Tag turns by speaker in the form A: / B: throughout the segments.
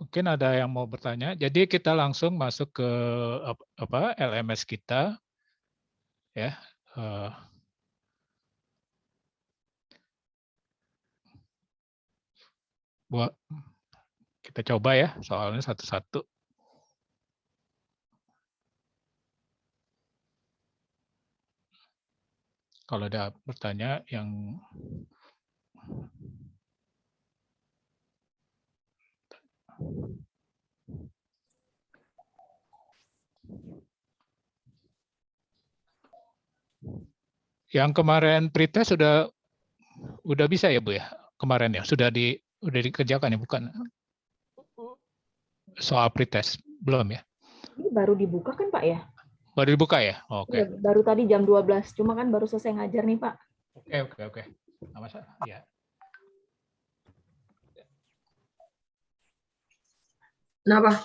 A: Mungkin ada yang mau bertanya. Jadi kita langsung masuk ke LMS kita, ya. Buat kita coba ya soalnya satu-satu. Kalau ada bertanya yang kemarin pretest udah bisa ya Bu ya? Kemarin ya udah dikerjakan ya, bukan soal pretest belum ya?
B: Ini baru dibuka kan Pak ya?
A: Baru dibuka ya? Oke.
B: Baru tadi jam 12, cuma kan baru selesai ngajar nih Pak.
A: Oke. Nggak masalah. Ya.
C: Kenapa?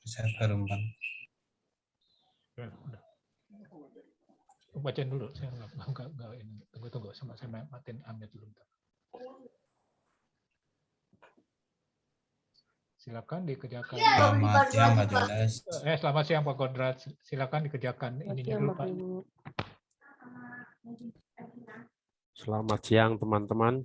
D: Saya baru Bang.
A: Bacain dulu, saya nggak ini. Tunggu, sama saya matiin unmute dulu. Silakan dikerjakan.
D: Selamat siang Pak Jonas.
A: Selamat siang Pak Kodrat. Silakan dikerjakan ininya dulu Pak.
E: Selamat siang teman-teman.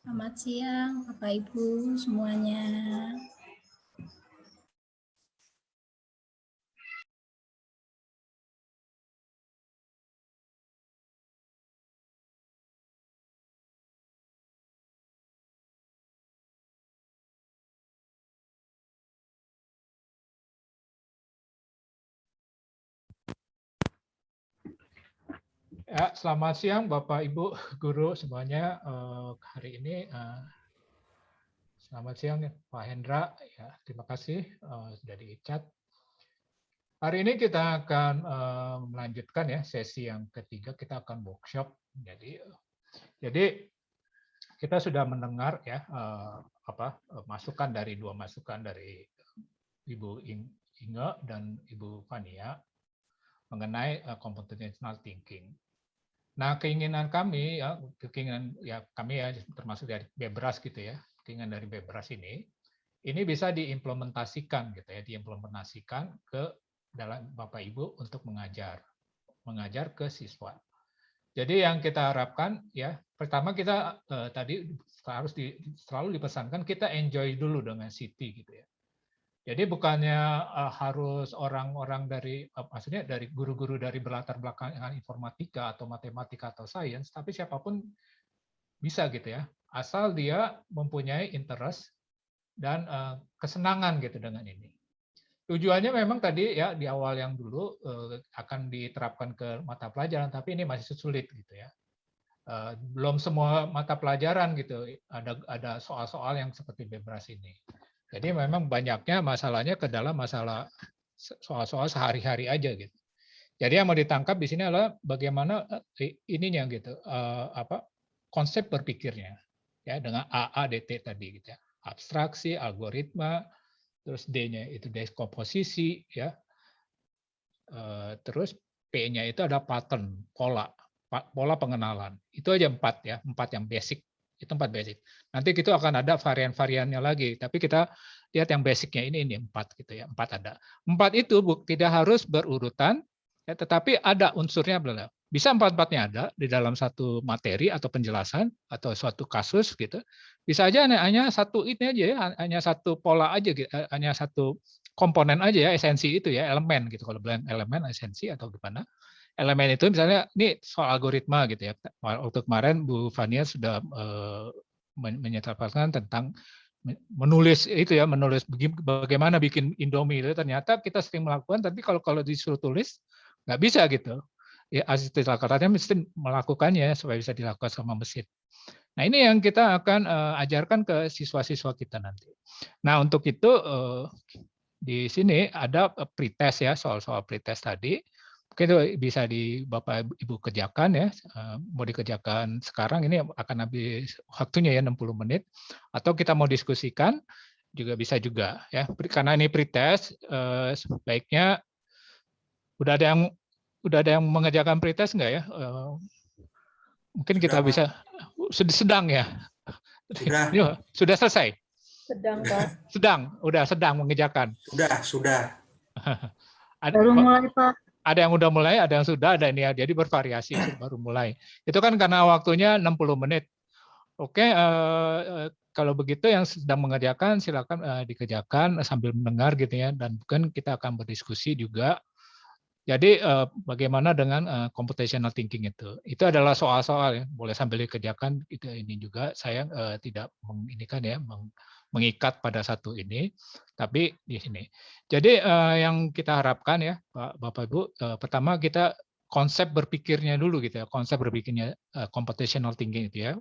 F: Selamat siang Bapak Ibu semuanya.
A: Ya, selamat siang Bapak Ibu guru semuanya. Hari ini selamat siang Pak Hendra. Ya, terima kasih sudah di-chat. Hari ini kita akan melanjutkan ya sesi yang ketiga. Kita akan workshop. Jadi kita sudah mendengar ya masukan dari dua masukan dari Ibu Inge dan Ibu Fania mengenai computational thinking. Nah, keinginan kami kami termasuk dari Bebras gitu ya, keinginan dari Bebras ini bisa diimplementasikan gitu ya, diimplementasikan ke dalam Bapak Ibu untuk mengajar ke siswa. Jadi yang kita harapkan ya, pertama kita tadi harus selalu dipesankan kita enjoy dulu dengan Siti gitu ya. Jadi bukannya harus orang-orang maksudnya dari guru-guru dari berlatar belakang informatika atau matematika atau sains, tapi siapapun bisa gitu ya, asal dia mempunyai interest dan kesenangan gitu dengan ini. Tujuannya memang tadi ya di awal yang dulu akan diterapkan ke mata pelajaran, tapi ini masih sulit gitu ya. Belum semua mata pelajaran gitu ada soal-soal yang seperti Bebras ini. Jadi memang banyaknya masalahnya ke dalam masalah soal-soal sehari-hari aja gitu. Jadi yang mau ditangkap di sini adalah bagaimana ininya gitu, konsep berpikirnya, ya dengan AADT tadi gitu ya, abstraksi, algoritma, terus D-nya itu dekomposisi, ya, terus P-nya itu ada pattern, pola pengenalan. Itu aja 4 ya, 4 yang basic. Itu 4 basic. Nanti itu akan ada varian-variannya lagi, tapi kita lihat yang basicnya ini 4 gitu ya, 4 ada. 4 itu tidak harus berurutan, ya, tetapi ada unsurnya. Bisa 4-4-nya ada di dalam satu materi atau penjelasan atau suatu kasus gitu. Bisa aja hanya satu ini aja ya, hanya satu pola aja gitu, hanya satu komponen aja ya, esensi itu ya, elemen gitu. Kalau bilang elemen, esensi atau gimana. Elemen itu misalnya ini soal algoritma gitu ya. Waktu kemarin Bu Fania sudah menyatakan tentang menulis itu ya, menulis bagaimana bikin Indomie itu ternyata kita sering melakukan, tapi kalau disuruh tulis nggak bisa gitu. Ya, asisten lakarnya mesti melakukannya supaya bisa dilakukan sama mesin. Nah, ini yang kita akan ajarkan ke siswa-siswa kita nanti. Nah, untuk itu di sini ada pretest ya, soal-soal pretest tadi. Mungkin itu bisa di Bapak Ibu kerjakan ya. Mau dikerjakan sekarang ini akan habis waktunya ya 60 menit. Atau kita mau diskusikan juga bisa juga ya. Karena ini pretest, sebaiknya udah ada yang mengerjakan pretest enggak ya? Mungkin kita bisa sedang ya. Sudah selesai.
B: Sedang, Pak.
A: Sedang mengerjakan.
C: Sudah.
B: Baru mulai, Pak.
A: Ada yang udah mulai, ada yang sudah, ada ini ya. Jadi bervariasi baru mulai. Itu kan karena waktunya 60 menit. Oke, kalau begitu yang sedang mengerjakan silakan dikerjakan sambil mendengar gitu ya, dan mungkin kita akan berdiskusi juga. Jadi bagaimana dengan computational thinking itu? Itu adalah soal-soal ya, boleh sambil dikerjakan. Ini juga saya tidak menginikan ya, mengikat pada satu ini, tapi di sini. Jadi yang kita harapkan ya, Bapak Ibu, pertama kita konsep berpikirnya dulu gitu ya, konsep berpikirnya computational thinking itu ya,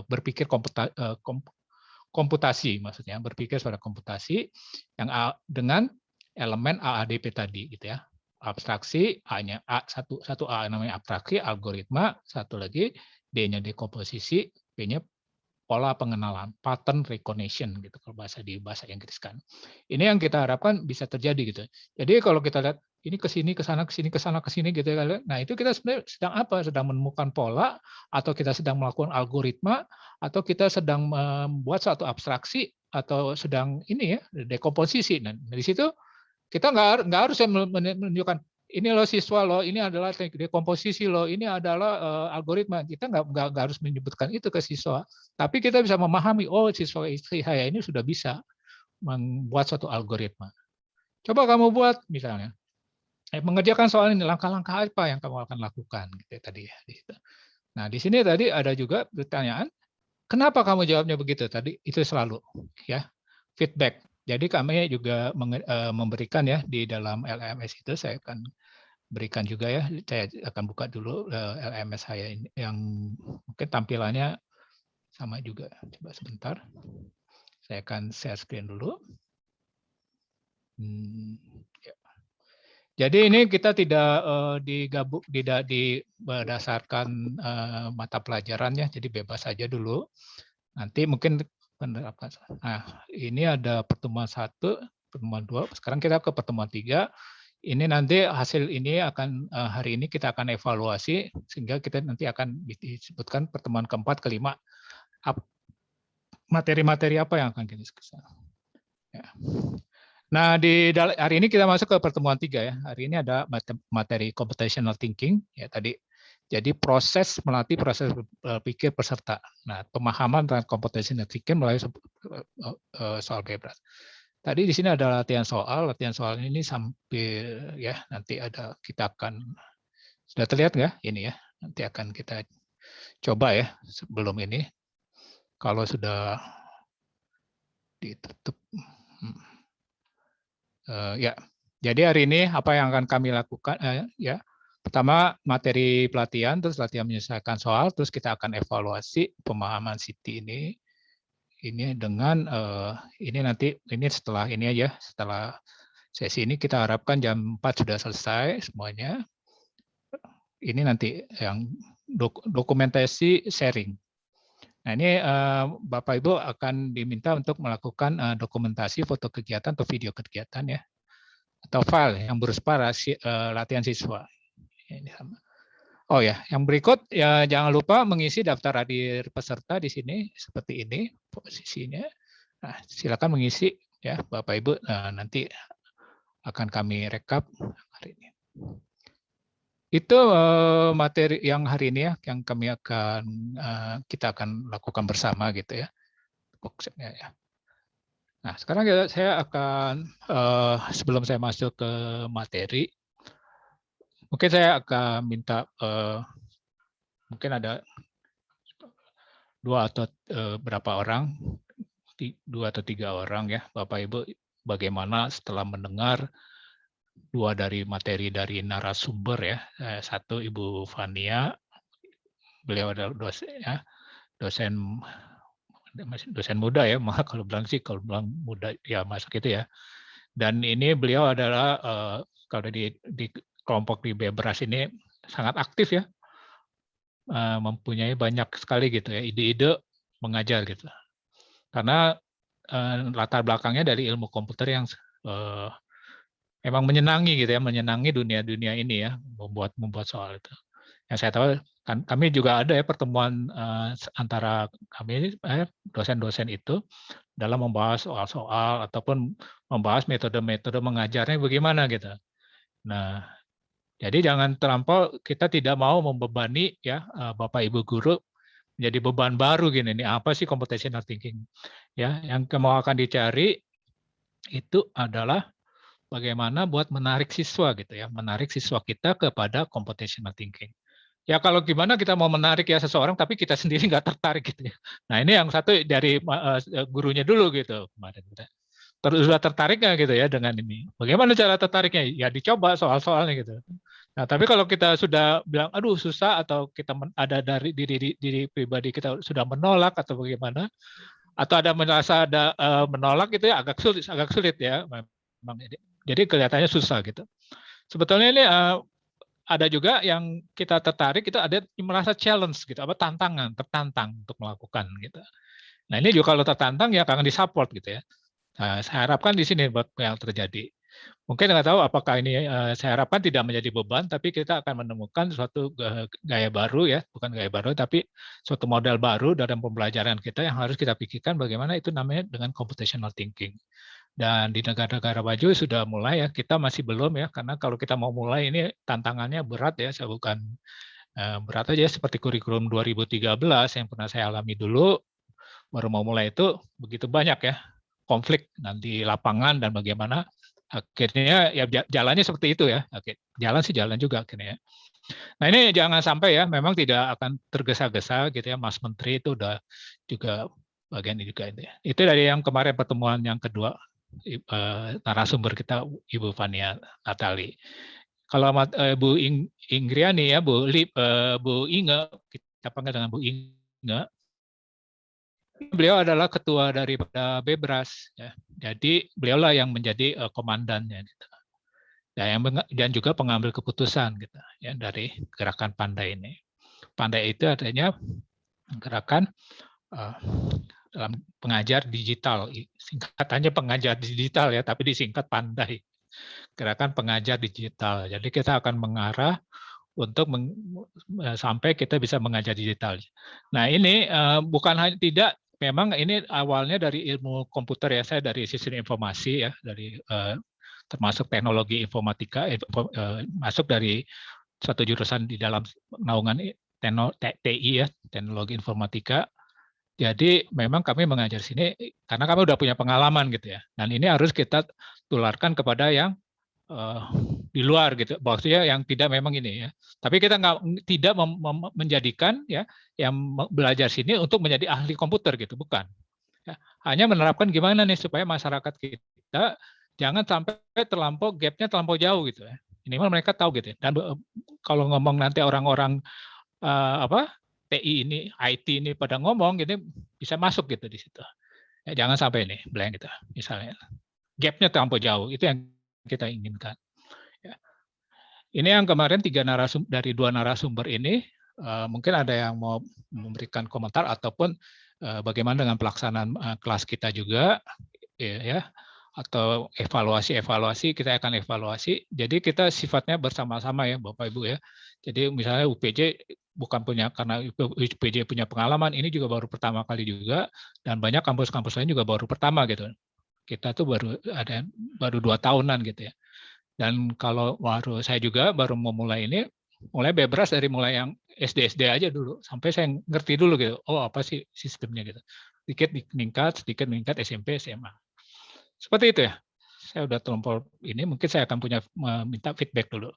A: berpikir komputasi maksudnya, berpikir pada komputasi yang dengan elemen AADP tadi gitu ya. Abstraksi, A-nya satu A namanya abstraksi, algoritma, satu lagi D-nya dekomposisi, P-nya pola pengenalan, pattern recognition gitu kalau di bahasa Inggris kan. Ini yang kita harapkan bisa terjadi gitu. Jadi kalau kita lihat ini ke sini ke sana ke sini ke sana ke sini gitu ya. Nah, itu kita sebenarnya sedang apa? Sedang menemukan pola, atau kita sedang melakukan algoritma, atau kita sedang membuat suatu abstraksi, atau sedang ini ya dekomposisi. Nah, dari situ kita nggak harus menunjukkan ini loh siswa loh, ini adalah teknik dekomposisi loh, ini adalah algoritma. Kita nggak harus menyebutkan itu ke siswa, tapi kita bisa memahami, oh siswa saya ini sudah bisa membuat suatu algoritma. Coba kamu buat misalnya, mengerjakan soal ini, langkah-langkah apa yang kamu akan lakukan gitu tadi ya. Nah di sini tadi ada juga pertanyaan, kenapa kamu jawabnya begitu tadi? Itu selalu ya feedback. Jadi kami juga memberikan ya di dalam LMS itu, saya akan berikan juga ya, saya akan buka dulu LMS saya ini yang mungkin tampilannya sama juga. Coba sebentar, saya akan share screen dulu. Ya. Jadi ini kita tidak digabung, tidak berdasarkan mata pelajarannya, jadi bebas saja dulu. Nanti mungkin penerapan. Nah, ini ada pertemuan 1, pertemuan 2. Sekarang kita ke pertemuan 3. Ini nanti hasil ini akan hari ini kita akan evaluasi sehingga kita nanti akan disebutkan pertemuan keempat, kelima materi-materi apa yang akan kita diskusikan. Ya. Nah, hari ini kita masuk ke pertemuan 3 ya. Hari ini ada materi computational thinking ya tadi. Jadi melatih proses berpikir peserta. Nah, pemahaman tentang computational thinking melalui soal bebas. Tadi di sini ada latihan soal ini sampai ya nanti kita akan, sudah terlihat nggak ini ya? Nanti akan kita coba ya sebelum ini. Kalau sudah ditutup, ya. Jadi hari ini apa yang akan kami lakukan ya? Pertama materi pelatihan, terus latihan menyelesaikan soal, terus kita akan evaluasi pemahaman Siti ini dengan ini nanti ini setelah ini aja, setelah sesi ini kita harapkan jam 4 sudah selesai semuanya. ini nanti yang dokumentasi sharing. Nah, ini Bapak Ibu akan diminta untuk melakukan dokumentasi foto kegiatan atau video kegiatan ya, atau file yang berupa latihan siswa. Oh ya, yang berikut ya jangan lupa mengisi daftar hadir peserta di sini seperti ini posisinya. Nah, silakan mengisi ya Bapak Ibu. Nanti akan kami rekap hari ini. Itu materi yang hari ini ya, yang kami akan kita akan lakukan bersama gitu ya. Ya. Nah, sekarang saya akan sebelum saya masuk ke materi, mungkin saya akan minta mungkin ada 2 atau berapa orang, 2 atau 3 orang ya, Bapak Ibu, bagaimana setelah mendengar 2 dari materi dari narasumber ya, 1 Ibu Fania, beliau adalah dosen muda ya, kalau bilang muda ya masuk itu ya. Dan ini beliau adalah kalau di kelompok di Bebras ini sangat aktif ya, mempunyai banyak sekali gitu ya ide-ide mengajar gitu. Karena latar belakangnya dari ilmu komputer yang memang menyenangi gitu ya, menyenangi dunia ini ya, membuat soal itu. Yang saya tahu kan kami juga ada ya pertemuan antara kami dosen-dosen itu dalam membahas soal-soal ataupun membahas metode-metode mengajarnya bagaimana gitu. Nah, jadi jangan terlampau kita tidak mau membebani ya Bapak Ibu guru menjadi beban baru gini. Ini apa sih computational thinking? Ya, yang mau akan dicari itu adalah bagaimana buat menarik siswa gitu ya, menarik siswa kita kepada computational thinking. Ya kalau gimana kita mau menarik ya seseorang tapi kita sendiri nggak tertarik gitu ya. Nah ini yang satu dari gurunya dulu gitu kemarin. Sudah tertarik nggak gitu ya dengan ini? Bagaimana cara tertariknya? Ya dicoba soal-soalnya gitu. Nah tapi kalau kita sudah bilang aduh susah atau kita ada dari diri pribadi kita sudah menolak atau bagaimana? Atau ada merasa ada menolak gitu ya agak sulit ya. Memang jadi kelihatannya susah gitu. Sebetulnya ini ada juga yang kita tertarik itu ada yang merasa challenge gitu, apa tertantang untuk melakukan gitu. Nah ini juga kalau tertantang ya akan disupport gitu ya. Nah, saya harapkan di sini buat yang terjadi. Mungkin nggak tahu apakah ini saya harapkan tidak menjadi beban, tapi kita akan menemukan suatu gaya baru ya, bukan gaya baru, tapi suatu model baru dalam pembelajaran kita yang harus kita pikirkan bagaimana itu namanya dengan computational thinking. Dan di negara-negara maju sudah mulai ya, kita masih belum ya, karena kalau kita mau mulai ini tantangannya berat ya, saya bukan berat aja seperti kurikulum 2013 yang pernah saya alami dulu, baru mau mulai itu begitu banyak ya konflik nanti lapangan dan bagaimana akhirnya ya jalannya seperti itu ya. Oke, jalan juga akhirnya. Nah ini jangan sampai ya, memang tidak akan tergesa-gesa gitu ya, Mas Menteri itu udah juga bagian ini juga itu ya. Itu dari yang kemarin pertemuan yang kedua narasumber kita Ibu Fania Natali. Kalau Bu Ingriani ya, Bu Inge, kita panggil dengan Bu Inge. Beliau adalah ketua daripada Bebras ya. Jadi beliaulah yang menjadi komandannya gitu. Dan juga pengambil keputusan gitu ya dari gerakan Pandai ini. Pandai itu artinya gerakan dalam pengajar digital, singkatannya pengajar digital ya, tapi disingkat Pandai, gerakan pengajar digital. Jadi kita akan mengarah untuk sampai kita bisa mengajar digital. Nah ini bukan hanya tidak, memang ini awalnya dari ilmu komputer ya, saya dari sistem informasi ya, dari termasuk teknologi informatika, masuk dari satu jurusan di dalam naungan TI ya, teknologi informatika. Jadi memang kami mengajar sini karena kami udah punya pengalaman gitu ya. Dan ini harus kita tularkan kepada yang di luar gitu. Maksudnya yang tidak memang ini ya. Tapi kita tidak menjadikan ya yang belajar sini untuk menjadi ahli komputer gitu, bukan. Ya, hanya menerapkan gimana nih supaya masyarakat kita jangan sampai terlampau gapnya terlampau jauh gitu ya. Minimal mereka tahu gitu ya. Dan kalau ngomong nanti orang-orang TI ini, IT ini pada ngomong gitu bisa masuk gitu di situ. Ya, jangan sampai ini blank gitu misalnya. Gapnya terlampau jauh, itu yang kita inginkan. Ya. Ini yang kemarin dari 2 narasumber ini, mungkin ada yang mau memberikan komentar ataupun bagaimana dengan pelaksanaan kelas kita juga, ya, atau evaluasi kita akan evaluasi. Jadi kita sifatnya bersama-sama ya Bapak Ibu ya. Jadi misalnya UPJ bukan karena UPJ punya pengalaman, ini juga baru pertama kali juga, dan banyak kampus-kampus lain juga baru pertama gitu. Kita tuh baru 2 tahunan gitu ya. Dan kalau saya juga baru mau mulai ini, mulai bebas dari mulai yang SD aja dulu, sampai saya ngerti dulu gitu. Oh, apa sih sistemnya gitu. Sedikit meningkat SMP, SMA. Seperti itu ya. Saya udah terlampau ini, mungkin saya akan minta feedback dulu.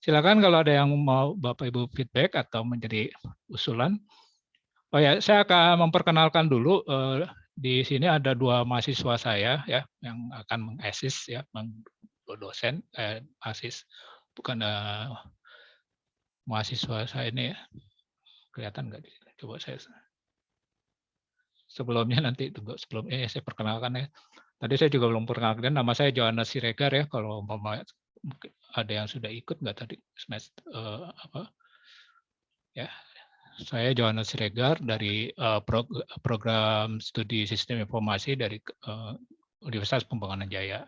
A: Silakan kalau ada yang mau Bapak Ibu feedback atau menjadi usulan. Oh ya, saya akan memperkenalkan dulu. Di sini ada 2 mahasiswa saya ya yang akan mengassist ya, dosen, bukan mahasiswa saya ini ya. Kelihatan nggak di sini? Coba saya sebelumnya nanti tunggu sebelumnya saya perkenalkan ya. Tadi saya juga belum perkenalkan, nama saya Johannes Siregar ya. Kalau mungkin ada yang sudah ikut nggak tadi semester ya. Saya Johannes Siregar dari program studi sistem informasi dari Universitas Pembangunan Jaya.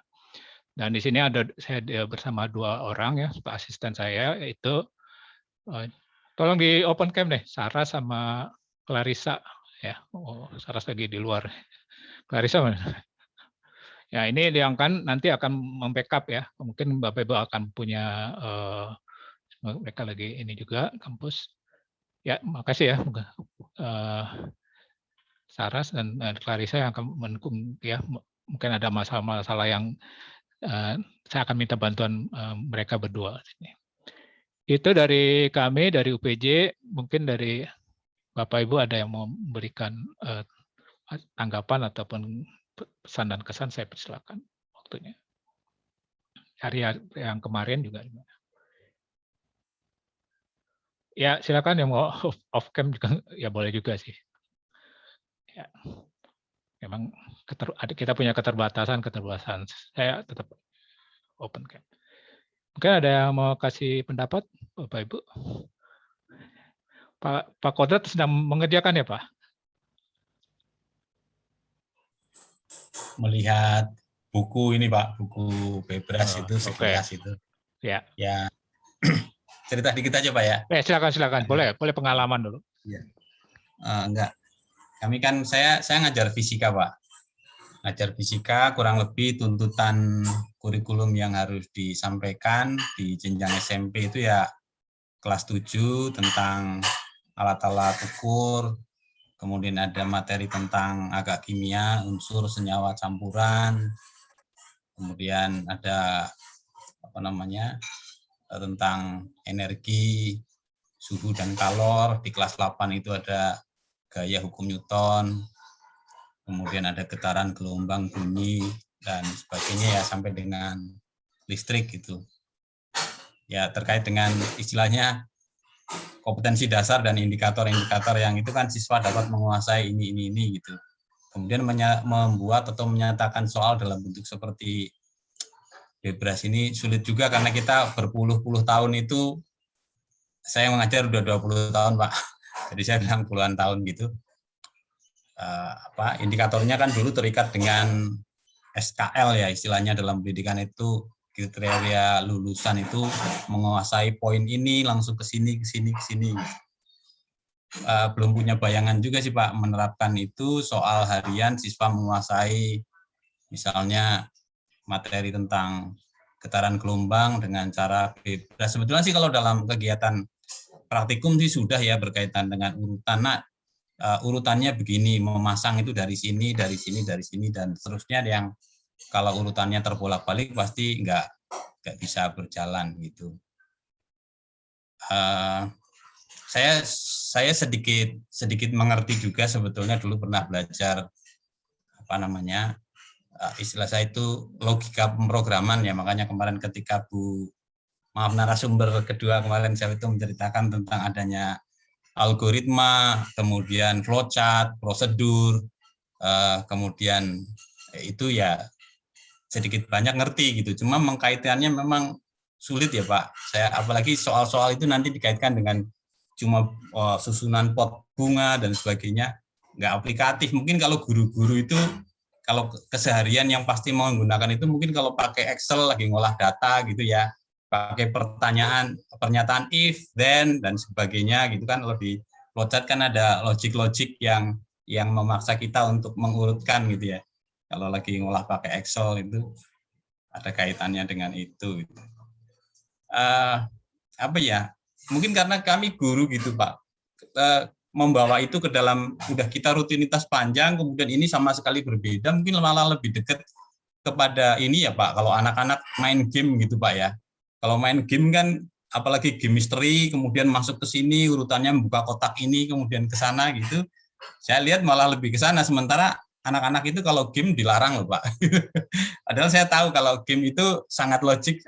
A: Dan di sini saya bersama 2 orang ya, asisten saya, yaitu tolong di open cam deh, Sarah sama Clarissa ya. Oh, Sarah lagi di luar. Clarissa mana? Ya, ini yang nanti akan membackup ya. Mungkin Bapak Ibu akan punya mereka lagi ini juga kampus. Ya, makasih ya. Sarah dan Clarissa yang akan mendukung ya. Mungkin ada masalah-masalah yang saya akan minta bantuan mereka berdua. Itu dari kami, dari UPJ. Mungkin dari Bapak Ibu ada yang mau memberikan tanggapan ataupun pesan dan kesan, saya persilakan waktunya. Hari yang kemarin juga. Ya, silakan yang mau off cam juga ya boleh juga sih. Ya. Memang kita punya keterbatasan. Saya tetap open cam. Mungkin ada yang mau kasih pendapat, Bapak Ibu? Pak Kodrat sedang mengerjakan ya, Pak?
D: Melihat buku ini Pak, buku Bebras itu sekilas itu.
A: Ya.
D: Ya. Cerita dikit aja Pak ya.
A: Silakan. Boleh pengalaman dulu.
D: Iya. Enggak. Kami kan saya ngajar fisika Pak. Ngajar fisika, kurang lebih tuntutan kurikulum yang harus disampaikan di jenjang SMP itu ya kelas 7 tentang alat-alat ukur, kemudian ada materi tentang agak kimia, unsur, senyawa campuran, kemudian ada tentang energi, suhu dan kalor. Di kelas 8 itu ada gaya hukum Newton, kemudian ada getaran, gelombang, bunyi, dan sebagainya ya, sampai dengan listrik gitu. Ya, terkait dengan istilahnya kompetensi dasar dan indikator-indikator yang itu kan siswa dapat menguasai ini gitu. Kemudian membuat atau menyatakan soal dalam bentuk seperti Bebras ini sulit juga karena kita berpuluh-puluh tahun itu, saya mengajar udah 20 tahun Pak, jadi saya bilang puluhan tahun gitu. Indikatornya kan dulu terikat dengan SKL ya, istilahnya dalam pendidikan itu kriteria lulusan itu menguasai poin ini langsung ke sini. Belum punya bayangan juga sih Pak menerapkan itu soal harian siswa menguasai misalnya materi tentang getaran gelombang dengan cara bebas. Sebetulnya sih kalau dalam kegiatan praktikum sih sudah ya berkaitan dengan urutan. Nah, urutannya begini, memasang itu dari sini, dan seterusnya, yang kalau urutannya terbolak-balik pasti nggak bisa berjalan gitu. Saya sedikit mengerti juga sebetulnya, dulu pernah belajar istilah saya itu logika pemrograman ya, makanya kemarin ketika narasumber kedua kemarin saya itu menceritakan tentang adanya algoritma, kemudian flowchart, prosedur, kemudian itu ya sedikit banyak ngerti gitu. Cuma mengkaitannya memang sulit ya Pak. Saya apalagi soal-soal itu nanti dikaitkan dengan cuma susunan pot bunga dan sebagainya, nggak aplikatif. Mungkin kalau guru-guru itu kalau keseharian yang pasti menggunakan itu mungkin kalau pakai Excel lagi ngolah data gitu ya, pakai pernyataan if, then dan sebagainya gitu kan lebih flowchart kan ada logik-logik yang memaksa kita untuk mengurutkan gitu ya. Kalau lagi ngolah pakai Excel itu ada kaitannya dengan itu. Gitu. Apa ya? Mungkin karena kami guru gitu Pak, membawa itu ke dalam udah kita rutinitas panjang, kemudian ini sama sekali berbeda, mungkin malah lebih dekat kepada ini ya Pak. Kalau anak-anak main game gitu Pak ya. Kalau main game kan apalagi game misteri, kemudian masuk ke sini urutannya membuka kotak ini, kemudian ke sana gitu. Saya lihat malah lebih ke sana. Sementara anak-anak itu kalau game dilarang loh Pak. Padahal saya tahu kalau game itu sangat logik,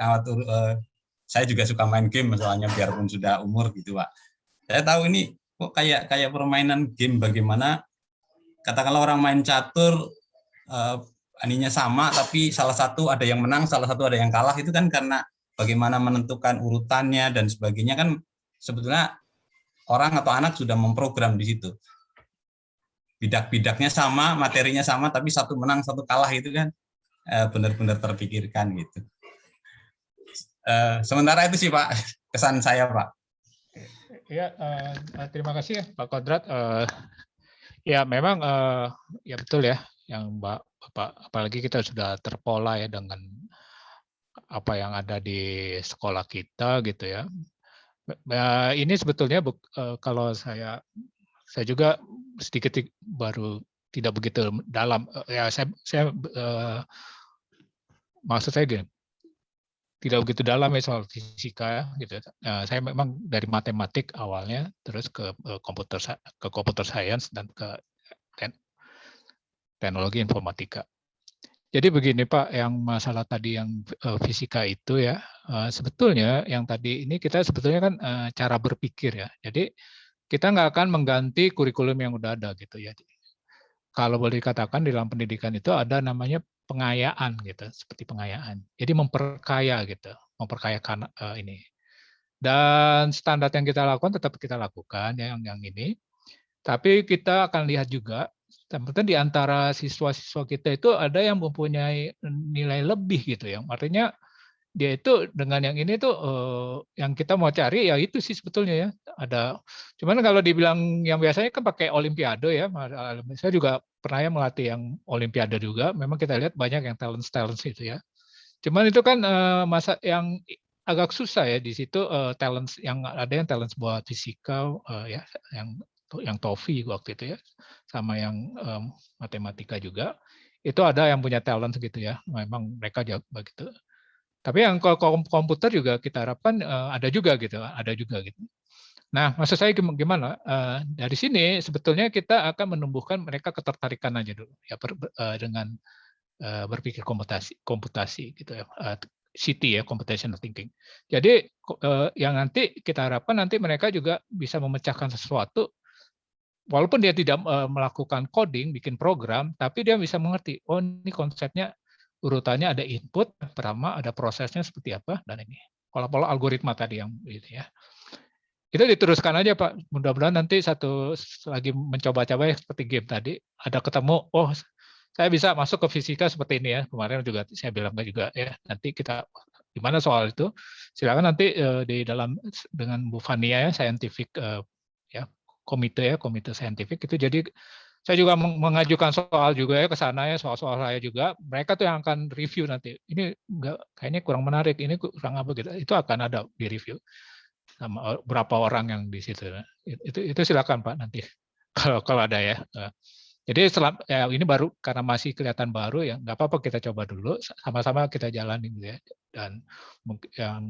D: saya juga suka main game soalnya biarpun sudah umur gitu Pak. Saya tahu ini kok kayak permainan game bagaimana katakanlah orang main catur aninya sama tapi salah satu ada yang menang, salah satu ada yang kalah itu kan karena bagaimana menentukan urutannya dan sebagainya kan sebetulnya orang atau anak sudah memprogram di situ. Bidak-bidaknya sama, materinya sama tapi satu menang, satu kalah itu kan benar-benar terpikirkan gitu. Sementara itu sih Pak, kesan saya Pak.
A: Ya, terima kasih ya Pak Kodrat. Ya memang ya betul ya yang Bapak, apalagi kita sudah terpola ya dengan apa yang ada di sekolah kita gitu ya. Ini sebetulnya kalau saya juga sedikit baru tidak begitu dalam ya saya maksud saya gini. Tidak begitu dalam ya soal fisika gitu. Saya memang dari matematik awalnya terus ke computer science dan ke teknologi informatika. Jadi begini Pak, yang masalah tadi yang fisika itu ya sebetulnya yang tadi ini kita sebetulnya kan cara berpikir ya. Jadi kita nggak akan mengganti kurikulum yang udah ada gitu ya. Kalau boleh dikatakan di dalam pendidikan itu ada namanya pengayaan gitu, seperti pengayaan. Jadi memperkaya gitu, memperkayakan ini. Dan standar yang kita lakukan tetap kita lakukan yang ini. Tapi kita akan lihat juga, sebetulnya di antara siswa-siswa kita itu ada yang mempunyai nilai lebih gitu ya. Artinya dia itu dengan yang ini tuh yang kita mau cari ya itu sih sebetulnya ya ada. Cuman kalau dibilang yang biasanya kan pakai olimpiade ya, saya juga pernah ya melatih yang olimpiade juga. Memang kita lihat banyak yang talent itu ya. Cuman itu kan masa yang agak susah ya di situ talent yang ada yang talent buat fisika ya yang TOEFL waktu itu ya, sama yang matematika juga. Itu ada yang punya talent gitu ya. Memang mereka jago begitu. Tapi yang komputer juga kita harapkan ada juga gitu. Nah, maksud saya gimana? Dari sini sebetulnya kita akan menumbuhkan mereka ketertarikan aja dulu ya dengan berpikir komputasi gitu ya. CT ya, computational thinking. Jadi yang nanti kita harapkan nanti mereka juga bisa memecahkan sesuatu walaupun dia tidak melakukan coding, bikin program, tapi dia bisa mengerti, oh ini konsepnya urutannya ada input, pertama ada prosesnya seperti apa, dan ini pola-pola algoritma tadi yang itu ya. Itu diteruskan aja Pak. Mudah-mudahan nanti lagi mencoba-coba ya, seperti game tadi, ada ketemu, oh saya bisa masuk ke fisika seperti ini ya. Kemarin juga saya bilang juga ya. Nanti kita gimana soal itu? Silakan nanti di dalam dengan Bu Fania ya, scientific ya komite saintifik itu. Jadi saya juga mengajukan soal juga ya ke sana ya, soal-soal saya juga. Mereka tuh yang akan review nanti. Ini enggak, kayaknya kurang menarik, ini kurang apa gitu. Itu akan ada di review sama berapa orang yang di situ. Itu silakan Pak nanti kalau ada ya. Jadi ya ini baru karena masih kelihatan baru ya, nggak apa-apa kita coba dulu, sama-sama kita jalani gitu ya. Dan yang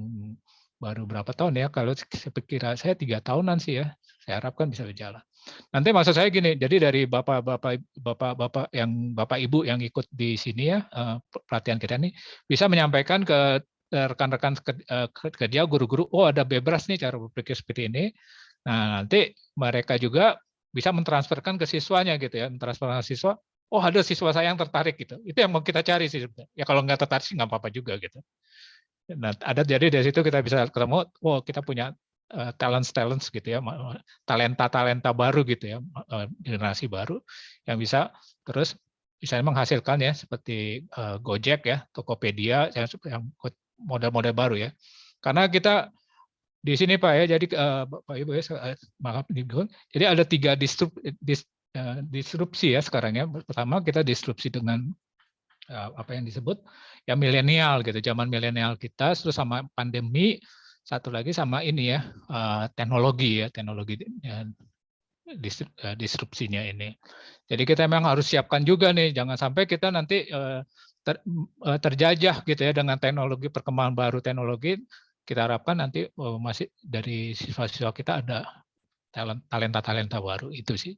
A: baru berapa tahun ya? Kalau sekira saya 3 tahunan sih ya. Saya harapkan bisa berjalan. Nanti maksud saya gini, jadi dari bapak yang Bapak Ibu yang ikut di sini ya pelatihan kita ini bisa menyampaikan ke rekan-rekan kerja guru-guru, oh ada bebras nih cara berpikir seperti ini. Nah nanti mereka juga bisa mentransferkan ke siswanya gitu ya, mentransferkan ke siswa. Oh ada siswa saya yang tertarik gitu. Itu yang mau kita cari sih. Ya kalau nggak tertarik sih nggak apa-apa juga gitu. Nah, jadi dari situ kita bisa ketemu, kita punya talents gitu ya, talenta baru gitu ya, generasi baru yang bisa terus bisa menghasilkan ya seperti Gojek ya, Tokopedia yang model-model baru ya. Karena kita di sini Pak ya, jadi Pak Ibu ya, maaf jadi ada 3 disrupsi ya sekarang ya. Pertama kita disrupsi dengan apa yang disebut ya milenial gitu, zaman milenial kita, terus sama pandemi, satu lagi sama ini ya teknologi disrupsinya ini. Jadi kita memang harus siapkan juga nih, jangan sampai kita nanti terjajah gitu ya dengan teknologi, perkembangan baru teknologi. Kita harapkan nanti masih dari siswa-siswa kita ada talenta baru itu sih.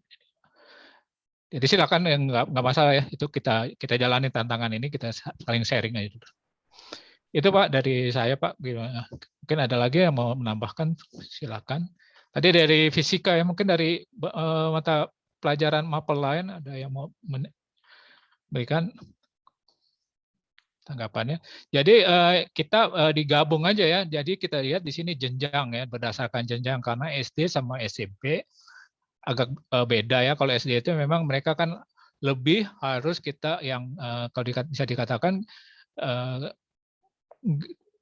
A: Jadi silakan, yang nggak masalah ya, itu kita jalani tantangan ini, kita saling sharing aja. Itu Pak dari saya Pak, gimana? Mungkin ada lagi yang mau menambahkan, silakan. Tadi dari fisika ya, mungkin dari mata pelajaran mapel lain ada yang mau memberikan tanggapannya. Jadi kita digabung aja ya. Jadi kita lihat di sini jenjang ya, berdasarkan jenjang, karena SD sama SMP agak beda ya. Kalau SD itu memang mereka kan lebih harus kita yang kalau bisa dikatakan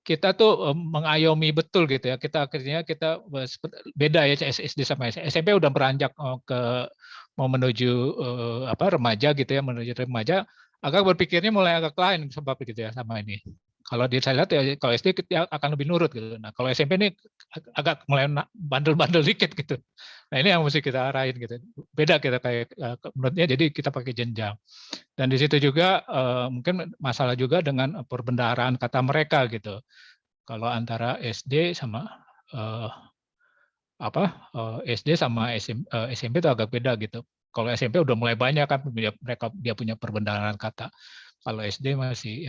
A: kita tuh mengayomi betul gitu ya. Kita akhirnya kita beda ya, SD sama SMP udah beranjak ke mau menuju remaja gitu ya, menuju remaja agak berpikirnya mulai agak lain sebab gitu ya sama ini. Kalau saya lihat ya, kalau SD kita akan lebih nurut gitu. Nah kalau SMP ini agak mulai bandel-bandel dikit gitu. Nah ini yang mesti kita arahin gitu. Beda kita kayak menurutnya, jadi kita pakai jenjang. Dan di situ juga mungkin masalah juga dengan perbendaharaan kata mereka gitu. Kalau antara SD sama SD sama SMP itu agak beda gitu. Kalau SMP udah mulai banyak kan dia punya perbendaharaan kata. Kalau SD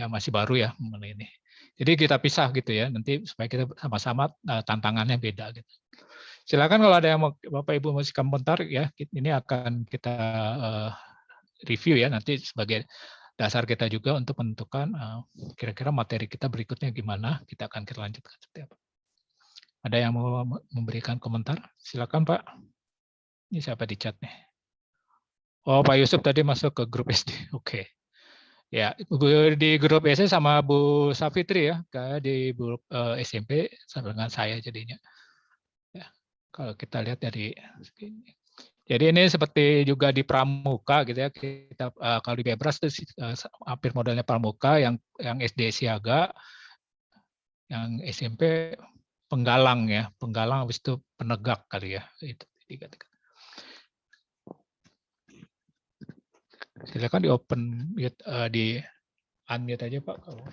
A: masih baru ya ini. Jadi kita pisah gitu ya, nanti supaya kita sama-sama tantangannya beda gitu. Silakan kalau ada yang mau Bapak Ibu masih komentar ya, ini akan kita review ya nanti sebagai dasar kita juga untuk menentukan kira-kira materi kita berikutnya gimana, kita akan lanjutkan seperti apa. Ada yang mau memberikan komentar? Silakan Pak. Ini siapa di chat nih? Oh Pak Yusuf tadi masuk ke grup SD. Oke. Ya, di grup SD sama Bu Safitri ya, kayak di grup SMP sama dengan saya jadinya. Ya, kalau kita lihat dari jadi ini seperti juga di pramuka gitu ya, kita kalau di Bebras itu hampir modelnya pramuka, yang SD siaga, yang SMP penggalang ya, penggalang habis itu penegak kali ya, itu tiga. Silakan di open di unmute aja Pak kalau.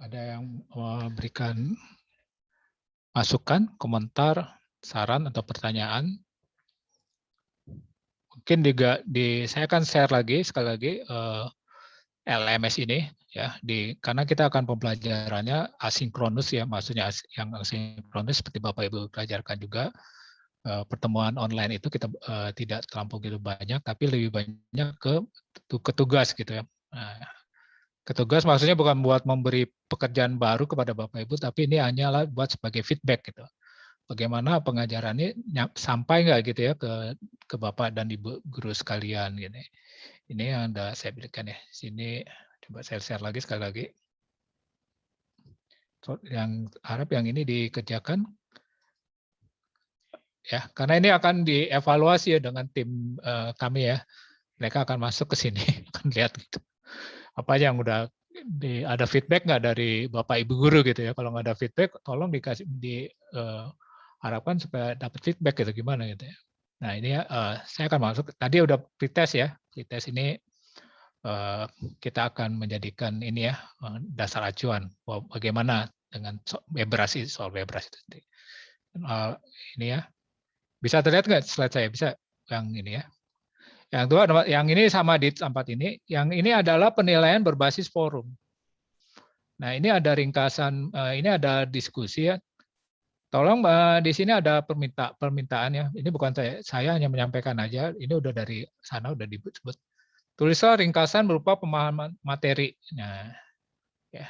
A: Ada yang memberikan masukan, komentar, saran atau pertanyaan? Mungkin saya akan share lagi sekali lagi LMS ini ya, karena kita akan pembelajarannya asinkronus ya, maksudnya yang asinkronus seperti Bapak Ibu pelajarkan juga. Pertemuan online itu kita tidak terlampau gitu banyak, tapi lebih banyak ke tugas gitu ya. Nah, tugas maksudnya bukan buat memberi pekerjaan baru kepada Bapak Ibu, tapi ini hanyalah buat sebagai feedback gitu. Bagaimana pengajaran ini sampai nggak gitu ya ke Bapak dan Ibu guru sekalian gitu. Ini yang Anda saya berikan ya. Sini coba saya share lagi sekali lagi. Yang harap yang ini dikerjakan ya, karena ini akan dievaluasi ya dengan tim kami ya. Mereka akan masuk ke sini, akan lihat gitu. Apa yang udah ada feedback nggak dari Bapak Ibu guru gitu ya. Kalau nggak ada feedback, tolong diharapkan supaya dapat feedback gitu gimana gitu ya. Nah ini ya, saya akan masuk. Tadi udah pretest ya, pretest ini kita akan menjadikan ini ya dasar acuan bahwa bagaimana dengan bebrasi, soal bebrasi itu. Ini ya, bisa terlihat nggak slide saya? Bisa yang ini ya. Yang kedua, yang ini sama di tempat ini. Yang ini adalah penilaian berbasis forum. Nah, ini ada ringkasan, ini ada diskusi ya. Tolong di sini ada permintaan ya. Ini bukan saya hanya menyampaikan aja. Ini udah dari sana udah disebut. Tulislah ringkasan berupa pemahaman materi. Nah, ya.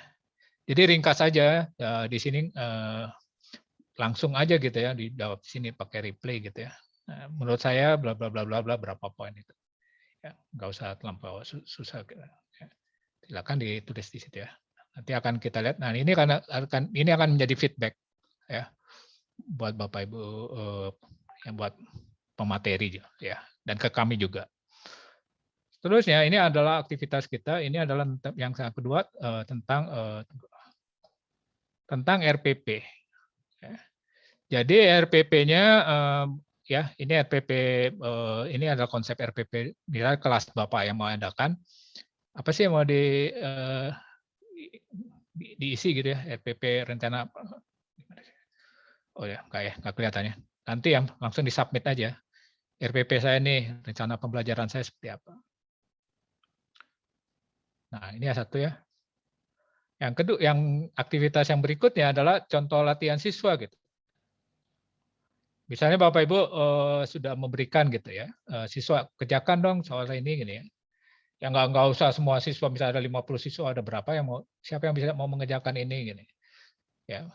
A: Jadi ringkas saja di sini langsung aja gitu ya di sini pakai replay gitu ya. Nah, menurut saya bla bla bla bla bla berapa poin itu. Ya, nggak usah terlampau susah. Ya. Silakan ditulis di situ ya. Nanti akan kita lihat. Nah, ini ini akan menjadi feedback ya buat Bapak Ibu yang buat pemateri ya dan ke kami juga. Terusnya ini adalah aktivitas kita. Ini adalah yang kedua tentang RPP. Ya. Jadi RPP-nya ya ini RPP ini adalah konsep RPP misalnya kelas Bapak yang mau adakan apa sih yang mau diisi gitu ya RPP rencana. Oh ya nggak kelihatannya. Nanti yang langsung disubmit aja. RPP saya nih rencana pembelajaran saya seperti apa. Nah, ini satu ya. Yang kedua, yang aktivitas yang berikutnya adalah contoh latihan siswa gitu. Misalnya Bapak Ibu sudah memberikan gitu ya, siswa kerjakan dong soal ini gini ya. Yang nggak usah semua siswa, misalnya ada 50 siswa, ada berapa yang siapa yang bisa mau mengerjakan ini gini. Ya,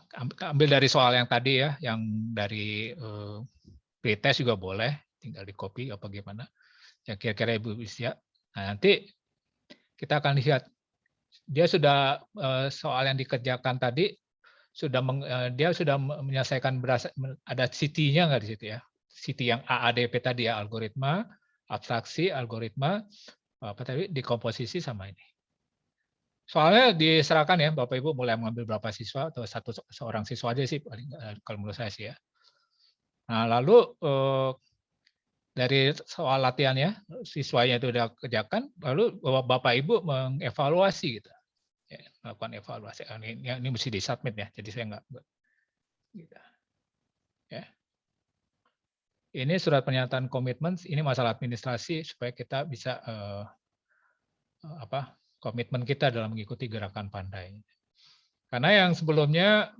A: ambil dari soal yang tadi ya, yang dari pretest juga boleh, tinggal di copy apa gimana. Yang kira-kira Ibu bisa. Nah, nanti kita akan lihat dia sudah soal yang dikerjakan tadi dia sudah menyelesaikan ada CT-nya nggak di situ ya? CT yang AADP tadi ya, algoritma, abstraksi, algoritma, apa tadi dekomposisi sama ini. Soalnya diserahkan ya Bapak Ibu mulai mengambil berapa siswa atau seorang siswa aja sih paling kalau menurut saya sih ya. Nah, lalu dari soal latihannya siswanya itu udah kerjakan, lalu Bapak Ibu mengevaluasi gitu. Ya, melakukan evaluasi. Ini mesti disubmit ya, jadi saya nggak. Gitu. Ya. Ini surat pernyataan komitmen, ini masalah administrasi supaya kita bisa komitmen kita dalam mengikuti gerakan pandai. Karena yang sebelumnya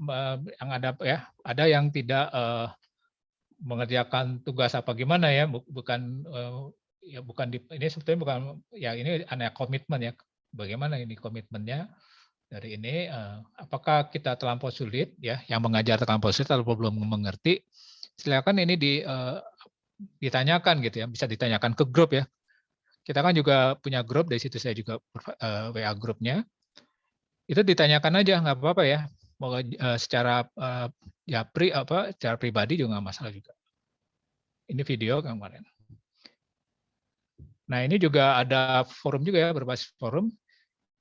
A: yang ada yang tidak mengerjakan tugas apa gimana ya, bukan ini sebetulnya bukan ya ini hanya komitmen ya. Bagaimana ini komitmennya dari ini? Apakah kita terlampau sulit ya? Yang mengajar terlampau sulit atau belum mengerti? Silakan ini ditanyakan gitu ya. Bisa ditanyakan ke grup ya. Kita kan juga punya grup, dari situ saya juga WA grupnya. Itu ditanyakan aja, nggak apa-apa ya. Mau secara secara pribadi juga nggak masalah juga. Ini video kemarin. Nah, ini juga ada forum juga ya, berbasis forum.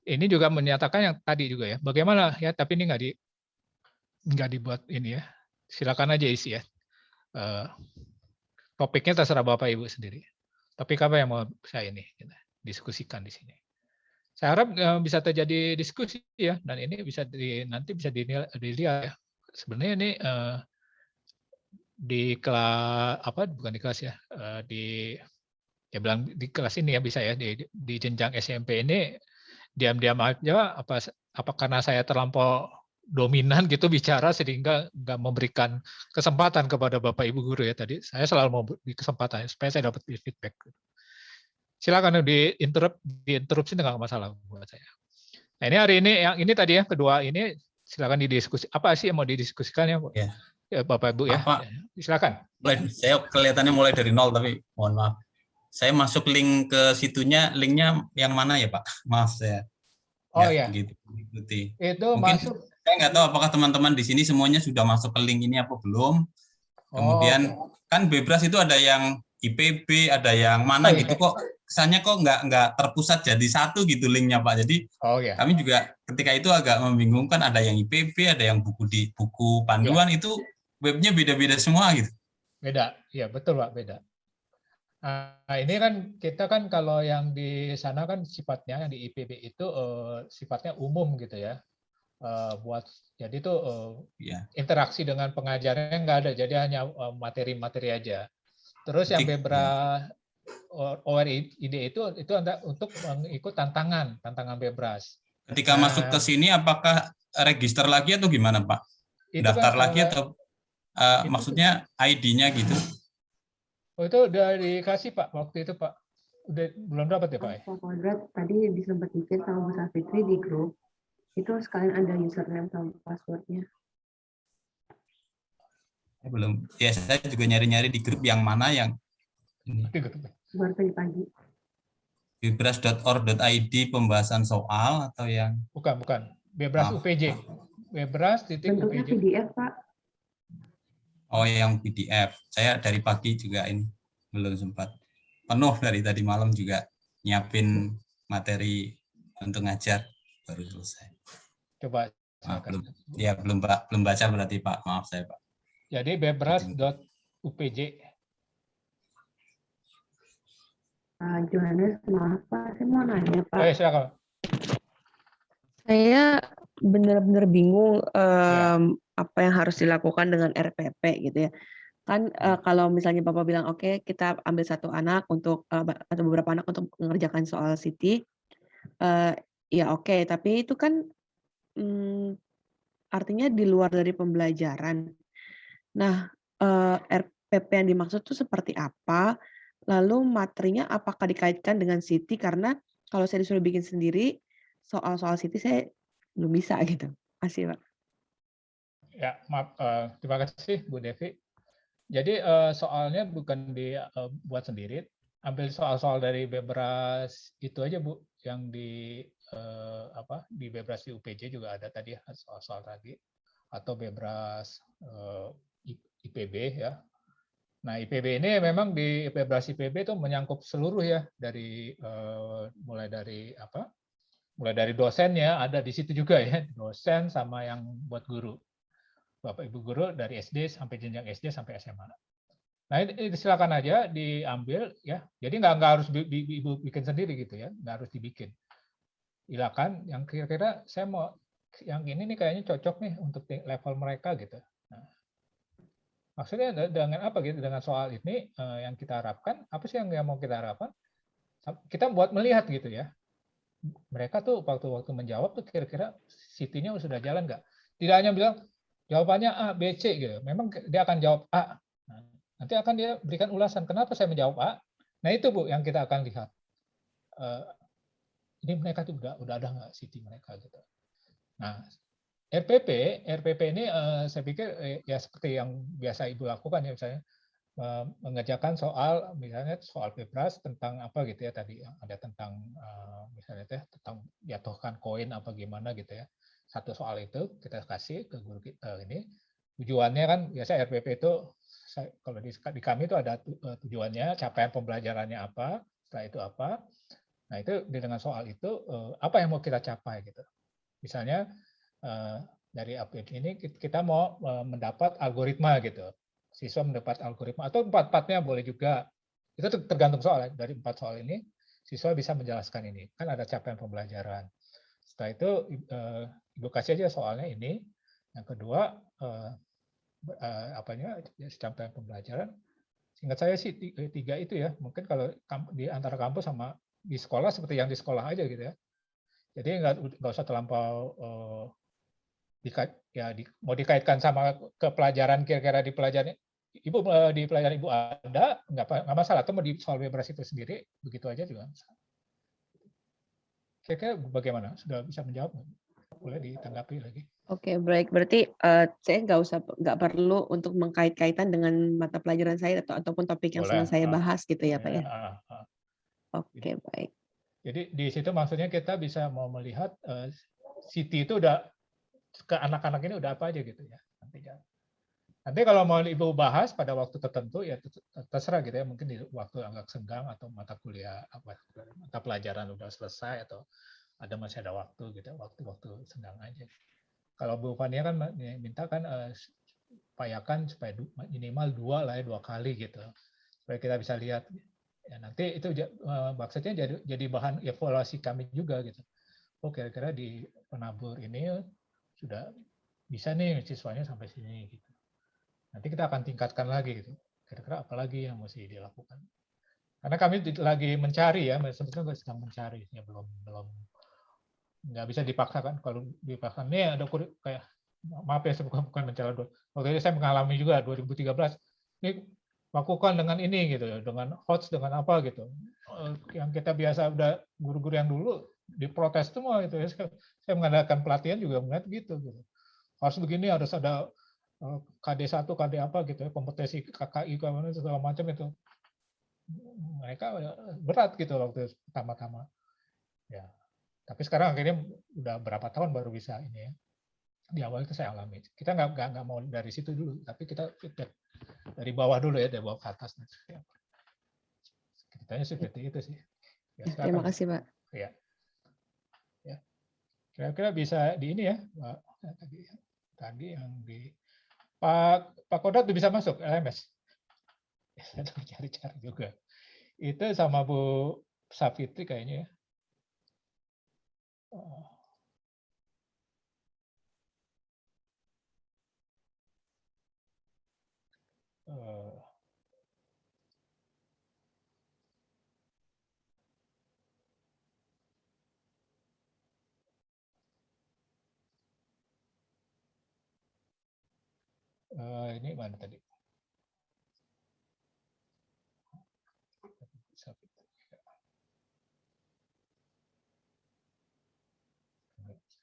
A: Ini juga menyatakan yang tadi juga ya. Bagaimana ya, tapi ini nggak dibuat ini ya. Silakan aja isi ya. Topiknya terserah Bapak Ibu sendiri. Topik apa yang mau saya ini diskusikan di sini. Saya harap bisa terjadi diskusi ya, dan ini bisa nanti bisa dilihat ya. Sebenarnya ini di kelas bukan di kelas ya, bilang di kelas ini ya bisa ya di jenjang SMP ini diam-diam aja apa karena saya terlampau dominan gitu bicara sehingga nggak memberikan kesempatan kepada Bapak Ibu guru ya tadi. Saya selalu mau beri kesempatan supaya saya dapat feedback. Silakan diinterupsi nggak masalah buat saya. Nah, ini hari ini yang ini tadi ya kedua ini silakan didiskusi. Apa sih yang mau didiskusikan ya, ya Bapak Ibu ya? Silakan.
D: Saya kelihatannya mulai dari nol tapi mohon maaf. Saya masuk link ke situnya, linknya yang mana ya Pak? Maaf saya.
A: Oh ya.
D: Gitu, ikuti.
A: Itu
D: mungkin
A: masuk.
D: Saya nggak tahu apakah teman-teman di sini semuanya sudah masuk ke link ini apa belum. Kemudian kan Bebras itu ada yang IPB, ada yang mana gitu kok. Kesannya kok nggak terpusat jadi satu gitu linknya Pak. Jadi kami juga ketika itu agak membingungkan, ada yang IPB, ada yang buku panduan itu webnya beda-beda semua gitu.
A: Beda, ya betul Pak, beda. Nah, ini kan kita kan kalau yang di sana kan sifatnya yang di IPB itu sifatnya umum gitu ya. Buat jadi tuh
D: Ya.
A: interaksi dengan pengajarnya nggak ada, jadi hanya materi-materi aja. Terus yang
D: Jadi, ya.
A: Bebras ORID itu untuk mengikut tantangan Bebras.
D: Ketika masuk ke
A: Nah,
D: sini, apakah register lagi atau gimana, Pak?
A: itu kan
D: Daftar lagi atau
A: itu
D: maksudnya ID-nya gitu?
A: itu udah dikasih Pak waktu itu Pak. Udah belum dapat ya Pak?
C: Pak Kodrat tadi disempetin sama Bu Safitri di grup, itu sekalian ada username sama passwordnya.
D: Belum. Ya, saya juga nyari-nyari di grup yang mana yang ini.
C: Baru tadi pagi.
D: Bebras.or.id pembahasan soal atau yang
A: Bukan. Bebras UPJ. Bebras
C: Bentuknya
A: UPJ.
C: PDF, Pak.
D: Oh, yang PDF. Saya dari pagi juga ini belum sempat. Penuh dari tadi malam juga nyiapin materi untuk ngajar, baru selesai.
A: Coba
D: belum baca berarti Pak. Maaf saya Pak.
A: Jadi bebras.upj.
C: Johannes, maaf Pak, saya mau nanya Pak.
A: Silakan.
G: Saya benar-benar bingung apa yang harus dilakukan dengan RPP gitu ya. Kan kalau misalnya Bapak bilang oke, kita ambil satu anak untuk atau beberapa anak untuk mengerjakan soal Siti, ya oke, tapi itu kan artinya di luar dari pembelajaran. Nah, RPP yang dimaksud itu seperti apa? Lalu materinya apakah dikaitkan dengan Siti? Karena kalau saya disuruh bikin sendiri, soal-soal Siti saya belum bisa gitu. Makasih, Pak.
A: Ya, maaf. Terima kasih Bu Devi. Jadi soalnya bukan dibuat sendiri. Ambil soal-soal dari Bebras itu aja Bu, yang di di Bebras di UPJ juga ada tadi soal-soal tadi, atau Bebras IPB ya. Nah, IPB ini memang di Bebras IPB itu menyangkut seluruh ya, dari mulai dari dosennya ada di situ juga ya, dosen sama yang buat guru, Bapak Ibu guru dari SD sampai jenjang SD sampai SMA. Nah, ini silakan aja diambil ya. Jadi nggak harus Ibu bikin sendiri gitu ya, nggak harus dibikin. Silakan yang kira-kira saya mau yang ini nih kayaknya cocok nih untuk level mereka gitu. Nah, maksudnya dengan apa gitu, dengan soal ini yang kita harapkan, apa sih yang mau kita harapkan? Kita buat melihat gitu ya. Mereka tuh waktu menjawab tuh kira-kira Siti-nya sudah jalan nggak? Tidak hanya bilang jawabannya A, B, C gitu. Memang dia akan jawab A. Nah, nanti akan dia berikan ulasan kenapa saya menjawab A. Nah itu Bu yang kita akan lihat. Ini mereka tuh udah ada nggak Siti mereka gitu. Nah, RPP ini saya pikir ya seperti yang biasa Ibu lakukan ya, misalnya mengerjakan soal misalnya soal Bebras tentang apa gitu ya, tadi ada tentang misalnya tentang jatuhkan koin apa gimana gitu ya. Satu soal itu kita kasih ke guru kita ini. Tujuannya kan biasa RPP itu kalau di kami itu ada tujuannya, capaian pembelajarannya apa, setelah itu apa. Nah, itu dengan soal itu apa yang mau kita capai gitu. Misalnya dari update ini kita mau mendapat algoritma gitu. Siswa mendapat algoritma atau empat-empatnya boleh juga. Itu tergantung soal. Dari 4 soal ini siswa bisa menjelaskan ini. Kan ada capaian pembelajaran. Setelah itu Ibu kasih aja soalnya ini. Yang kedua capaian pembelajaran. Singkat saya sih 3 itu ya. Mungkin kalau di antara kampus sama di sekolah seperti yang di sekolah aja gitu ya. Jadi nggak usah terlampau mau dikaitkan sama ke pelajaran, kira-kira di pelajaran Ibu di pelajaran Ibu ada nggak masalah, atau mau di soal Bebras itu sendiri begitu aja juga. Kira-kira bagaimana? Sudah bisa menjawab? Boleh ditanggapi lagi.
G: Oke, baik. Berarti saya nggak perlu untuk mengkait-kaitan dengan mata pelajaran saya ataupun topik yang sedang saya bahas gitu ya, Pak ya? Oke, baik.
A: Jadi di situ maksudnya kita bisa mau melihat Siti itu udah ke anak-anak ini udah apa aja gitu ya. Nanti kalau mau Ibu bahas pada waktu tertentu ya terserah gitu ya, mungkin di waktu agak senggang atau mata kuliah mata pelajaran udah selesai atau masih ada waktu gitu, waktu senggang aja. Kalau Bu Fania kan minta kan upayakan supaya minimal 2 kali gitu, supaya kita bisa lihat Ya, nanti itu maksudnya jadi bahan evaluasi kami juga gitu. Oh, kira-kira di penabur ini sudah bisa nih siswanya sampai sini gitu. Nanti kita akan tingkatkan lagi gitu. Kira-kira apa lagi yang mesti dilakukan? Karena kami lagi mencari ya, sebetulnya sedang mencari ya, belum nggak bisa dipaksakan. Kalau dipaksa nih ada kayak maaf ya, bukan mencela. Waktu itu saya mengalami juga 2013. Ini lakukan dengan ini gitu, dengan HOTS, dengan apa gitu. Yang kita biasa udah guru-guru yang dulu diprotes semua gitu ya. Saya mengadakan pelatihan juga melihat gitu. Harus begini, harus ada KD1, KD apa gitu ya, kompetensi KKI segala macam itu. Mereka berat gitu waktu pertama-tama. Ya. Tapi sekarang akhirnya udah berapa tahun baru bisa ini ya. Di awal itu saya alami. Kita nggak mau dari situ dulu, tapi kita feedback dari bawah dulu ya, dari bawah ke atas. Ceritanya seperti itu sih. Ya,
G: Terima kasih, Pak.
A: Ya. Ya. Kira-kira bisa di ini ya, Pak. Tadi yang di Pak Kodrat bisa masuk LMS. Saya cari-cari juga. Itu sama Bu Safitri kayaknya ya. Ini mana tadi?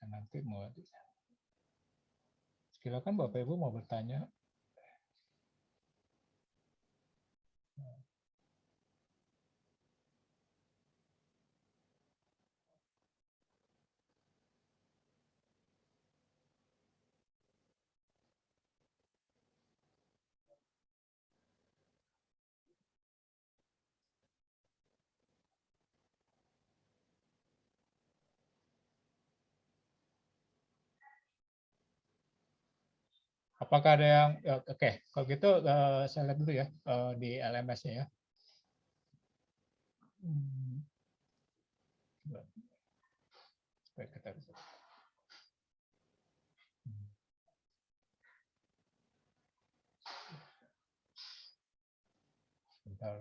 A: Nanti mau silakan Bapak Ibu mau bertanya. Apakah ada yang oke, kalau gitu saya lihat dulu ya di LMS-nya ya. Baik, kita bisa. Sebentar.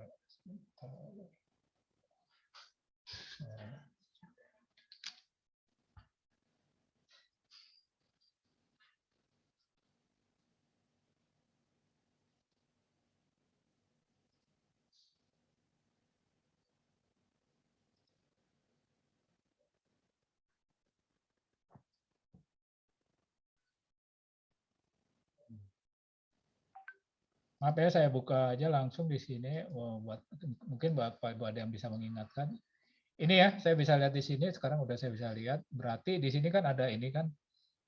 A: Maaf ya, saya buka aja langsung di sini. Buat mungkin Bapak Ibu ada yang bisa mengingatkan. Ini ya, saya bisa lihat di sini. Sekarang udah saya bisa lihat. Berarti di sini kan ada ini kan.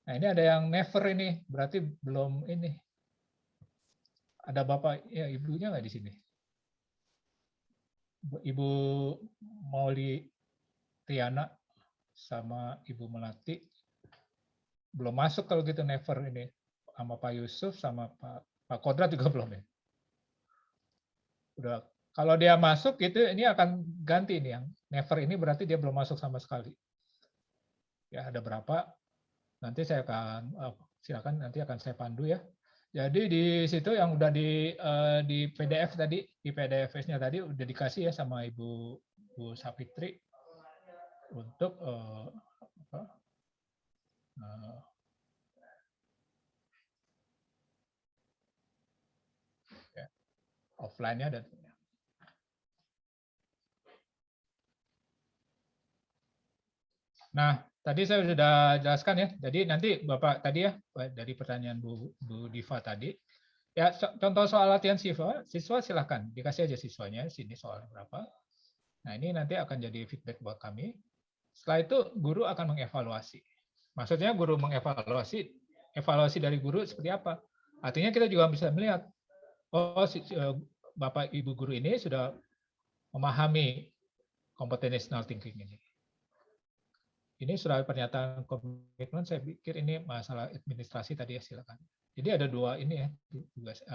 A: Nah ini ada yang never ini. Berarti belum ini. Ada Bapak, ya Ibunya nggak di sini? Ibu Mauli Triana sama Ibu Melati belum masuk kalau gitu never ini. Sama Pak Yusuf sama Pak Kodrat juga belum ya. Udah, kalau dia masuk itu ini akan ganti nih yang never ini berarti dia belum masuk sama sekali. Ya ada berapa? Nanti saya akan silakan nanti akan saya pandu ya. Jadi di situ yang udah di PDF tadi, di PDF-nya tadi udah dikasih ya sama Bu Safitri untuk offline-nya dan nah, tadi saya sudah jelaskan ya. Jadi nanti Bapak tadi ya dari pertanyaan Bu Diva tadi. Ya, contoh soal latihan siswa silahkan dikasih aja siswanya sini soal berapa. Nah, ini nanti akan jadi feedback buat kami. Setelah itu guru akan mengevaluasi. Maksudnya guru mengevaluasi, evaluasi dari guru seperti apa? Artinya kita juga bisa melihat, oh Bapak Ibu guru ini sudah memahami computational thinking ini. Ini surat pernyataan komitmen, saya pikir ini masalah administrasi tadi ya, silakan. Jadi ada dua ini ya, tugas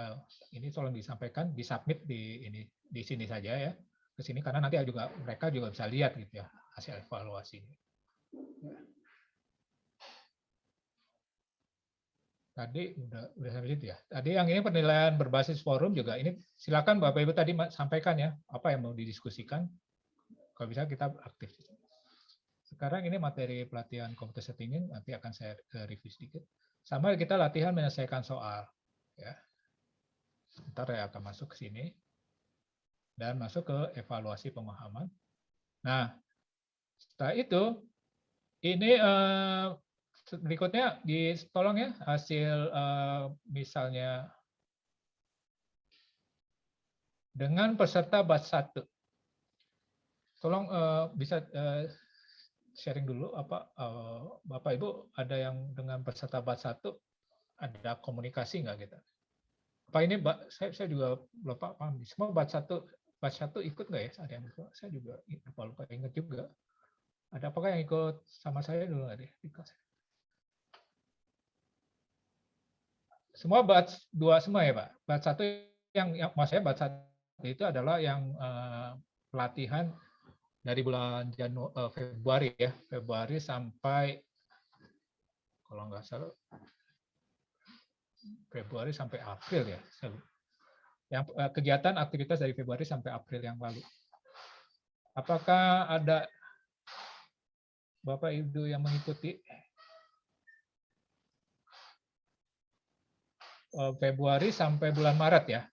A: ini tolong disampaikan, disubmit di sini saja ya. ke sini karena nanti juga mereka juga bisa lihat gitu ya hasil evaluasinya. Tadi udah sampai situ ya. Tadi yang ini penilaian berbasis forum juga ini silakan Bapak Ibu tadi sampaikan ya apa yang mau didiskusikan. Kalau bisa kita aktif. Sekarang ini materi pelatihan kompetensi tinggi nanti akan saya review sedikit. Sama kita latihan menyelesaikan soal ya. Ntar saya akan masuk ke sini dan masuk ke evaluasi pemahaman. Nah, setelah itu ini berikutnya tolong ya hasil misalnya dengan peserta batch 1. Tolong bisa sharing dulu apa Bapak Ibu ada yang dengan peserta batch 1 ada komunikasi nggak gitu? Apa ini saya juga lupa paham. Semua batch 1 ikut nggak ya? Ada yang ikut? Saya juga lupa ingat juga. Ada apakah yang ikut sama saya dulu nggak deh? Semua batch 2 semua ya Pak? Batch 1 yang maksudnya batch 1 itu adalah yang pelatihan dari bulan Februari ya. Februari sampai kalau nggak salah Februari sampai April ya. Yang kegiatan aktivitas dari Februari sampai April yang lalu. Apakah ada Bapak Ibu yang mengikuti Februari sampai bulan Maret ya?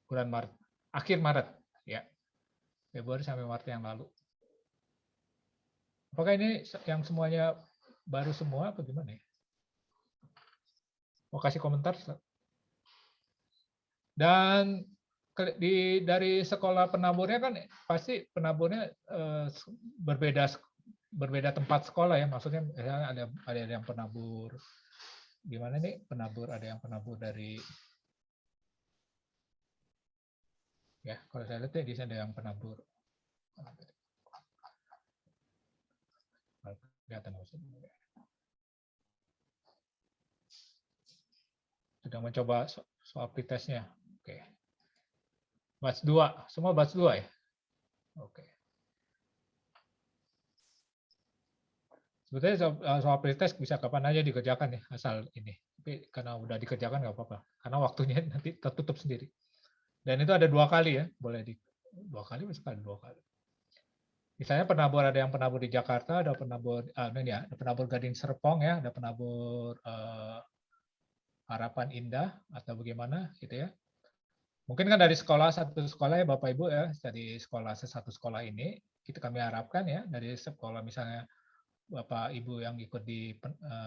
A: Bulan Maret, akhir Maret ya. Februari sampai Maret yang lalu. Apakah ini yang semuanya baru semua atau gimana ya? Mau kasih komentar? Dan dari sekolah penaburnya kan pasti penaburnya berbeda tempat sekolah ya. Maksudnya ada yang penabur gimana nih penabur, ada yang penabur dari ya kalau saya lihat di sini ada yang penabur kelihatan sedang mencoba soal pretestnya. Oke. Batch 2, semua batch 2 ya? Oke. Sebetulnya soal pretest bisa kapan aja dikerjakan ya, asal ini. Tapi karena udah dikerjakan nggak apa-apa, karena waktunya nanti tertutup sendiri. Dan itu ada 2 kali ya, boleh 2 kali, sekali 2 kali. Misalnya penabur ada yang penabur di Jakarta, ada penabur ada penabur Gading Serpong ya, ada penabur Harapan Indah atau bagaimana gitu ya. Mungkin kan dari satu sekolah ya Bapak Ibu ya, dari satu sekolah ini kami harapkan ya dari sekolah misalnya Bapak Ibu yang ikut di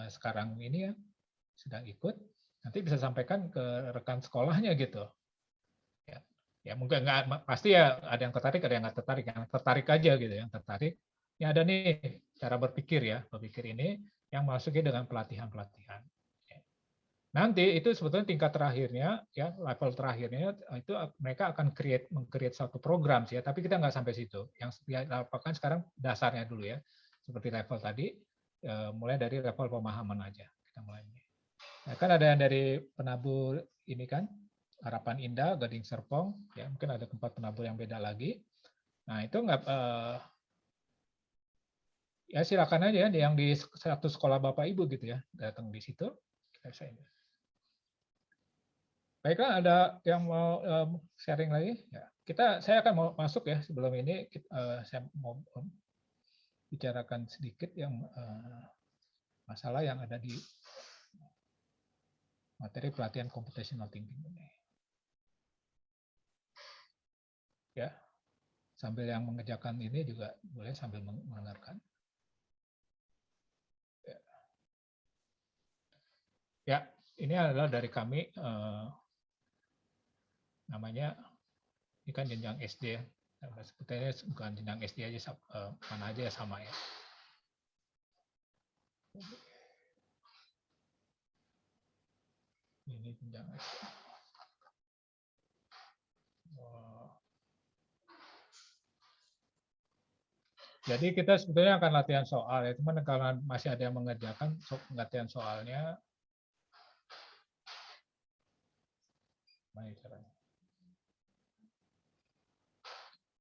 A: sekarang ini ya sedang ikut, nanti bisa sampaikan ke rekan sekolahnya gitu. Ya mungkin nggak pasti ya ada yang tertarik, ada yang nggak tertarik, yang tertarik aja gitu, yang tertarik. Ini ada nih cara berpikir ya, berpikir ini yang masuknya dengan pelatihan-pelatihan. Nanti itu sebetulnya tingkat terakhirnya, ya level terakhirnya itu mereka akan meng-create satu program sih ya, tapi kita nggak sampai situ. Yang lakukan sekarang dasarnya dulu ya, seperti level tadi, mulai dari level pemahaman aja. Kita mulai. Nah, kan ada yang dari penabur ini kan, Harapan Indah, Gading Serpong, ya mungkin ada tempat penabur yang beda lagi. Nah itu nggak, ya silakan aja yang di satu sekolah Bapak Ibu gitu ya, datang di situ. Kita bisa ini. Baiklah, ada yang mau sharing lagi? Ya, saya akan mau masuk ya sebelum ini saya mau bicarakan sedikit yang masalah yang ada di materi pelatihan computational thinking ini. Ya, sambil yang mengerjakan ini juga boleh sambil mendengarkan. Ya, ini adalah dari kami. Namanya ini kan jenjang SD ya, sebetulnya bukan jenjang SD aja, mana aja sama ya. Ini jenjang SD. Jadi kita sebetulnya akan latihan soal ya, cuman kalau masih ada yang mengerjakan latihan soalnya. Mana caranya?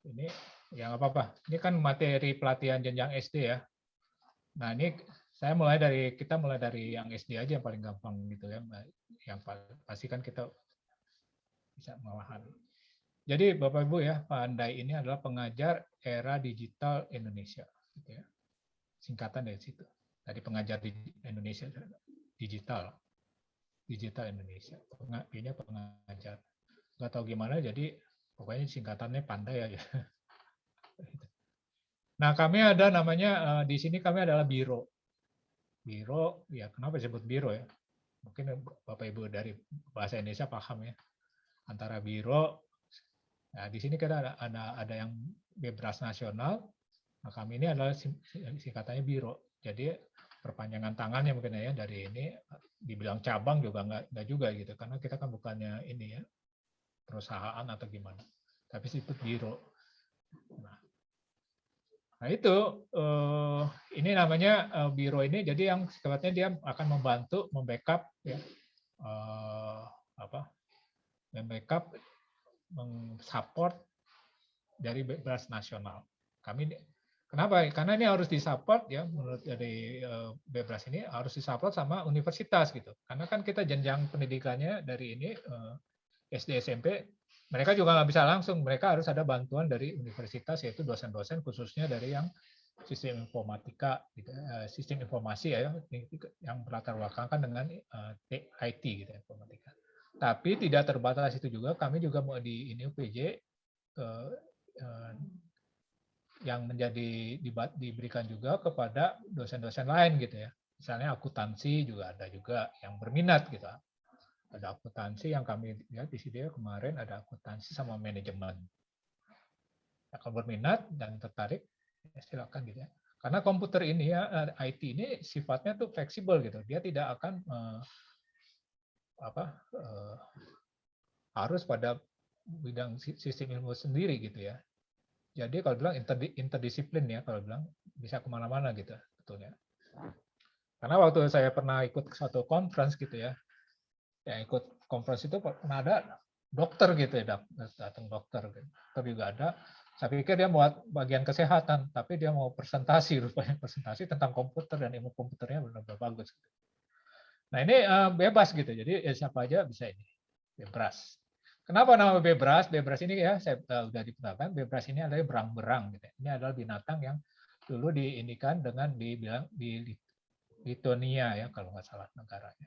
A: Ini ya nggak apa-apa. Ini kan materi pelatihan jenjang SD ya. Nah ini kita mulai dari yang SD aja yang paling gampang gitu ya. Yang pasti kan kita bisa memahami. Jadi Bapak Ibu ya, Pandai ini adalah pengajar era digital Indonesia. Gitu ya. Singkatan dari situ. Tadi pengajar di Indonesia digital Indonesia. Ini pengajar. Nggak tahu gimana, jadi pokoknya singkatannya Pandai aja. Nah, kami ada namanya di sini kami adalah biro. Biro, ya kenapa disebut biro ya? Mungkin Bapak Ibu dari bahasa Indonesia paham ya. Antara biro, nah di sini kita ada yang Bebras Nasional. Nah, kami ini adalah singkatannya biro. Jadi perpanjangan tangannya mungkin ya dari ini dibilang cabang juga enggak juga gitu, karena kita kan bukannya ini ya perusahaan atau gimana, tapi disebut biro. Nah itu ini namanya biro ini, jadi yang sifatnya dia akan membantu membackup ya membackup mensupport dari Bebras Nasional. Kenapa? Karena ini harus disupport ya, menurut dari Bebras ini harus disupport sama universitas gitu. Karena kan kita jenjang pendidikannya dari ini SD SMP, mereka juga nggak bisa langsung, mereka harus ada bantuan dari universitas, yaitu dosen-dosen khususnya dari yang sistem informatika, sistem informasi ya, yang berlatar belakangkan dengan IT gitu, informatika. Tapi tidak terbatas itu juga, kami juga mau di ini UPJ yang diberikan juga kepada dosen-dosen lain gitu ya. Misalnya akuntansi juga ada juga yang berminat gitu. Ada akuntansi yang kami lihat di sini kemarin, ada akuntansi sama manajemen. Nah, kalau berminat dan tertarik, ya silakan gitu ya. Karena komputer ini ya, IT ini sifatnya tuh fleksibel gitu. Dia tidak akan harus pada bidang sistem ilmu sendiri gitu ya. Jadi kalau bilang interdisiplin ya, kalau bilang bisa kemana-mana gitu betulnya. Karena waktu saya pernah ikut satu conference gitu ya, yang ikut conference itu pernah ada dokter gitu ya, datang dokter juga ada. Saya pikir dia buat bagian kesehatan, tapi dia mau presentasi, rupanya presentasi tentang komputer dan ilmu komputernya benar-benar bagus. Nah ini bebas gitu, jadi siapa aja bisa ini, bebas. Kenapa nama bebras? Bebras ini ya saya sudah dikenalkan. Bebras ini adalah berang-berang. Gitu. Ini adalah binatang yang dulu diindikan dengan dibilang di Litonia ya kalau nggak salah negaranya.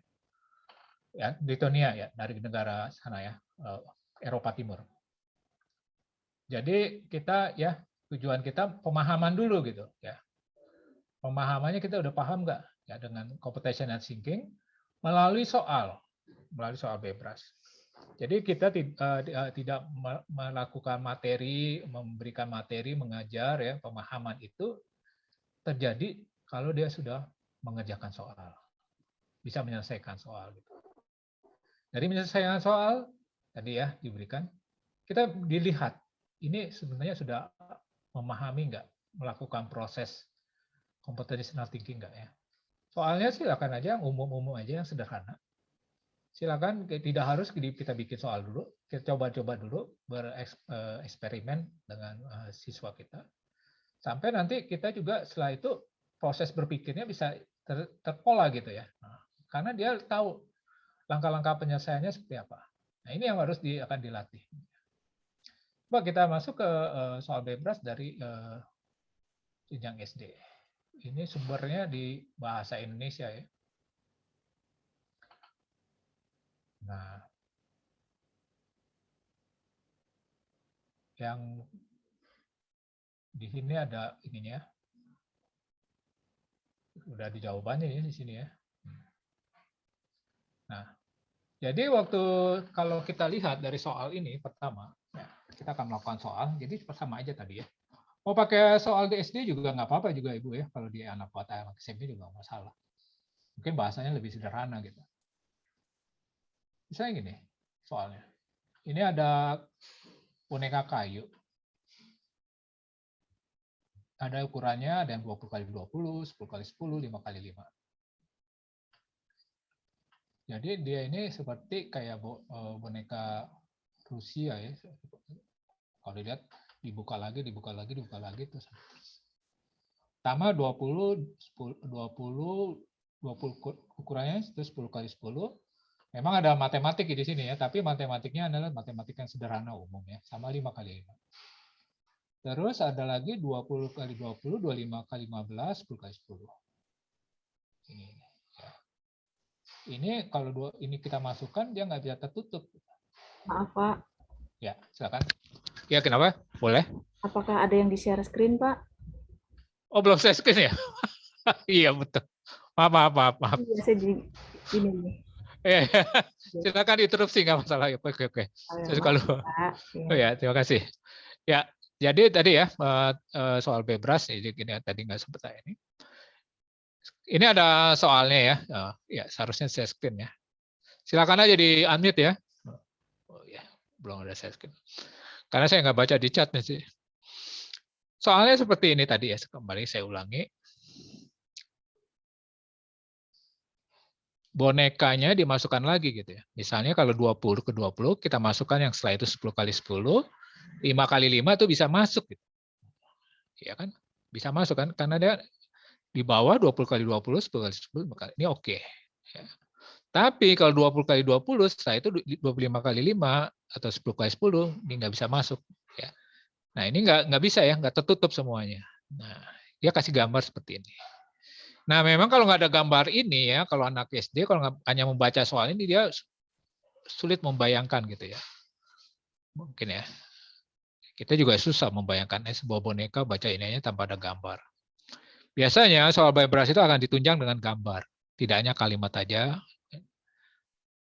A: Ya, Litonia ya, dari negara sana ya, Eropa Timur. Jadi kita ya tujuan kita pemahaman dulu gitu ya. Pemahamannya kita udah paham nggak ya dengan computational thinking melalui soal bebras. Jadi kita tidak melakukan materi, memberikan materi, mengajar ya, pemahaman itu terjadi kalau dia sudah mengerjakan soal, bisa menyelesaikan soal gitu. Dari menyelesaikan soal tadi ya diberikan, kita dilihat ini sebenarnya sudah memahami nggak, melakukan proses computational thinking nggak ya. Soalnya silakan aja yang umum-umum aja, yang sederhana. Silakan, tidak harus kita bikin soal dulu, kita coba-coba dulu bereksperimen dengan siswa kita. Sampai nanti kita juga setelah itu proses berpikirnya bisa terpola gitu ya. Nah, karena dia tahu langkah-langkah penyelesaiannya seperti apa. Nah, ini yang harus akan dilatih. Coba kita masuk ke soal bebas dari jenjang SD. Ini sumbernya di bahasa Indonesia ya. Nah, yang di sini ada ininya. Udah di jawabannya ya di sini ya. Nah, jadi kalau kita lihat dari soal ini pertama, ya, kita akan melakukan soal. Jadi sama aja tadi ya. Mau pakai soal di SD juga nggak apa-apa juga Ibu ya. Kalau dia anak buat anak SMP juga nggak masalah. Mungkin bahasanya lebih sederhana gitu. Misalnya gini soalnya. Ini ada boneka kayu. Ada ukurannya, ada yang 20x20, 10x10, 5x5. Jadi dia ini seperti kayak boneka Rusia ya. Kalau dilihat dibuka lagi, terus. Tambah 20 ukurannya itu 10 kali 10. Memang ada matematik di sini ya, tapi matematiknya adalah matematik yang sederhana umum ya, sama 5 kali 5. Terus ada lagi 20 kali 20, 25 kali 15, 10 kali 10. Ini. Ya. Ini kalau ini kita masukkan, dia nggak bisa tertutup.
B: Maaf, Pak.
A: Ya, silakan. Ya, kenapa? Boleh.
B: Apakah ada yang di-share screen, Pak?
A: Oh, belum share screen ya? Iya, betul. Maaf.
B: Iya, saya di ini nih.
A: Silakan interupsi, nggak masalah. Oke. Saya suka lupa. Oh ya, terima kasih. Ya, jadi tadi ya soal bebras, ini tadi nggak sempat saya ini. Ini ada soalnya ya. Ya, seharusnya share screen ya. Silakan aja di unmute ya. Oh ya, belum ada share screen. Karena saya nggak baca di chatnya sih. Soalnya seperti ini tadi ya. Kembali saya ulangi. Bonekanya dimasukkan lagi gitu ya. Misalnya kalau 20 ke 20, kita masukkan yang setelah itu 10 kali 10, 5 kali 5 itu bisa masuk gitu. Ya kan? Bisa masuk kan? Karena dia di bawah 20 kali 20, 10 kali 10, ini oke. Ya. Tapi kalau 20 kali 20, setelah itu 25 kali 5 atau 10 kali 10, ini nggak bisa masuk. Ya. Nah ini nggak bisa ya, nggak tertutup semuanya. Nah dia kasih gambar seperti ini. Nah, memang kalau nggak ada gambar ini ya, kalau anak SD kalau hanya membaca soal ini dia sulit membayangkan gitu ya. Mungkin ya. Kita juga susah membayangkan sebuah boneka baca ininya tanpa ada gambar. Biasanya soal bebras itu akan ditunjang dengan gambar, tidak hanya kalimat aja.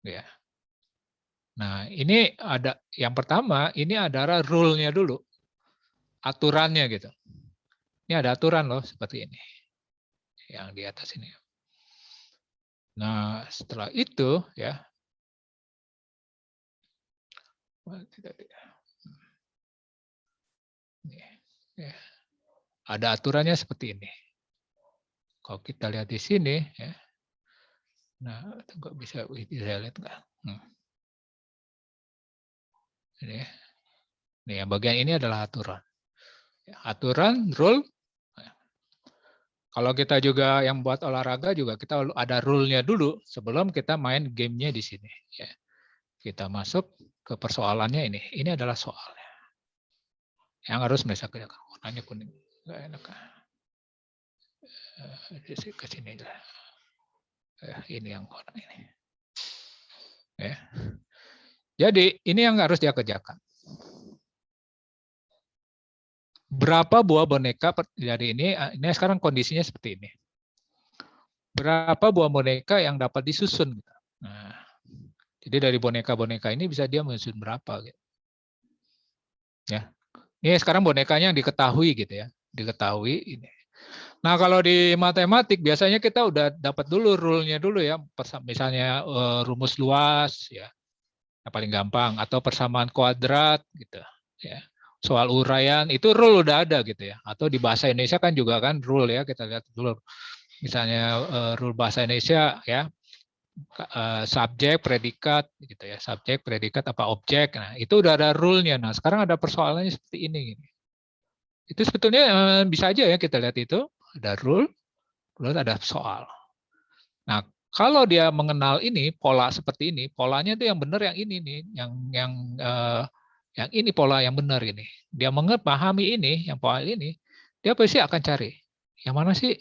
A: Ya. Nah, ini ada yang pertama, ini adalah rule-nya dulu. Aturannya gitu. Ini ada aturan loh seperti ini. Yang di atas ini. Nah, setelah itu ya. Ya. Ada aturannya seperti ini. Kalau kita lihat di sini ya. Nah, nggak bisa lihat nggak? Ini yang bagian ini adalah aturan. Aturan, rule. Kalau kita juga yang buat olahraga juga kita ada rule-nya dulu sebelum kita main game-nya di sini. Ya. Kita masuk ke persoalannya ini. Ini adalah soalnya. Yang harus bisa kerjakan. Warnanya kuning. Nggak enak. Ke sini lah. Ini yang warna ini. Ya. Jadi ini yang harus dia kerjakan. Berapa buah boneka dari ini sekarang kondisinya seperti ini. Berapa buah boneka yang dapat disusun? Nah, jadi dari boneka-boneka ini bisa dia menyusun berapa? Gitu. Ya, ini sekarang bonekanya yang diketahui gitu ya, diketahui ini. Nah kalau di matematik biasanya kita udah dapat dulu rule-nya dulu ya, misalnya rumus luas ya, yang paling gampang, atau persamaan kuadrat gitu ya. Soal uraian itu rule udah ada gitu ya. Atau di bahasa Indonesia kan juga kan rule ya, kita lihat dulu. Misalnya rule bahasa Indonesia ya, subjek, predikat gitu ya. Subjek, predikat apa objek. Nah, itu udah ada rule-nya. Nah, sekarang ada persoalannya seperti ini. Itu sebetulnya bisa aja ya kita lihat itu, ada rule, lalu ada soal. Nah, kalau dia mengenal ini pola seperti ini, polanya itu yang benar yang ini nih, yang ini pola yang benar ini. Dia memahami ini, yang pola ini, dia pasti akan cari. Yang mana sih?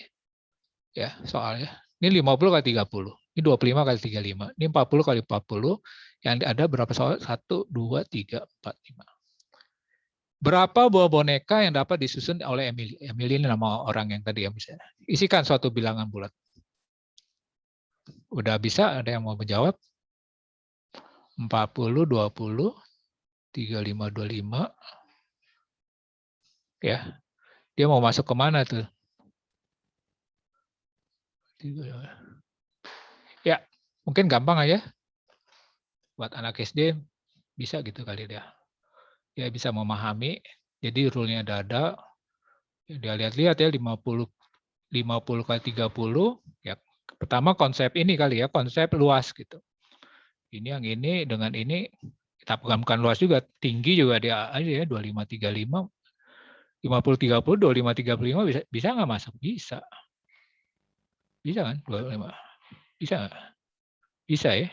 A: Ya, soalnya. Ini 50 kali 30. Ini 25 kali 35. Ini 40 kali 40. Yang ada berapa soal? 1, 2, 3, 4, 5. Berapa buah boneka yang dapat disusun oleh Emily? Emily ini nama orang yang tadi yang bisa. Isikan suatu bilangan bulat. Udah bisa? Ada yang mau menjawab? 40, 20, 35, 25. Ya, dia mau masuk ke mana tuh? Ya, mungkin gampang aja. Buat anak SD bisa gitu kali dia. Dia bisa memahami. Jadi rule-nya ada. Dia lihat-lihat ya 50 kali 30. Ya, pertama konsep ini kali ya, konsep luas gitu. Ini yang ini dengan ini kita bukan luas juga, tinggi juga dia aja ya 25 35 50-30, 25-35 bisa nggak masuk? Bisa. Bisa kan? 25. Bisa nggak? Bisa ya.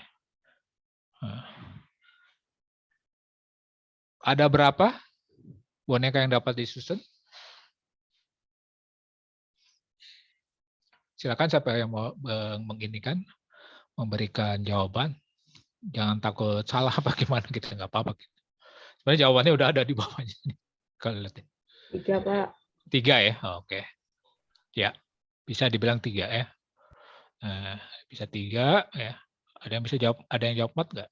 A: Nah. Ada berapa boneka yang dapat disusun? Silakan siapa yang mau menginikan, memberikan jawaban. Jangan takut salah apa gimana gitu, nggak apa-apa. Sebenarnya jawabannya udah ada di bawahnya. Kalau lihat.
B: 3, Pak.
A: 3 ya, oke. Ya, bisa dibilang 3 ya. Nah, bisa 3 ya. Ada yang bisa jawab, ada yang jawab 4 nggak?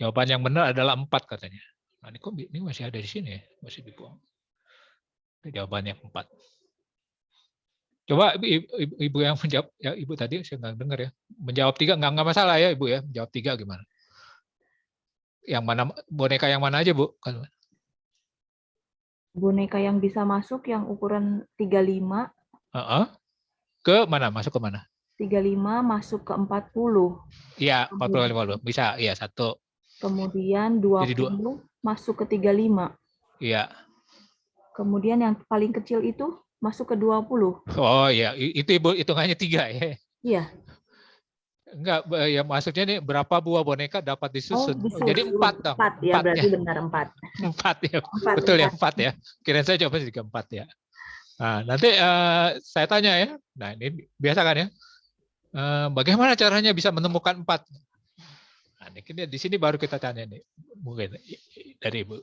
A: Jawaban yang benar adalah 4 katanya. Nah, ini masih ada di sini ya, masih dibuang. Jawabannya 4. Coba ibu yang menjawab, ya ibu tadi saya nggak dengar ya. Menjawab 3 nggak masalah ya ibu ya. Menjawab 3 gimana? Yang mana, boneka yang mana aja bu?
B: Boneka yang bisa masuk yang ukuran 35.
A: Ke mana? Masuk ke mana?
B: 35 masuk ke 40.
A: Iya, 40 50. Bisa, iya 1.
B: Kemudian 20 masuk ke 35.
A: Iya.
B: Kemudian yang paling kecil itu masuk ke 20.
A: Oh iya, itu ibu hitungannya 3 ya.
B: Iya.
A: Enggak, ya maksudnya nih berapa buah boneka dapat disusun?
B: disusun.
A: Jadi 4 dong.
B: 4 ya, berarti benar 4.
A: 4 ya.
B: 4,
A: Betul ya, 4 ya. Kirain saya jawabnya juga 4 ya. Nah, nanti saya tanya ya. Nah, ini biasa kan ya. Bagaimana caranya bisa menemukan 4? Nah, ini di sini baru kita tanya nih. Mungkin dari Ibu.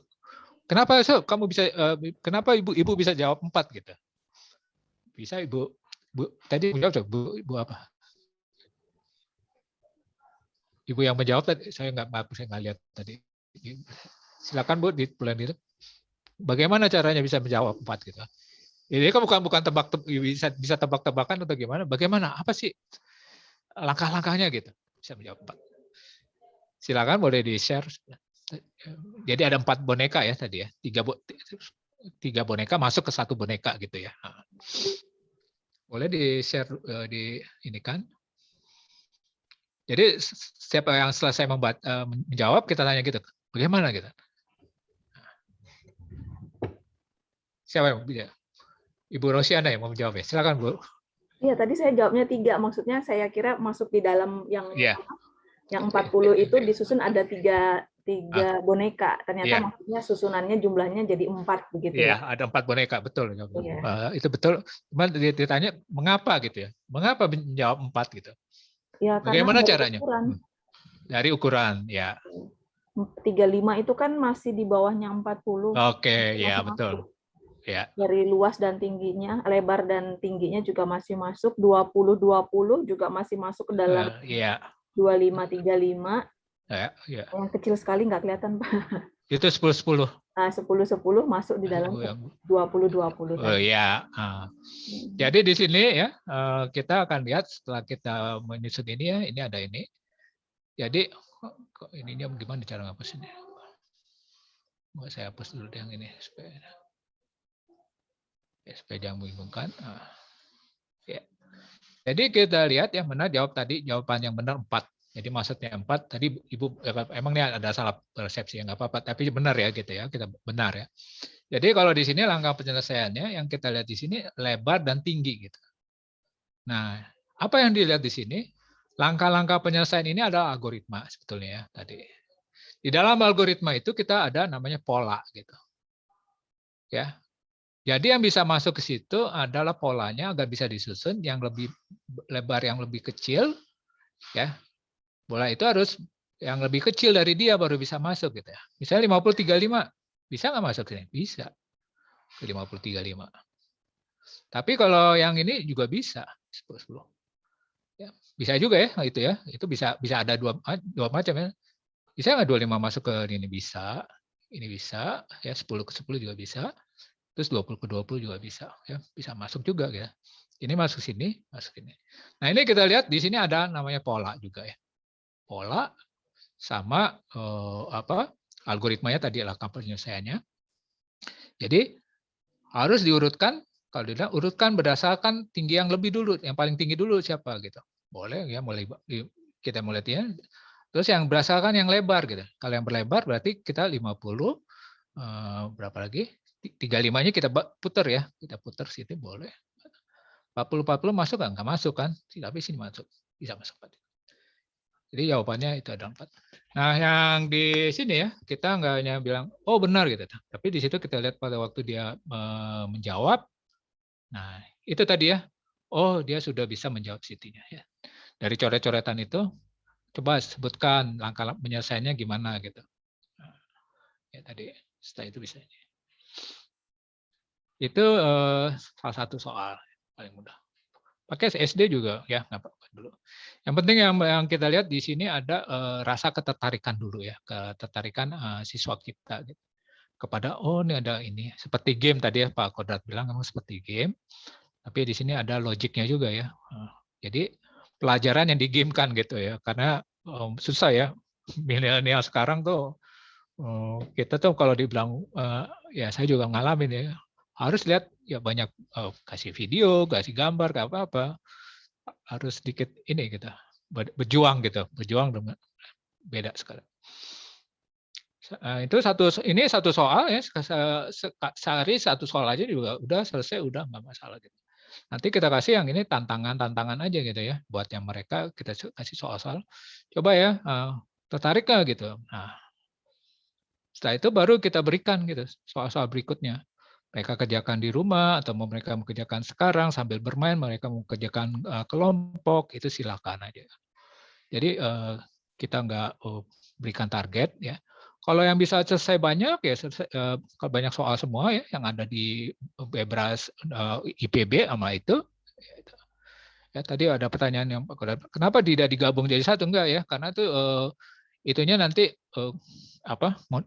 A: Kenapa kamu bisa kenapa Ibu bisa jawab 4 gitu? Bisa Ibu. Tadi menjawab Bu apa? Ibu yang menjawab tadi, saya nggak lihat tadi. Silakan Bu, bulan itu. Bagaimana caranya bisa menjawab 4 gitu? Ini kan bukan bisa tebak-tebakan atau gimana? Bagaimana? Apa sih langkah-langkahnya gitu? Bisa menjawab 4. Silakan boleh di-share. Jadi ada 4 boneka ya tadi ya. 3 boneka masuk ke 1 boneka gitu ya. Boleh di-share di ini kan? Jadi siapa yang selesai menjawab, kita tanya gitu, bagaimana gitu? Siapa yang bisa? Ibu Rosiana yang mau menjawab ya? Silakan Bu.
B: Iya, tadi saya jawabnya 3. Maksudnya saya kira masuk di dalam yang 40 itu disusun ada 3 boneka. Ternyata maksudnya susunannya jumlahnya jadi 4 begitu ya?
A: Iya, ada 4 boneka, betul. Itu betul. Cuma ditanya mengapa gitu ya? Mengapa menjawab 4 gitu?
B: Ya,
A: bagaimana
B: dari
A: caranya?
B: Ukuran.
A: Dari ukuran, ya.
B: 35 itu kan masih di bawahnya 40.
A: Oke, ya betul. Ya.
B: Dari luas dan tingginya, lebar dan tingginya juga masih masuk. 20-20 juga masih masuk ke dalam 25-35.
A: Ya.
B: Yang kecil sekali nggak kelihatan, Pak.
A: Itu 10-10.
B: Nah, 10-10 masuk di dalam 20-20.
A: Oh ya. Jadi di sini ya kita akan lihat setelah kita menyusun ini ya, ini ada ini. Jadi kok ininya gimana cara ngapus ini? Mau saya hapus dulu yang ini supaya jangan membingungkan. Ya. Jadi kita lihat yang benar jawab tadi, jawaban yang benar 4. Jadi maksudnya 4 tadi Ibu emang ini ada salah persepsi, nggak apa-apa, tapi benar ya gitu ya, kita benar ya. Jadi kalau di sini langkah penyelesaiannya yang kita lihat di sini lebar dan tinggi gitu. Nah, apa yang dilihat di sini? Langkah-langkah penyelesaian ini adalah algoritma sebetulnya ya tadi. Di dalam algoritma itu kita ada namanya pola gitu. Ya. Jadi yang bisa masuk ke situ adalah polanya agar bisa disusun yang lebih lebar yang lebih kecil ya. Bola itu harus yang lebih kecil dari dia baru bisa masuk gitu ya. Misalnya 50-35 bisa nggak masuk sini? Bisa ke 50-35. Tapi kalau yang ini juga bisa 10-10. Ya, bisa juga ya itu ya. Itu bisa ada dua macam ya. Bisa nggak 25 masuk ke ini? Bisa. Ini bisa ya, 10-10 juga bisa. Terus 20-20 juga bisa ya. Bisa masuk juga ya. Ini masuk sini, masuk ini. Nah, ini kita lihat di sini ada namanya pola juga ya. Pola sama algoritmanya tadi adalah penyelesaiannya. Jadi harus diurutkan, kalau tidak urutkan berdasarkan tinggi yang lebih dulu, yang paling tinggi dulu siapa gitu. Boleh ya, kita mulai ya. Terus yang berdasarkan yang lebar gitu. Kalau yang berlebar berarti kita 50, berapa lagi? 35-nya kita putar ya. Kita putar situ boleh. 40 masuk nggak masuk kan? Tapi sini masuk. Bisa masuk. Jadi jawabannya itu ada 4. Nah, yang di sini ya, kita nggak hanya bilang, oh benar gitu. Tapi di situ kita lihat pada waktu dia menjawab. Nah, itu tadi ya. Oh, dia sudah bisa menjawab Siti-nya ya. Dari coret-coretan itu, coba sebutkan langkah penyelesaiannya gimana gitu. Ya tadi setelah itu bisa. Itu salah satu soal paling mudah. Pakai SD juga ya, nggak apa-apa dulu. Yang penting yang kita lihat di sini ada rasa ketertarikan dulu ya, ketertarikan siswa kita gitu. Kepada oh ini ada ini seperti game tadi ya Pak Kodrat bilang memang seperti game. Tapi di sini ada logiknya juga ya. Jadi pelajaran yang digamekan gitu ya, karena susah ya milenial sekarang tuh kita tuh kalau dibilang ya saya juga ngalamin ya, harus lihat ya banyak kasih video, kasih gambar, kayak apa-apa, harus sedikit ini kita berjuang gitu, berjuang dengan beda sekali. Itu satu soal ya, sehari satu soal aja juga udah selesai, udah nggak masalah gitu. Nanti kita kasih yang ini tantangan aja gitu ya, buat yang mereka kita kasih soal-soal. Coba ya, tertarik nggak gitu. Nah, setelah itu baru kita berikan gitu soal-soal berikutnya. Mereka kerjakan di rumah atau mereka mengerjakan sekarang sambil bermain, mereka mengerjakan kelompok, itu silakan aja. Jadi kita nggak berikan target ya. Kalau yang bisa selesai banyak ya kalau banyak soal semua ya yang ada di Bebras IPB sama itu. Ya tadi ada pertanyaan yang kenapa tidak digabung jadi satu, enggak ya? Karena itu itunya nanti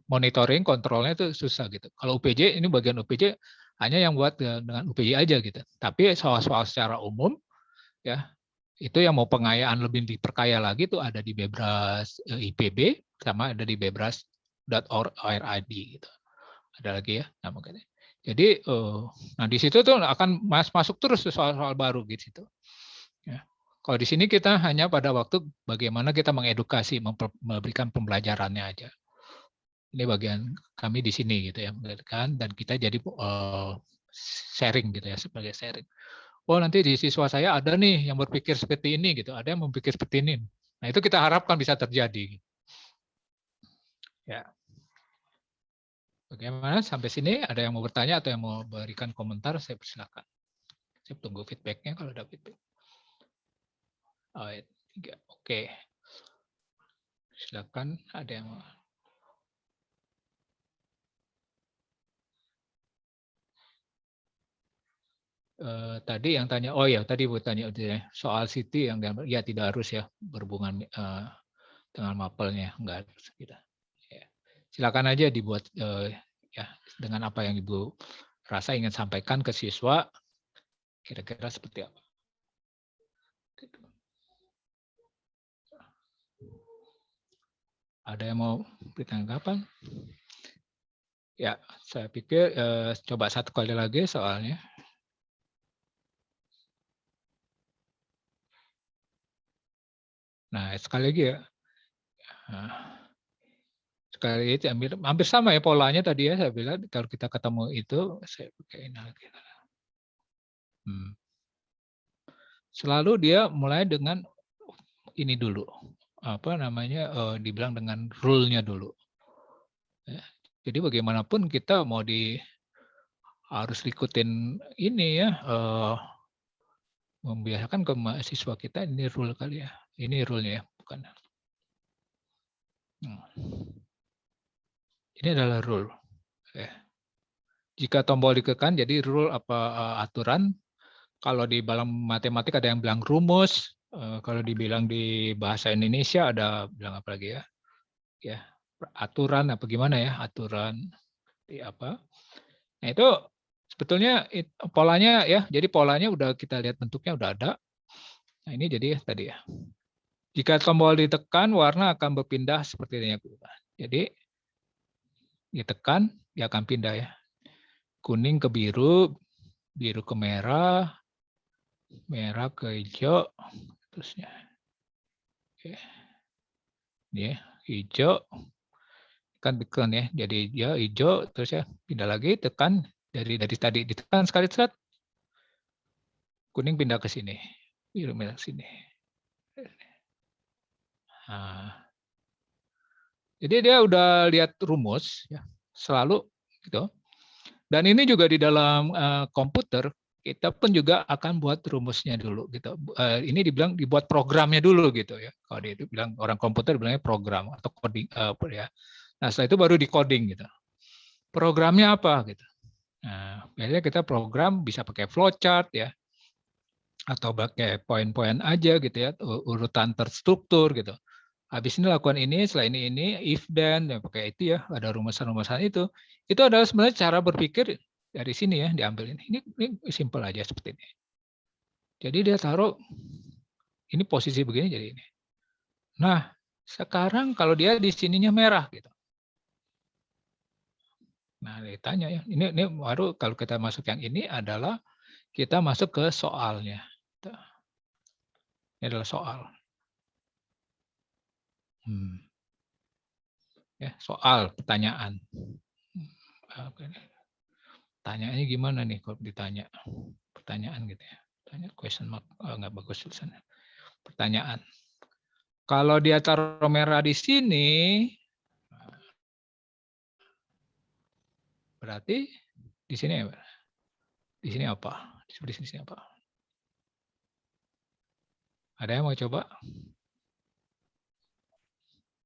A: monitoring kontrolnya itu susah gitu. Kalau UPJ ini bagian UPJ hanya yang buat dengan UPJ aja gitu. Tapi soal-soal secara umum ya itu yang mau pengayaan lebih diperkaya lagi itu ada di Bebras IPB sama ada di bebras.org gitu. Ada lagi ya namanya. Jadi nah di situ tuh akan masuk terus soal-soal baru gitu. Ya. Kalau di sini kita hanya pada waktu bagaimana kita mengedukasi, memberikan pembelajarannya aja. Ini bagian kami di sini gitu ya, kan, dan kita jadi sharing gitu ya, sebagai sharing. Oh nanti di siswa saya ada nih yang berpikir seperti ini gitu, ada yang berpikir seperti ini. Nah itu kita harapkan bisa terjadi. Ya. Bagaimana sampai sini? Ada yang mau bertanya atau yang mau berikan komentar? Saya persilakan. Saya tunggu feedbacknya kalau ada feedback. Oh, 3. Oke. Silakan ada yang mau. Tadi yang tanya, oh ya tadi Bu tanya soal Siti yang ya tidak harus ya berhubungan dengan mapelnya, enggak harus gitu. Ya. Silakan aja dibuat ya dengan apa yang Ibu rasa ingin sampaikan ke siswa, kira-kira seperti apa. Gitu. Ada yang mau bertanya kapan? Ya, saya pikir coba satu kali lagi soalnya. Nah, sekali lagi ya. Sekali itu hampir sama ya polanya tadi ya, saya bilang kalau kita ketemu itu saya pakai ini lagi. Selalu dia mulai dengan ini dulu, apa namanya, dibilang dengan rule-nya dulu. Ya. Jadi bagaimanapun kita mau harus ikutin ini ya, membiasakan ke mahasiswa kita ini rule kali ya. Ini rule-nya ya, bukan. Ini adalah rule. Ya. Jika tombol ditekan jadi rule apa aturan. Kalau di dalam matematik ada yang bilang rumus. Kalau dibilang di bahasa Indonesia ada bilang apa lagi ya? Ya, aturan apa gimana ya? Aturan apa? Nah, itu sebetulnya polanya ya. Jadi polanya udah kita lihat bentuknya udah ada. Nah, ini jadi tadi ya. Jika tombol ditekan, warna akan berpindah seperti ini. Jadi ditekan, dia akan pindah ya. Kuning ke biru, biru ke merah, merah ke hijau, terusnya. Oke. Ini hijau, kan ya. Jadi dia hijau, terus ya pindah lagi, tekan dari tadi ditekan sekali set, kuning pindah ke sini, biru pindah ke sini. Nah, jadi dia udah lihat rumus ya, selalu gitu. Dan ini juga di dalam komputer kita pun juga akan buat rumusnya dulu gitu. Ini dibuat programnya dulu gitu ya. Kalau dia bilang orang komputer bilangnya program atau coding ya. Nah, setelah itu baru di coding gitu. Programnya apa gitu. Nah, biasanya kita program bisa pakai flowchart ya. Atau pakai poin-poin aja gitu ya, urutan terstruktur gitu. Habis ini lakukan ini, setelah ini, if then, ya pakai itu ya, ada rumusan-rumusan itu. Itu adalah sebenarnya cara berpikir dari sini ya, diambil ini. Ini simple aja seperti ini. Jadi dia taruh, ini posisi begini jadi ini. Nah, sekarang kalau dia di sininya merah gitu. Nah, ditanya ya, ini baru kalau kita masuk yang ini adalah kita masuk ke soalnya. Ini adalah soal. Ya, soal pertanyaan. Tanyaannya gimana nih kalau ditanya? Pertanyaan gitu ya. Tanya question mark, nggak bagus tulisannya. Pertanyaan. Kalau dia taruh merah di sini, berarti di sini apa? Di sini apa? Di sini apa? Ada yang mau coba?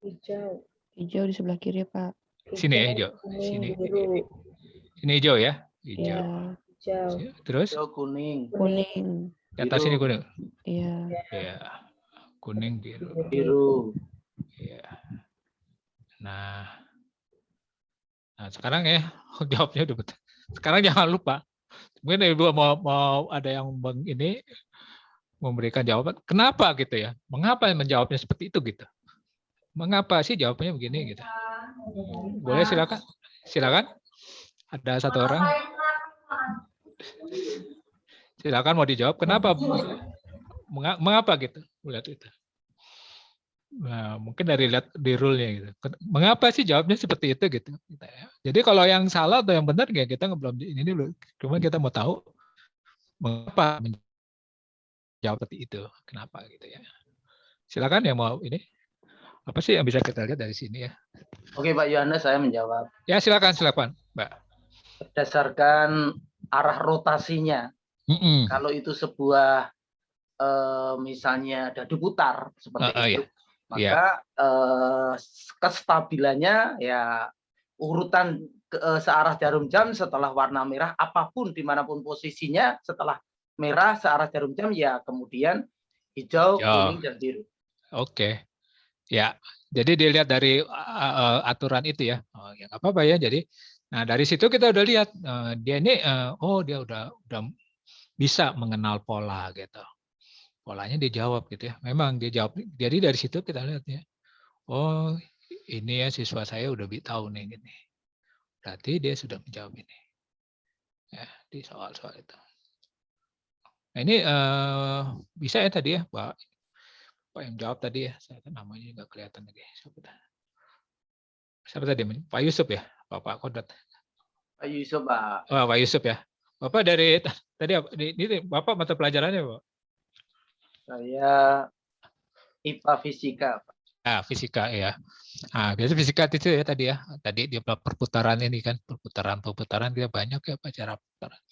B: Hijau.
G: Hijau di sebelah kiri, Pak.
A: Sini ya hijau. Sini.
B: Biru.
A: Sini hijau ya. Hijau.
G: Iya.
B: Hijau.
A: Terus?
H: Hijau, kuning.
G: Kuning.
A: Di atas sini kuning.
G: Iya.
A: Iya. Kuning, biru.
H: Biru.
A: Iya. Nah, sekarang ya jawabnya udah betul. Sekarang jangan lupa. Mungkin Ibu mau ada yang ini memberikan jawaban. Kenapa gitu ya? Mengapa menjawabnya seperti itu gitu? Mengapa sih jawabnya begini gitu? Boleh silakan. Silakan. Ada satu orang. Silakan mau dijawab. Kenapa? Mengapa gitu? Lihat itu. Nah, mungkin dari lihat di rule-nya gitu. Mengapa sih jawabnya seperti itu gitu? Jadi kalau yang salah atau yang benar ya kita belum ini dulu. Cuma kita mau tahu mengapa menjawab seperti itu. Kenapa gitu ya. Silakan yang mau ini. Apa sih yang bisa kita lihat dari sini ya?
H: Oke, Pak Yohanes, saya menjawab.
A: Ya, silakan, Mbak.
H: Berdasarkan arah rotasinya, kalau itu sebuah misalnya dadu putar seperti itu, maka kestabilannya ya urutan searah jarum jam setelah warna merah, apapun dimanapun posisinya setelah merah searah jarum jam ya kemudian hijau, kuning, dan biru.
A: Oke. Ya, jadi dilihat dari aturan itu ya. Oh, ya nggak apa-apa ya. Jadi, nah dari situ kita udah lihat dia ini, dia udah bisa mengenal pola gitu. Polanya dijawab gitu ya. Memang dia jawab. Jadi dari situ kita lihat ya. Oh, ini ya siswa saya udah tahu nih gini. Berarti dia sudah menjawab ini. Ya, di soal-soal itu. Nah, ini bisa ya tadi ya, Pak. Pak yang jawab tadi ya, saya namanya nggak kelihatan lagi. Siapa tadi? Pak Yusuf ya? Pak Kodrat?
H: Pak Yusuf, Pak.
A: Oh, Pak Yusuf ya. Bapak dari tadi ini Bapak mata pelajarannya, Pak?
H: Saya IPA Fisika, Pak.
A: Ah, fisika ya. Nah, biasa fisika itu ya tadi ya. Tadi dia perputaran ini kan, perputaran dia banyak ya Pak, cara perputaran.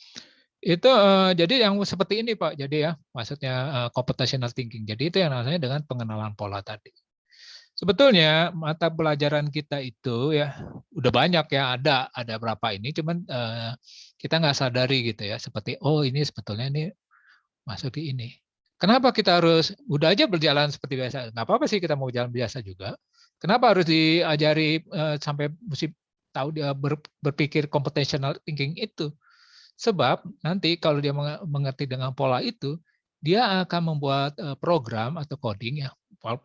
A: Itu jadi yang seperti ini Pak. Jadi ya, maksudnya computational thinking. Jadi itu yang namanya dengan pengenalan pola tadi. Sebetulnya mata pelajaran kita itu ya udah banyak ya, ada berapa ini, cuman kita nggak sadari gitu ya. Seperti ini sebetulnya ini masuk di ini. Kenapa kita harus udah aja berjalan seperti biasa? Nggak apa-apa sih kita mau jalan biasa juga. Kenapa harus diajari sampai mesti tahu dia berpikir computational thinking itu? Sebab nanti kalau dia mengerti dengan pola itu, dia akan membuat program atau coding ya.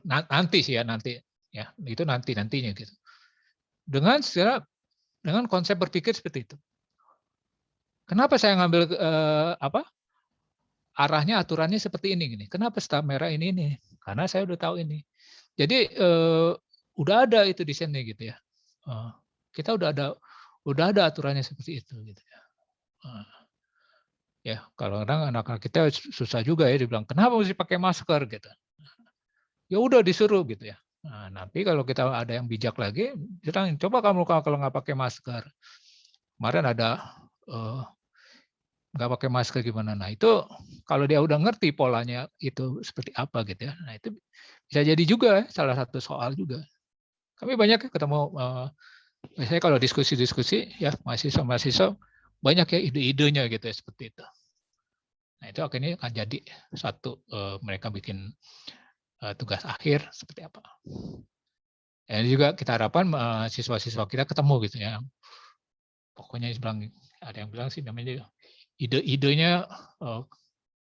A: Nanti sih ya itu nantinya gitu. Dengan konsep berpikir seperti itu. Kenapa saya ngambil arahnya aturannya seperti ini gini? Kenapa start merah ini? Karena saya udah tahu ini. Jadi udah ada itu di sini gitu ya. Kita udah ada aturannya seperti itu gitu ya. Ya, kalau kadang anak-anak kita susah juga ya dibilang kenapa mesti pakai masker gitu. Ya udah disuruh gitu ya. Nah, nanti kalau kita ada yang bijak lagi, bilang coba kamu kalau nggak pakai masker. Kemarin ada nggak pakai masker gimana. Nah itu kalau dia udah ngerti polanya itu seperti apa gitu ya. Nah itu bisa jadi juga salah satu soal juga. Kami banyak ya ketemu, biasanya kalau diskusi-diskusi ya mahasiswa-mahasiswa banyak ya ide-idenya gitu ya seperti itu. Nah itu akhirnya akan jadi satu mereka bikin tugas akhir seperti apa. Dan juga kita harapkan siswa-siswa kita ketemu gitu ya. Pokoknya ada yang bilang sih namanya ide-idenya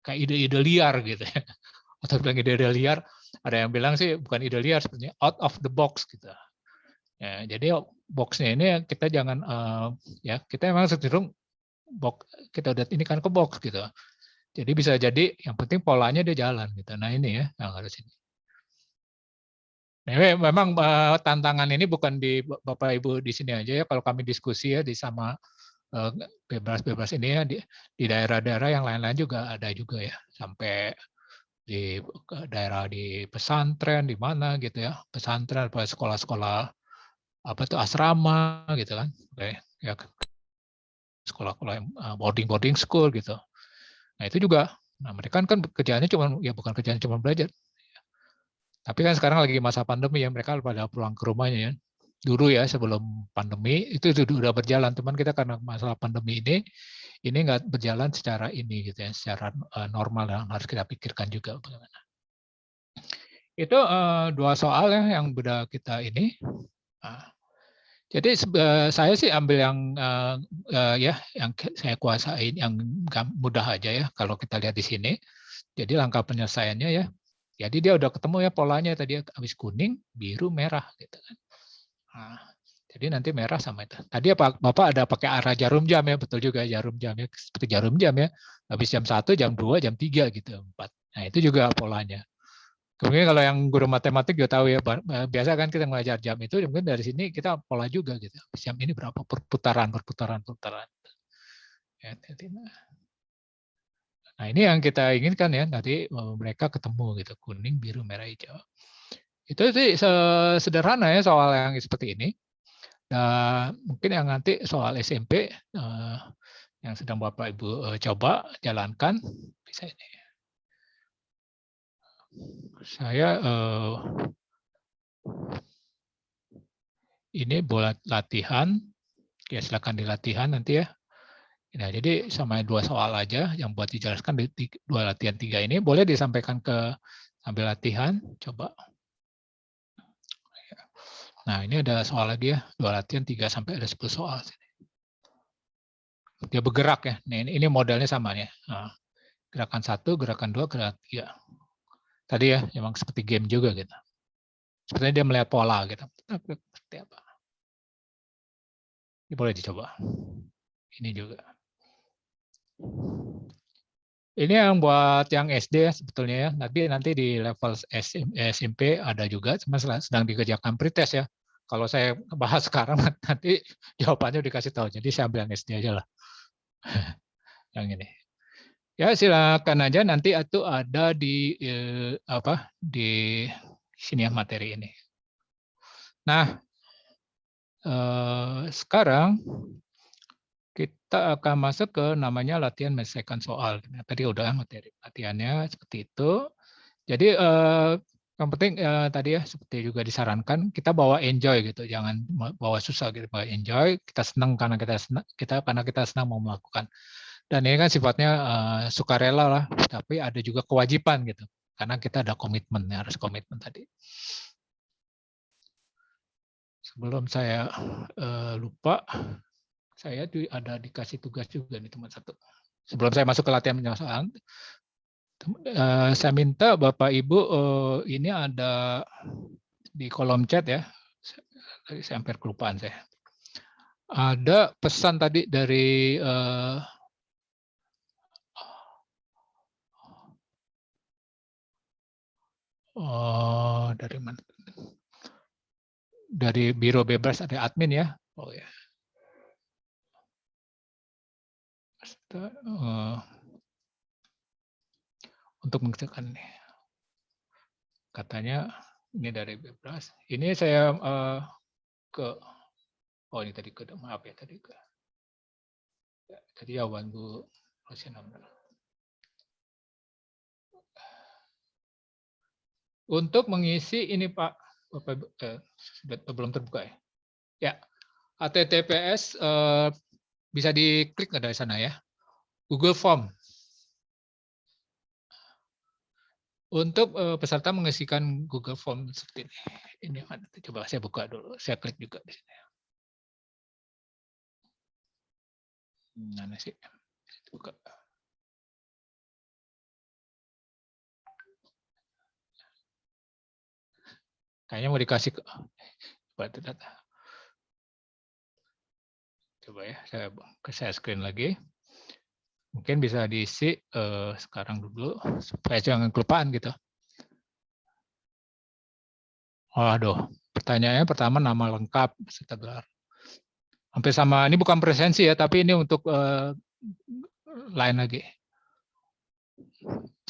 A: kayak ide-ide liar gitu ya. Atau bilang ide-ide liar, ada yang bilang sih bukan ide liar, sebenarnya out of the box gitu. Ya, jadi boxnya ini kita jangan ya kita memang cenderung box kita udah ini kan ke box gitu. Jadi bisa jadi yang penting polanya dia jalan gitu. Nah ini ya yang harus ini. Nah, memang tantangan ini bukan di Bapak Ibu di sini aja ya. Kalau kami diskusi ya di sama bebas-bebas ini ya di daerah-daerah yang lain-lain juga ada juga ya. Sampai di daerah di pesantren di mana gitu ya. Pesantren atau sekolah-sekolah apa tuh asrama gitu kan. Ya sekolah-sekolah boarding school gitu. Nah, itu juga nah mereka kan kerjaannya bukan kerjaan cuma belajar. Tapi kan sekarang lagi masa pandemi ya, mereka pada pulang ke rumahnya ya. Dulu ya sebelum pandemi itu sudah berjalan, teman kita karena masalah pandemi ini nggak berjalan secara ini gitu ya, secara normal yang harus kita pikirkan juga bagaimana. Itu dua soal ya yang sudah kita ini. Jadi saya sih ambil yang ya yang saya kuasain, yang mudah aja ya kalau kita lihat di sini. Jadi langkah penyelesaiannya ya. Jadi dia udah ketemu ya polanya tadi habis kuning, biru, merah gitu kan. Nah, jadi nanti merah sama itu. Tadi Bapak ada pakai arah jarum jam ya, betul juga jarum jam ya, seperti jarum jam ya. Habis jam 1, jam 2, jam 3 gitu, 4. Nah, itu juga polanya. Kemudian kalau yang guru matematik juga tahu ya, biasa kan kita mengajar jam itu, mungkin dari sini kita pola juga gitu. Jam ini berapa perputaran. Ya, nah ini yang kita inginkan ya, nanti mereka ketemu gitu, kuning, biru, merah, hijau. Itu sih sederhana ya soal yang seperti ini. Nah, mungkin yang nanti soal SMP yang sedang Bapak Ibu coba jalankan, bisa ini. Saya ini buat latihan, ya silakan dilatihan nanti ya. Nah, jadi sama dua soal aja yang buat dijelaskan di dua latihan 3 ini boleh disampaikan ke sambil latihan, coba. Nah, ini ada soal lagi ya, dua latihan 3 sampai ada 10 soal. Dia bergerak ya. Nah, ini modelnya sama ya. Nah, gerakan 1, gerakan 2, gerakan 3. Tadi ya, memang seperti game juga gitu. Sepertinya dia melihat pola gitu. Seperti apa? Ini boleh dicoba. Ini juga. Ini yang buat yang SD ya sebetulnya ya. Nanti di level SMP ada juga, cuma sedang dikerjakan pretest ya. Kalau saya bahas sekarang nanti jawabannya dikasih tahu. Jadi saya ambil yang SD aja lah. Yang ini. Ya silakan aja nanti itu ada di di sini ya materi ini. Nah, sekarang kita akan masuk ke namanya latihan menyelesaikan soal. Nah, tadi udah materi latihannya seperti itu. Jadi yang penting tadi ya seperti juga disarankan kita bawa enjoy gitu, jangan bawa susah gitu, bawa enjoy. Kita senang karena kita senang mau melakukan. Dan ini kan sifatnya sukarela lah, tapi ada juga kewajiban gitu, karena kita ada komitmen, harus komitmen tadi. Sebelum saya lupa, saya ada dikasih tugas juga nih teman satu. Sebelum saya masuk ke latihan penyelesaian, saya minta Bapak Ibu ini ada di kolom chat ya, saya hampir kelupaan saya. Ada pesan tadi dari dari mana? dari Biro Bebas ada admin ya. Oh ya. Untuk mengerjakan ini. Katanya ini dari Bebas. Ini saya ini tadi maaf ya tadi tadi awan Bu Rosina. Untuk mengisi ini Pak, belum terbuka ya. Ya, HTTPS bisa diklik nggak dari sana ya. Google Form. Untuk peserta mengisikan Google Form seperti ini. Ini coba saya buka dulu. Saya klik juga di sini. Mana sih? Buka. Kayaknya mau dikasih ke coba ya, saya screen lagi. Mungkin bisa diisi sekarang dulu supaya jangan kelupaan gitu. Waduh, pertanyaannya pertama nama lengkap serta gelar. Hampir sama, ini bukan presensi ya, tapi ini untuk lain lagi.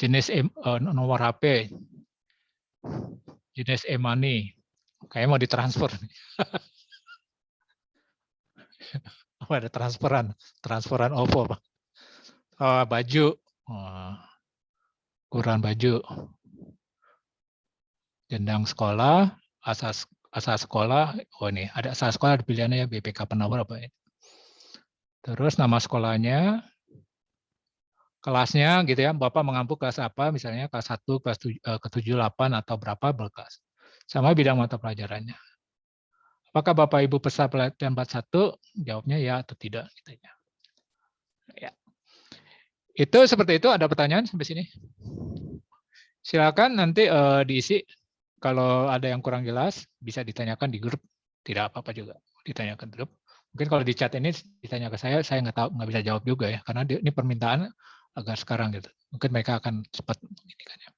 A: Jenis nomor HP, jenis e-money, kayaknya mau ditransfer. Ada transferan OVO. Baju, ukuran baju, jenjang sekolah, asas sekolah. Ini ada asas sekolah, pilihannya ya BPK penawar apa ya. Terus nama sekolahnya, kelasnya gitu ya, Bapak mengampu kelas apa, misalnya kelas 1, kelas ke-7, 8 atau berapa berkelas. Sama bidang mata pelajarannya. Apakah Bapak Ibu peserta pelatihan 41? Jawabnya ya atau tidak gitu ya. Ya. Itu seperti itu, ada pertanyaan sampai sini? Silakan nanti diisi. Kalau ada yang kurang jelas bisa ditanyakan di grup, tidak apa-apa juga ditanyakan di grup. Mungkin kalau di chat ini ditanya ke saya nggak tahu, nggak bisa jawab juga ya, karena ini permintaan agar sekarang gitu. Mungkin mereka akan cepat mengindikannya,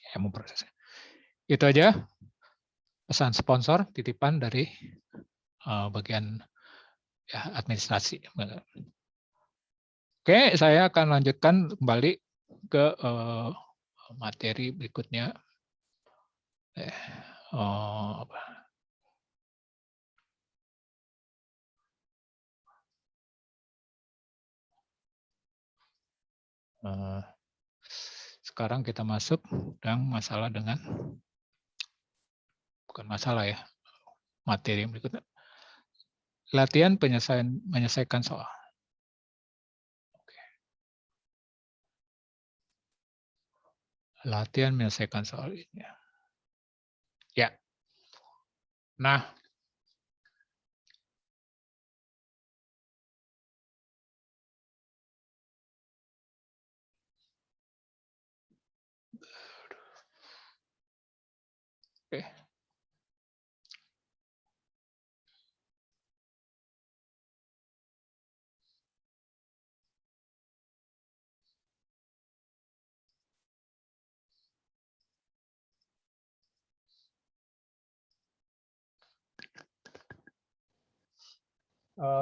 A: ya memprosesnya. Itu aja pesan sponsor titipan dari bagian ya, administrasi. Oke, saya akan lanjutkan kembali ke materi berikutnya. Sekarang kita masuk dan masalah dengan bukan masalah ya, materi berikutnya. Latihan menyelesaikan soal. Oke. Latihan menyelesaikan soal ini. Ya. Nah, oke.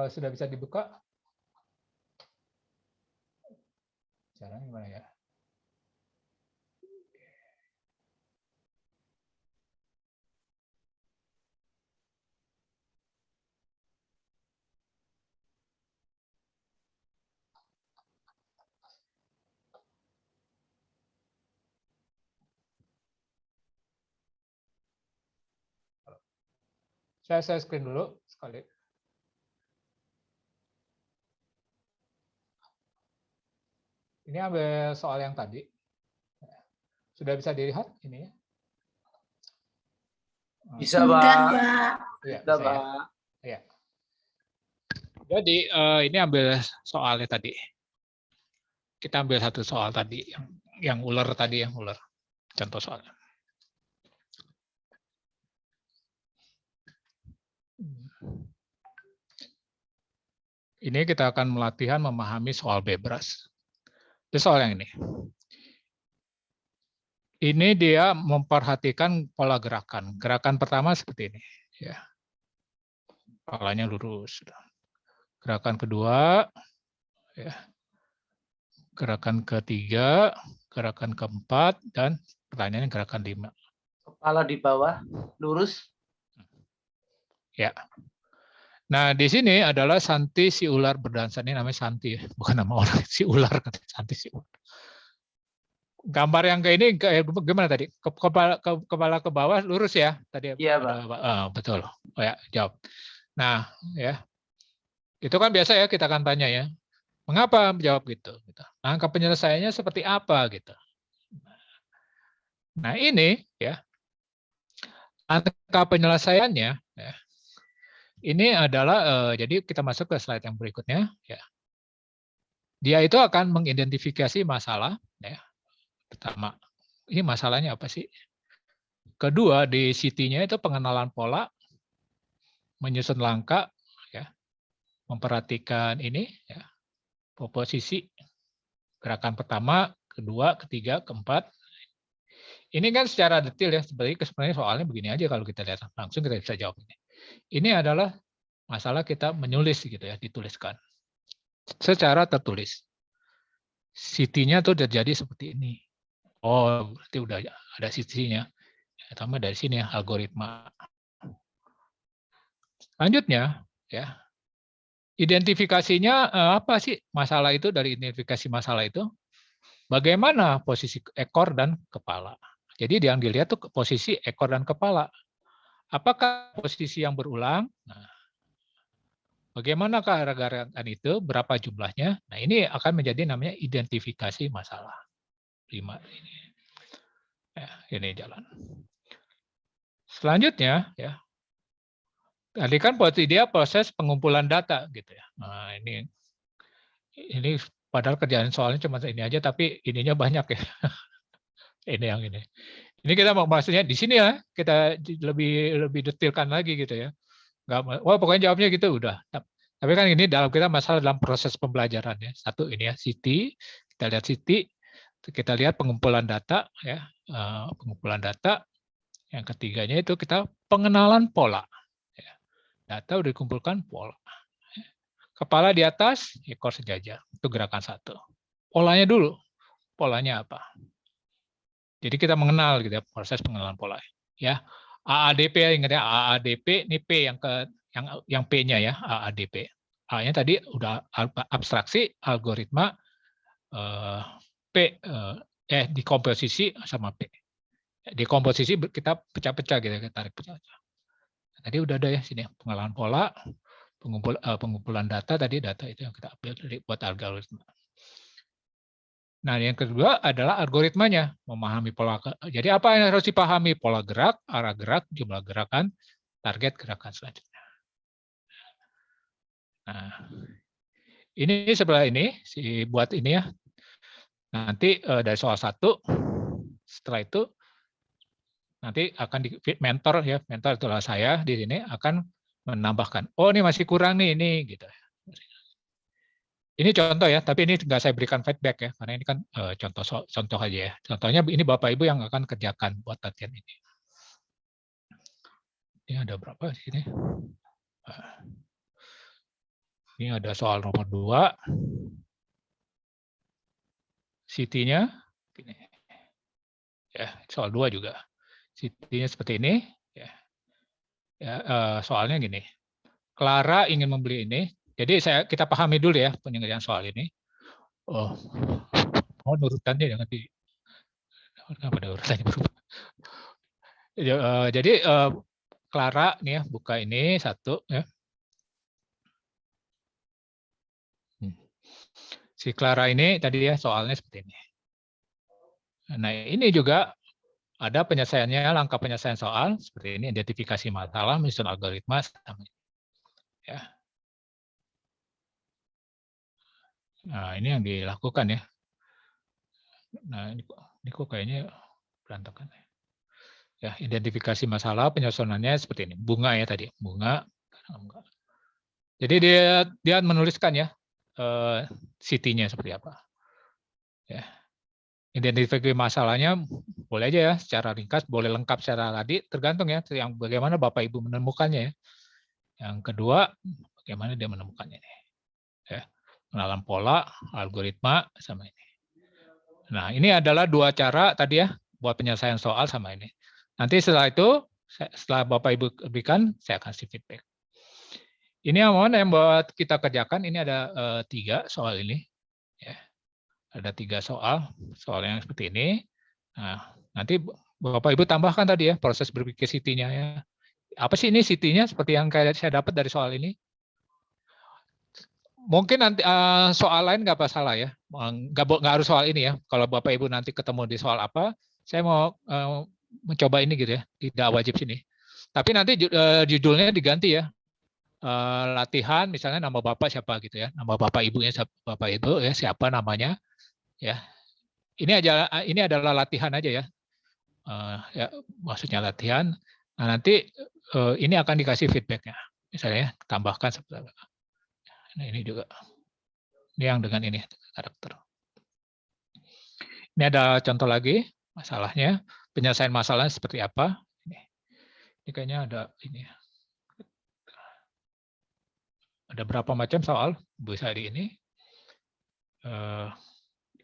A: Sudah bisa dibuka? Caranya gimana ya? Saya screen dulu sekali. Ini ambil soal yang tadi. Sudah bisa dilihat ini?
H: Bisa, Pak.
A: Ya,
H: bisa,
A: bisa,
H: Pak.
A: Ya. Jadi ini ambil soalnya tadi. Kita ambil satu soal tadi yang ular tadi, yang ular. Contoh soalnya. Ini kita akan melatihan memahami soal bebas. Itu soal yang ini. Ini dia memperhatikan pola gerakan. Gerakan pertama seperti ini. ya. Kepalanya lurus. Gerakan kedua, ya. Gerakan ketiga, gerakan keempat, dan pertanyaannya gerakan 5.
H: Kepala di bawah, lurus.
A: Ya. Nah, di sini adalah Santi si ular berdansa. Ini namanya Santi, ya. Bukan nama orang, si ular. Santi si ular. Gambar yang kayak ini gimana tadi? Kepala ke bawah lurus ya tadi.
H: Iya, Pak.
A: Betul. Oh, ya, jawab. Nah, ya. Itu kan biasa ya kita akan tanya ya. Mengapa jawab gitu? Angka penyelesaiannya seperti apa gitu. Nah, ini ya. Angka penyelesaiannya ya. Ini adalah jadi kita masuk ke slide yang berikutnya ya. Dia itu akan mengidentifikasi masalah ya. Pertama, ini masalahnya apa sih? Kedua, di CT-nya itu pengenalan pola, menyusun langkah ya. Memperhatikan ini ya. Posisi gerakan pertama, kedua, ketiga, keempat. Ini kan secara detail ya, sebenarnya soalnya begini aja kalau kita lihat langsung kita bisa jawab ini. Ini adalah masalah kita menulis gitu ya, dituliskan secara tertulis. CT-nya tuh terjadi seperti ini. Oh, berarti udah ada CT-nya. Tambah dari sini ya, algoritma. Selanjutnya ya. Identifikasinya apa sih masalah itu? Dari identifikasi masalah itu bagaimana posisi ekor dan kepala. Jadi yang dilihat tuh posisi ekor dan kepala. Apakah posisi yang berulang? Nah, bagaimanakah gerakan itu? Berapa jumlahnya? Nah, ini akan menjadi namanya identifikasi masalah. 5 ini. Ya, ini jalan. Selanjutnya ya. Tadi kan dia proses pengumpulan data gitu ya. Nah, ini padahal kerjaan soalnya cuma ini aja tapi ininya banyak ya. Ini yang ini. Ini kita mau maksudnya di sini ya, kita lebih detailkan lagi gitu ya. Wah, pokoknya jawabnya gitu udah. Tapi kan ini kita masalah dalam proses pembelajaran ya. Satu ini ya, CT, kita lihat CT, kita lihat pengumpulan data ya, pengumpulan data. Yang ketiganya itu kita pengenalan pola. Data udah dikumpulkan, pola. Kepala di atas, ekor sejajar. Itu gerakan 1. Polanya dulu. Polanya apa? Jadi kita mengenal gitu ya, proses pengenalan pola. Ya. AADP ingat ya, AADP ini P yang P-nya ya, AADP. A-nya tadi udah abstraksi, algoritma, P dikomposisi sama P. Dikomposisi kita pecah-pecah gitu, kita tarik pecah. Tadi udah ada ya sini pengenalan pola, pengumpulan data tadi data itu yang kita ambil dari buat algoritma. Nah, yang kedua adalah algoritmanya, memahami pola. Jadi apa yang harus dipahami? Pola gerak, arah gerak, jumlah gerakan, target gerakan selanjutnya. Nah, ini sebelah ini buat ini ya. Nanti dari soal 1 setelah itu nanti akan di mentor ya, mentor itulah saya di sini akan menambahkan. Oh, ini masih kurang nih ini gitu. Ini contoh ya, tapi ini nggak saya berikan feedback ya, karena ini kan contoh aja ya. Contohnya ini Bapak Ibu yang akan kerjakan buat latihan ini. Ini ada berapa di sini? Ini ada soal nomor 2. CT-nya ini. Ya, soal 2 juga. CT-nya seperti ini ya. Soalnya gini. Clara ingin membeli ini. Jadi kita pahami dulu ya penyelesaian soal ini. Oh, urutannya jangan di pada urutannya berubah. Jadi Clara nih ya, buka ini 1 ya. Si Clara ini tadi ya soalnya seperti ini. Nah, ini juga ada penyelesaiannya, langkah penyelesaian soal seperti ini, identifikasi masalah, menyusun algoritma, ya. Nah, ini yang dilakukan ya. Nah, ini kok kayaknya berantakan. Ya, identifikasi masalah, penyusunannya seperti ini. Bunga ya tadi, bunga. Jadi dia menuliskan ya CT-nya seperti apa. Ya. Identifikasi masalahnya boleh aja ya secara ringkas, boleh lengkap secara tadi, tergantung ya yang bagaimana Bapak Ibu menemukannya ya. Yang kedua, bagaimana dia menemukannya nih. Ya, pengenalan pola, algoritma sama ini. Nah, ini adalah dua cara tadi ya buat penyelesaian soal sama ini. Nanti setelah itu, setelah Bapak Ibu berikan, saya kasih feedback. Ini yang buat kita kerjakan, ini ada 3 soal ini. Ya. Ada 3 soal yang seperti ini. Nah, nanti Bapak Ibu tambahkan tadi ya, proses berpikir City-nya ya. Apa sih ini City-nya seperti yang kayak saya dapat dari soal ini? Mungkin nanti soal lain nggak masalah ya, nggak harus soal ini ya. Kalau Bapak Ibu nanti ketemu di soal apa, saya mau mencoba ini gitu ya, tidak wajib sini. Tapi nanti judulnya diganti ya, latihan misalnya nama Bapak siapa gitu ya, nama Bapak Ibunya Bapak Ibu ya siapa namanya ya. Ini adalah latihan aja ya, ya maksudnya latihan. Nah nanti ini akan dikasih feedbacknya, misalnya tambahkan seperti apa. Nah, ini juga. Ini yang dengan ini karakter. Ini ada contoh lagi masalahnya, penyelesaian masalahnya seperti apa. Ini kayaknya ada ini. Ada berapa macam soal bisa di ini.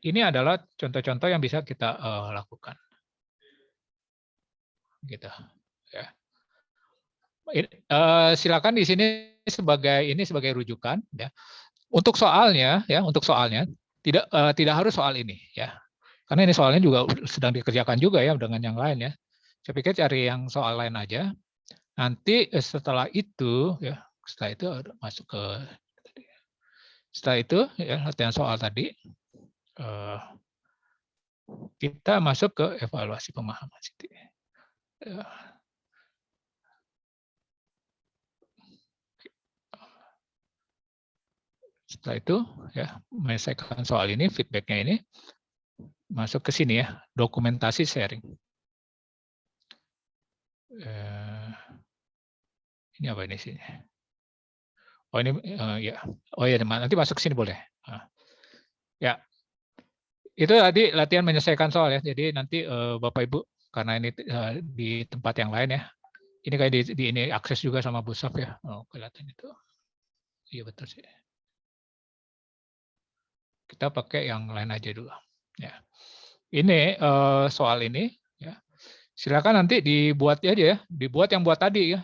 A: Ini adalah contoh-contoh yang bisa kita lakukan. Gitu. Ya. Silakan di sini sebagai rujukan ya. Untuk soalnya tidak harus soal ini ya. Karena ini soalnya juga sedang dikerjakan juga ya dengan yang lain ya. Saya pikir cari yang soal lain aja. Nanti setelah itu masuk ke ya latihan soal tadi kita masuk ke evaluasi pemahaman Siti. Setelah itu ya menyelesaikan soal ini, feedbacknya ini masuk ke sini ya, dokumentasi sharing. Ini apa ini sini? Oh ini ya, oh ya nanti masuk ke sini boleh. Ya, itu tadi latihan menyelesaikan soal ya. Jadi nanti Bapak Ibu karena ini di tempat yang lain ya. Ini kayak di ini akses juga sama Bu Saf ya. Oh kelihatan itu. Iya betul sih. Kita pakai yang lain aja dulu. Ya. Ini soal ini ya. Silakan nanti dibuat aja ya, dibuat yang buat tadi ya.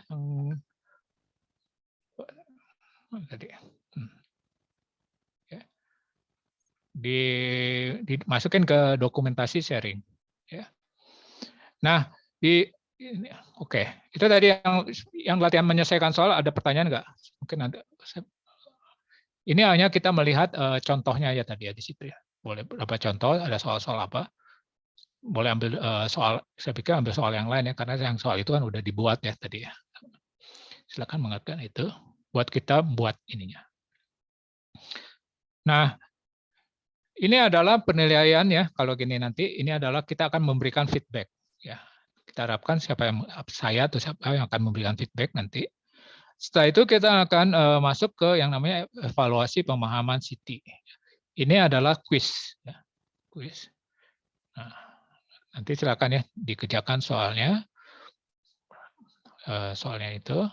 A: Tadi. Ya. Dimasukin ke dokumentasi sharing. Ya. Nah, oke. Itu tadi yang latihan menyelesaikan soal. Ada pertanyaan nggak? Mungkin ada. Ini hanya kita melihat contohnya ya tadi ya di situ ya. Boleh berapa contoh? Ada soal-soal apa? Boleh ambil soal. Saya pikir ambil soal yang lain ya, karena yang soal itu kan udah dibuat ya tadi ya. Silakan mengerjakan itu. Buat kita buat ininya. Nah, ini adalah penilaian ya. Kalau gini nanti, ini adalah kita akan memberikan feedback. Ya, kita harapkan saya atau siapa yang akan memberikan feedback nanti. Setelah itu kita akan masuk ke yang namanya evaluasi pemahaman Siti. Ini adalah quiz. Ya. Quiz. Nah, nanti silakan ya dikerjakan soalnya. Soalnya itu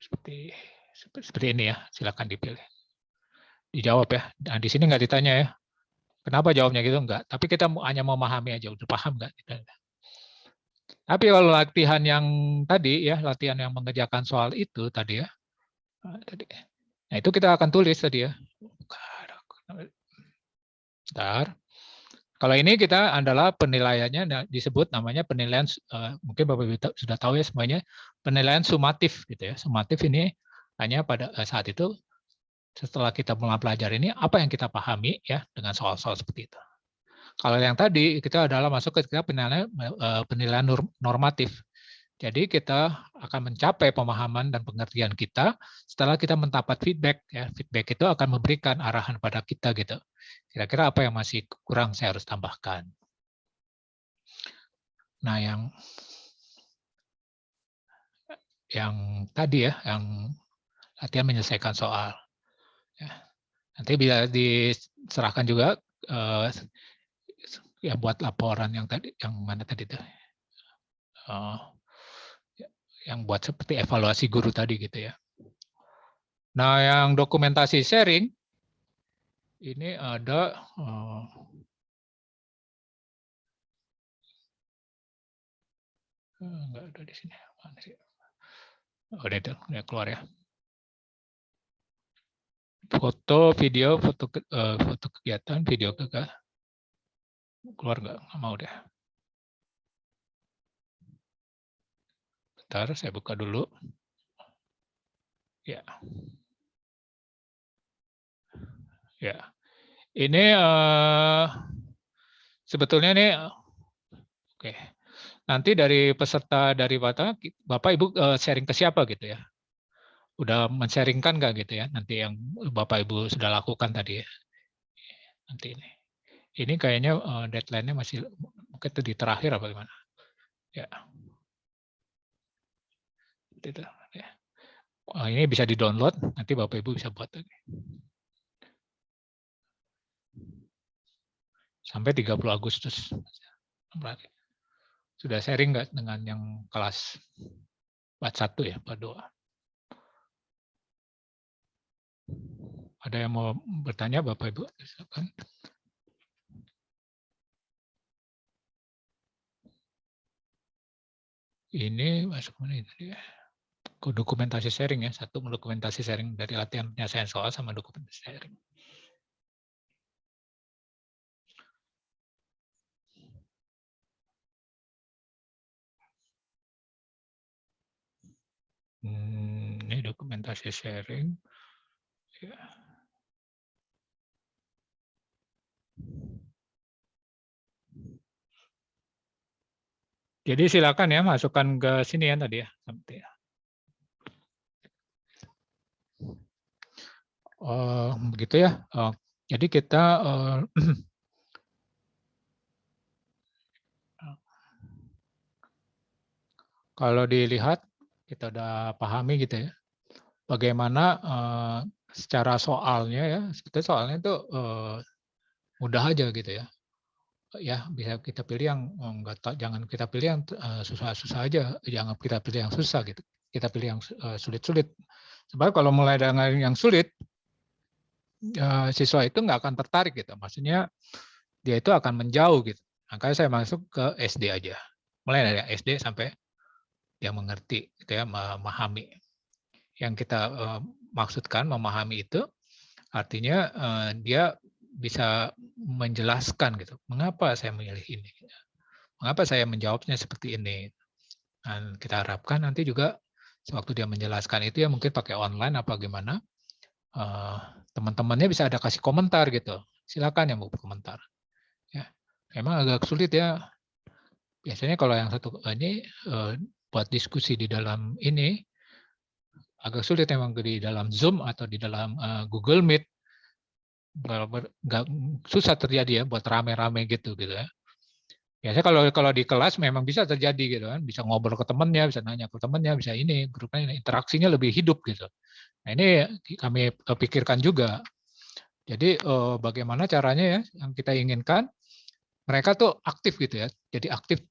A: seperti ini ya. Silakan dipilih. Dijawab ya. Nah, di sini nggak ditanya ya. Kenapa jawabnya gitu? Enggak. Tapi kita hanya memahami aja. Udah paham nggak? Tapi kalau latihan yang tadi ya, latihan yang mengerjakan soal itu tadi ya. Nah, itu kita akan tulis tadi ya. Bentar. Kalau ini kita adalah penilaiannya disebut namanya penilaian mungkin Bapak Ibu sudah tahu ya semuanya, penilaian sumatif gitu ya. Sumatif ini hanya pada saat itu setelah kita mempelajari ini apa yang kita pahami ya dengan soal-soal seperti itu. Kalau yang tadi kita adalah masuk ke penilaian normatif. Jadi kita akan mencapai pemahaman dan pengertian kita setelah kita mendapat feedback. Ya, feedback itu akan memberikan arahan pada kita gitu. Kira-kira apa yang masih kurang saya harus tambahkan. Nah, yang tadi ya, yang latihan menyelesaikan soal. Ya. Nanti bisa diserahkan juga ya buat laporan yang tadi, yang mana tadi tuh, yang buat seperti evaluasi guru tadi gitu ya. Nah, yang dokumentasi sharing ini ada nggak ada di sini. Mana sih? Oh, udah keluar ya. Foto, video, foto kegiatan, video keluar nggak mau deh. Bentar, saya buka dulu. Ya. Ya. Ini sebetulnya nih, oke. Nanti dari peserta dari Bapak Ibu sharing ke siapa gitu ya? Udah men-sharingkan nggak gitu ya? Nanti yang Bapak Ibu sudah lakukan tadi ya. Nanti ini. Ini kayaknya deadline-nya masih mungkin itu di terakhir apa gimana? Ya. Itu, ya. Ini bisa di-download, nanti Bapak Ibu bisa buat lagi. Sampai 30 Agustus. Berarti. Sudah sharing nggak dengan yang kelas part 1 ya, part 2? Ada yang mau bertanya Bapak Ibu? Silakan. Ini masuk mana tadi ya? Ke dokumentasi sharing ya, satu dokumentasi sharing dari latihan penyelesaian soal sama dokumentasi sharing. Ini dokumentasi sharing. Ya. Jadi silakan ya masukkan ke sini ya tadi ya. Begitu ya. Jadi kita kalau dilihat kita udah pahami gitu ya. Bagaimana secara soalnya ya, sebetulnya soalnya itu mudah aja gitu ya. Ya bisa kita pilih yang jangan kita pilih yang susah-susah aja, jangan kita pilih yang susah gitu. Kita pilih yang sulit-sulit. Sebab kalau mulai dengan yang sulit, siswa itu nggak akan tertarik gitu. Maksudnya dia itu akan menjauh gitu. Makanya saya masuk ke SD aja. Mulai dari SD sampai dia mengerti, gitu ya, memahami. Yang kita maksudkan memahami itu artinya dia bisa menjelaskan gitu. Mengapa saya memilih ini? Mengapa saya menjawabnya seperti ini? Dan kita harapkan nanti juga sewaktu dia menjelaskan itu ya mungkin pakai online apa gimana, teman-temannya bisa ada kasih komentar gitu. Silakan yang mau berkomentar. Ya, memang agak sulit ya. Biasanya kalau yang satu ini buat diskusi di dalam ini agak sulit memang di dalam Zoom atau di dalam Google Meet. Nggak susah terjadi ya buat rame-rame gitu ya. Biasanya kalau di kelas memang bisa terjadi gitu kan, bisa ngobrol ke temannya, bisa nanya ke temannya, bisa ini grupnya ini, interaksinya lebih hidup gitu. Nah ini kami pikirkan juga. Jadi bagaimana caranya ya yang kita inginkan mereka tuh aktif gitu ya, jadi aktif.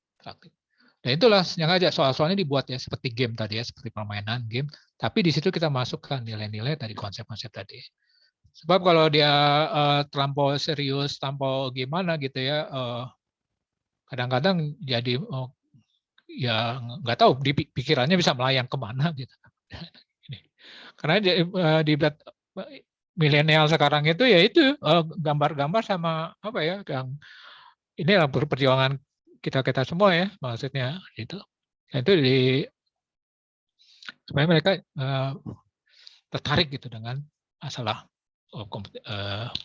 A: Dan itulah yang aja soal-soalnya dibuat ya seperti game tadi ya, seperti permainan game. Tapi di situ kita masukkan nilai-nilai tadi, konsep-konsep tadi. Sebab kalau dia terlampau serius, terlampau gimana gitu ya, kadang-kadang jadi ya nggak tahu di pikirannya bisa melayang kemana gitu. Karena di milenial sekarang itu ya itu gambar-gambar sama apa ya, yang inilah perjuangan kita semua ya maksudnya gitu. Itu supaya mereka tertarik gitu dengan masalah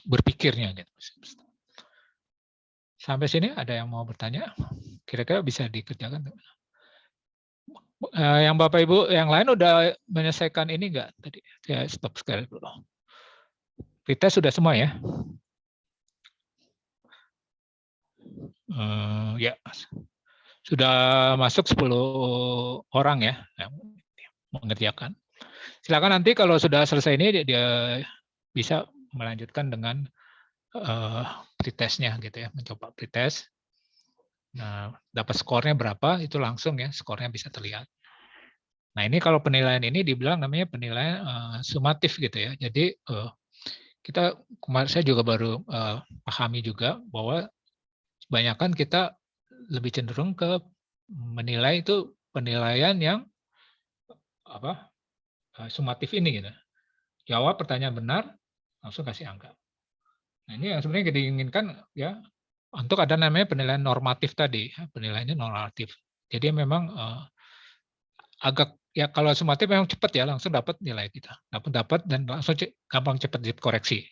A: berpikirnya gitu. Sampai sini ada yang mau bertanya? Kira-kira bisa dikerjakan? Yang Bapak Ibu yang lain udah menyelesaikan ini enggak tadi? Saya stop sekali dulu. Kita sudah semua ya? Ya. Sudah masuk 10 orang ya yang mengerjakan. Silakan nanti kalau sudah selesai ini dia bisa melanjutkan dengan pretestnya gitu ya, mencoba pretest. Nah, dapat skornya berapa itu langsung ya, skornya bisa terlihat. Nah, ini kalau penilaian ini dibilang namanya penilaian sumatif gitu ya. Jadi saya juga baru pahami juga bahwa kebanyakan kita lebih cenderung ke menilai itu penilaian yang sumatif ini gitu. Jawab pertanyaan benar, langsung kasih angka. Nah, ini yang sebenarnya diinginkan ya untuk ada namanya penilaian normatif tadi, penilaiannya normatif. Jadi memang agak ya kalau sumatif memang cepat ya langsung dapat nilai kita, dapat dan langsung gampang cepat dikoreksi.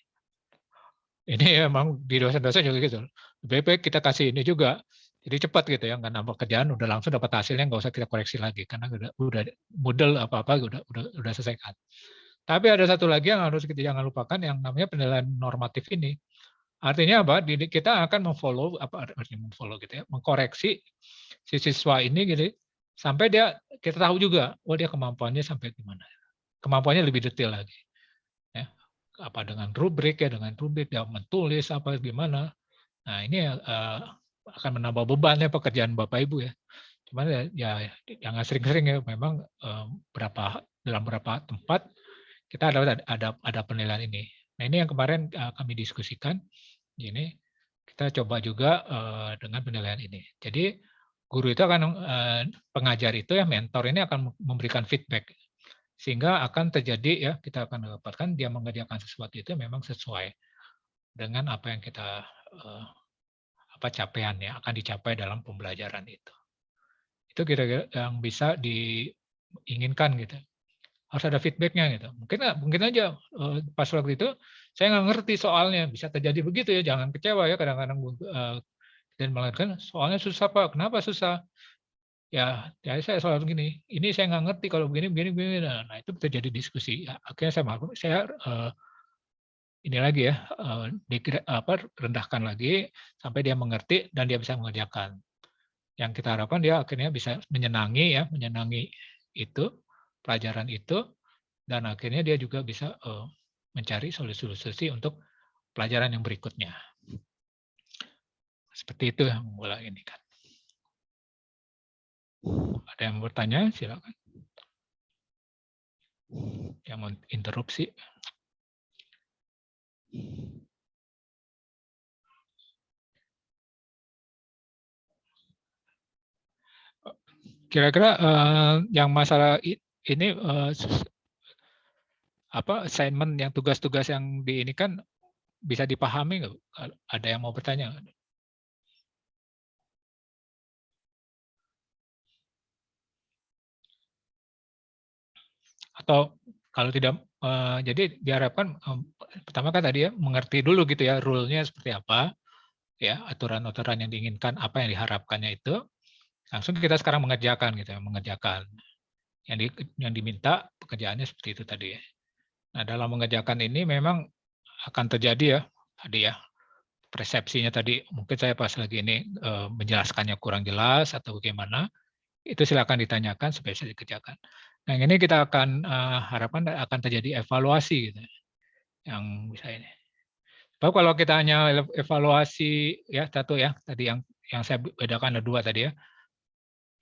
A: Ini memang di dosen-dosen juga gitu. Lebih baik kita kasih ini juga, jadi cepat gitu ya, nggak nambah kerjaan, udah langsung dapat hasilnya, nggak usah kita koreksi lagi karena udah model apa-apa udah selesaikan. Tapi ada satu lagi yang harus kita jangan lupakan yang namanya penilaian normatif ini. Artinya apa? Kita akan gitu ya, mengkoreksi si siswa ini gitu sampai kita tahu juga, dia kemampuannya sampai gimana. Kemampuannya lebih detail lagi. Ya. Apa dengan rubrik ya, dia menulis apa gimana. Nah, ini akan menambah beban ya pekerjaan Bapak Ibu ya. Cuman ya jangan sering-sering ya, memang dalam berapa tempat kita ada penilaian ini. Nah, ini yang kemarin kami diskusikan. Ini kita coba juga dengan penilaian ini. Jadi guru itu akan pengajar itu ya, mentor ini akan memberikan feedback sehingga akan terjadi ya, kita akan dapatkan dia mengerjakan sesuatu itu memang sesuai dengan apa yang kita capaian ya, akan dicapai dalam pembelajaran itu. Itu kira-kira yang bisa diinginkan gitu. Harus ada feedback-nya gitu. Mungkin aja pas waktu itu saya nggak ngerti soalnya, bisa terjadi begitu ya, jangan kecewa ya kadang-kadang dan mengatakan soalnya susah Pak, kenapa susah? Ya saya selalu gini, ini saya nggak ngerti kalau begini. Nah itu terjadi diskusi. Ya, akhirnya saya ini lagi ya, rendahkan lagi sampai dia mengerti dan dia bisa mengerjakan. Yang kita harapkan dia akhirnya bisa menyenangi itu pelajaran itu, dan akhirnya dia juga bisa mencari solusi-solusi untuk pelajaran yang berikutnya. Seperti itu yang mulai ini kan. Ada yang bertanya, silakan. Yang mau interupsi. Kira-kira yang masalah ini assignment yang tugas-tugas yang di ini kan bisa dipahami nggak? Ada yang mau bertanya? Atau kalau tidak, jadi diharapkan pertama kan tadi ya mengerti dulu gitu ya rule-nya seperti apa, ya aturan-aturan yang diinginkan, apa yang diharapkannya itu, langsung kita sekarang mengerjakan gitu ya, mengerjakan yang diminta pekerjaannya seperti itu tadi ya. Nah dalam mengerjakan ini memang akan terjadi ya tadi ya persepsinya tadi mungkin saya pas lagi ini menjelaskannya kurang jelas atau bagaimana, itu silakan ditanyakan supaya bisa dikerjakan. Nah ini kita akan harapkan akan terjadi evaluasi gitu, yang bisa ini. Tapi kalau kita hanya evaluasi ya satu ya tadi yang saya bedakan ada dua tadi ya,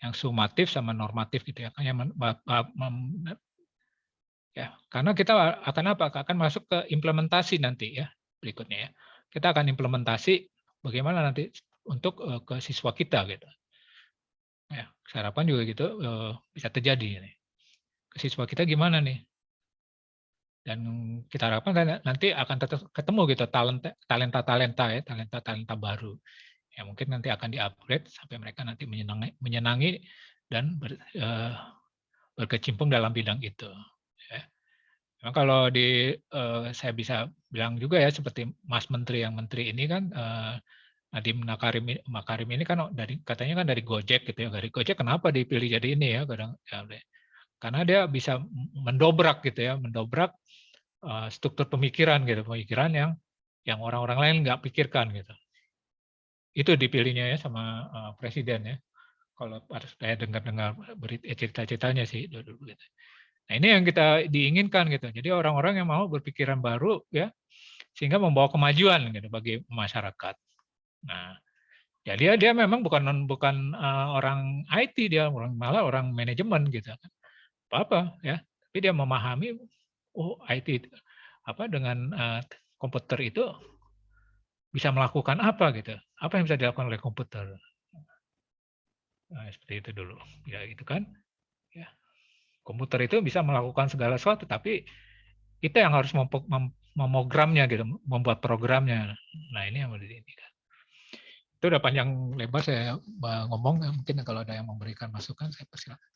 A: yang sumatif sama normatif gitu ya, karena kita akan akan masuk ke implementasi nanti ya berikutnya ya. Kita akan implementasi bagaimana nanti untuk ke siswa kita gitu. Ya, harapan juga gitu bisa terjadi nih. Ke siswa kita gimana nih? Dan kita harapkan nanti akan ketemu gitu talenta baru. Ya mungkin nanti akan di-upgrade sampai mereka nanti menyenangi dan berkecimpung dalam bidang itu. Ya. Memang kalau saya bisa bilang juga ya seperti Mas Menteri yang menteri ini kan Nadiem Makarim ini kan katanya kan dari Gojek gitu ya. Dari Gojek kenapa dipilih jadi ini ya karena dia bisa mendobrak gitu ya, mendobrak struktur pemikiran gitu, pemikiran yang orang-orang lain nggak pikirkan gitu. Itu dipilihnya ya sama presiden ya. Kalau saya dengar cerita-ceritanya sih dulu gitu. Nah ini yang kita diinginkan gitu. Jadi orang-orang yang mau berpikiran baru ya, sehingga membawa kemajuan gitu bagi masyarakat. Nah, jadi dia memang bukan orang IT, dia malah orang manajemen gitu. Apa ya, tapi dia memahami IT dengan komputer itu bisa melakukan apa gitu, apa yang bisa dilakukan oleh komputer. Nah, seperti itu dulu ya, itu kan ya, komputer itu bisa melakukan segala sesuatu, tapi kita yang harus memprogramnya gitu, membuat programnya. Nah, ini yang menjadi ini. Itu udah panjang lebar saya ngomong, mungkin kalau ada yang memberikan masukan saya persilakan.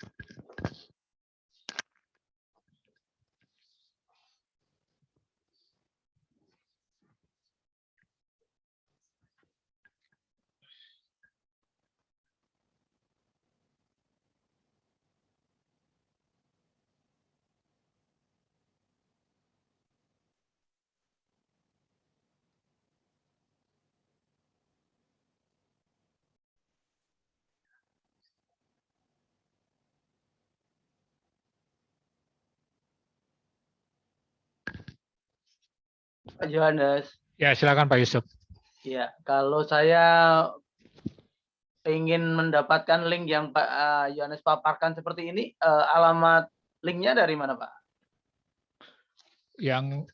H: Pak Yohanes.
A: Ya, silakan Pak Yusuf.
H: Ya, kalau saya ingin mendapatkan link yang Pak Yohanes paparkan seperti ini, alamat linknya dari mana, Pak?
A: Yang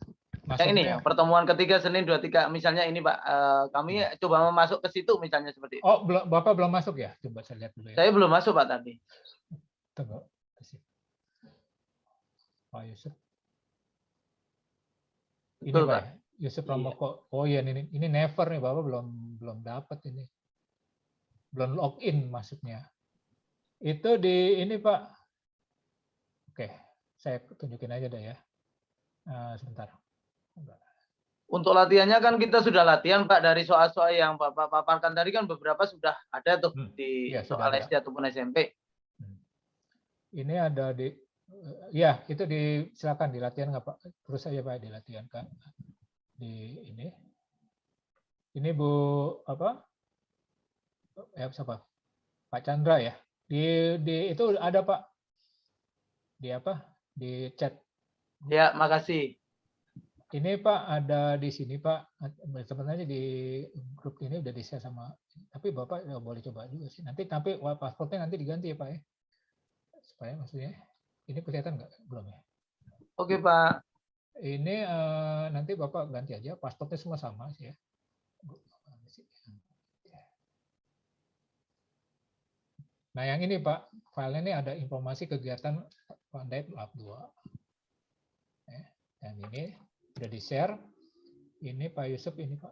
H: ini ya, pertemuan ketiga Senin 23, misalnya ini Pak, kami coba masuk ke situ misalnya seperti itu.
A: Oh, Bapak belum masuk ya? Coba saya lihat dulu ya.
H: Saya belum masuk Pak tadi.
A: Tunggu. Pak Yusuf. Ini
H: Betul,
A: Pak, Yusuf Pramoko. Oh iya, ini never nih, Bapak belum dapat ini. Belum login maksudnya. Itu di ini Pak. Oke, saya tunjukin aja deh ya. Sebentar.
H: Untuk latihannya kan kita sudah latihan Pak, dari soal-soal yang Bapak paparkan tadi kan beberapa sudah ada tuh di
A: ya,
H: soal SD ataupun SMP.
A: Ini ada di, ya itu silakan di latihan nggak Pak? Terus aja Pak di latihan kan. Di ini. Ini Bu apa? Ya siapa? Pak Chandra ya. Di itu ada Pak. Di apa? Di chat.
H: Ya, makasih.
A: Ini Pak ada di sini Pak, sebenarnya di grup ini udah di-share sama, tapi Bapak boleh coba juga sih. Nanti pasportnya nanti diganti ya Pak ya, supaya maksudnya ini kelihatan nggak belum ya?
H: Oke Pak.
A: Ini nanti Bapak ganti aja, pasportnya semua sama sih ya. Nah yang ini Pak, filenya ini ada informasi kegiatan Pandai Lab 2. Dan ini sudah di-share. Ini Pak Yusuf ini Pak.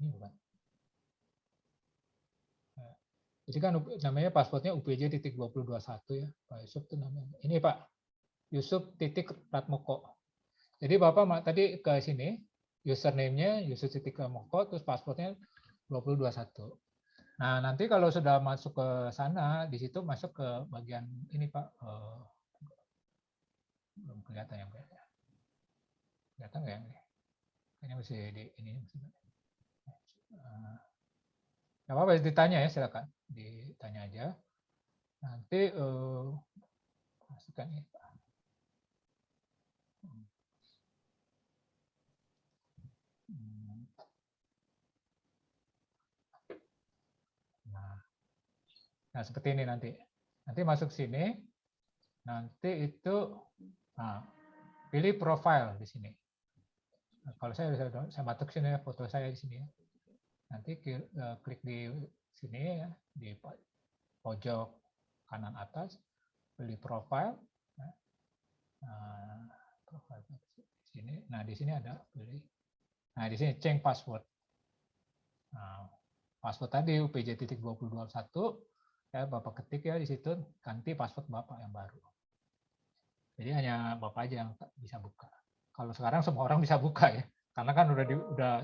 A: Ini bukan. Jadi kan namanya pasportnya UPJ.2021 ya, Pak Yusuf itu namanya. Ini Pak Yusuf Pratmoko. Jadi Bapak tadi ke sini, username-nya Yusuf Pratmoko, terus pasportnya 2021. Nah, nanti kalau sudah masuk ke sana, di situ masuk ke bagian ini Pak. Belum kelihatan yang kayaknya. Kelihatan nggak yang ini? Kayaknya masih di ini. Nggak apa-apa, ditanya ya, silakan. Ditanya aja. Nanti masukkan ini Pak. Nah, seperti ini nanti. Nanti masuk sini. Nanti itu pilih profile di sini. Nah, kalau saya matuk sini foto saya di sini. Nanti klik di sini ya, di pojok kanan atas, pilih profile. Profile di sini. Nah, di sini ada pilih. Nah, di sini change password. Nah, password tadi UPJ.2021 ya Bapak ketik ya di situ, ganti password Bapak yang baru. Jadi hanya Bapak aja yang bisa buka. Kalau sekarang semua orang bisa buka ya, karena kan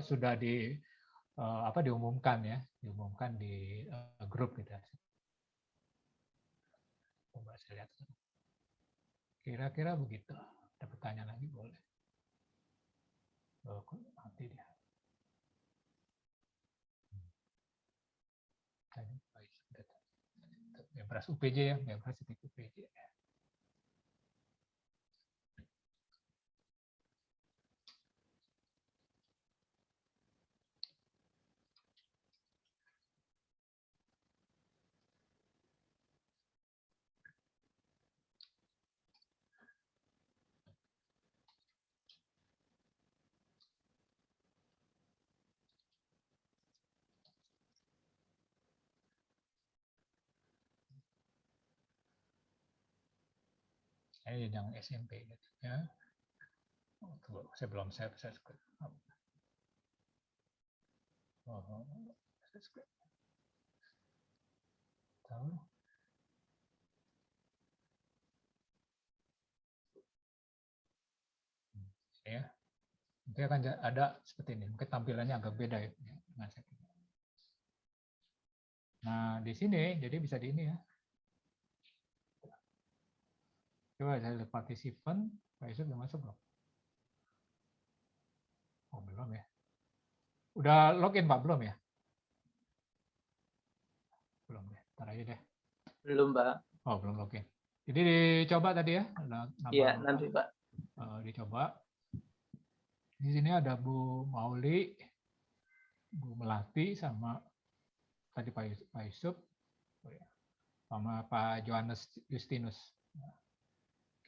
A: sudah diumumkan ya, diumumkan di grup gitu. Coba saya lihat. Kira-kira begitu. Ada pertanyaan lagi boleh. Mati dia. Bebras UPJ ya, Bebras titik UPJ. Ini yang SMP gitu ya. Oh, saya belum share script. Script. Tahu. Ya. Nanti akan ada seperti ini. Mungkin tampilannya agak beda ya dengan saya. Nah, di sini jadi bisa di ini ya. Coba saya lihat partisipan, Pak Yusuf udah masuk belum? Oh, belum ya. Udah login Pak, belum ya? Belum deh, ntar aja deh.
H: Belum, Pak.
A: Oh, belum login. Jadi dicoba tadi ya?
H: Iya, nanti Pak.
A: Dicoba. Di sini ada Bu Mauli, Bu Melati, sama tadi Pak Yusuf, sama Pak Johannes Justinus.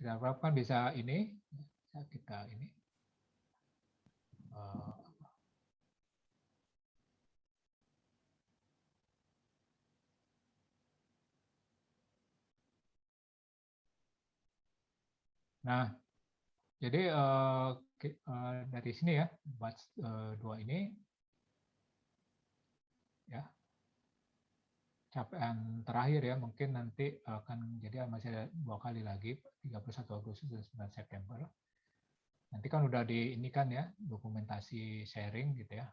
A: Kita harapkan bisa ini, kita ini. Nah, jadi dari sini ya, batch 2 ini, ya, capaian terakhir ya, mungkin nanti akan jadi masih ada 2 kali lagi, 31 Agustus dan 9 September. Nanti kan udah di ini kan ya, dokumentasi sharing gitu ya,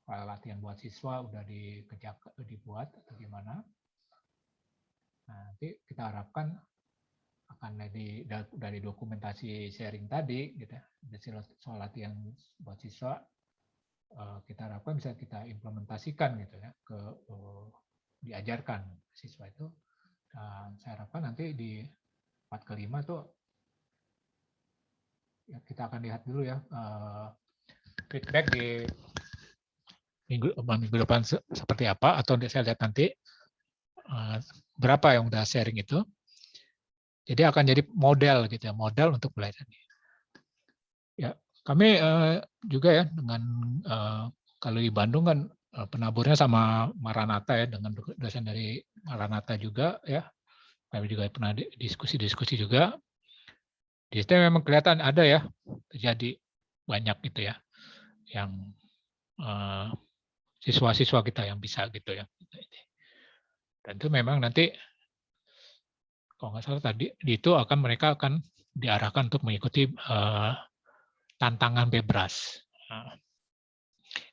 A: file latihan buat siswa udah dibuat atau gimana. Nah, nanti kita harapkan akan dari dokumentasi sharing tadi gitu ya, soal latihan buat siswa, kita harapkan bisa kita implementasikan gitu ya, diajarkan siswa itu. Dan saya harapkan nanti di part kelima tuh ya, kita akan lihat dulu ya feedback di minggu depan seperti apa, atau saya lihat nanti berapa yang udah sharing itu. Jadi akan jadi model gitu ya, model untuk belajar. Ya, kami juga ya dengan kalau di Bandung kan penaburnya sama Maranatha ya, dengan dosen dari Maranatha juga ya. Kami juga pernah diskusi juga. Di situ memang kelihatan ada ya, terjadi banyak gitu ya, yang siswa-siswa kita yang bisa gitu ya. Dan itu memang nanti, kalau nggak salah tadi, itu mereka akan diarahkan untuk mengikuti tantangan Bebras.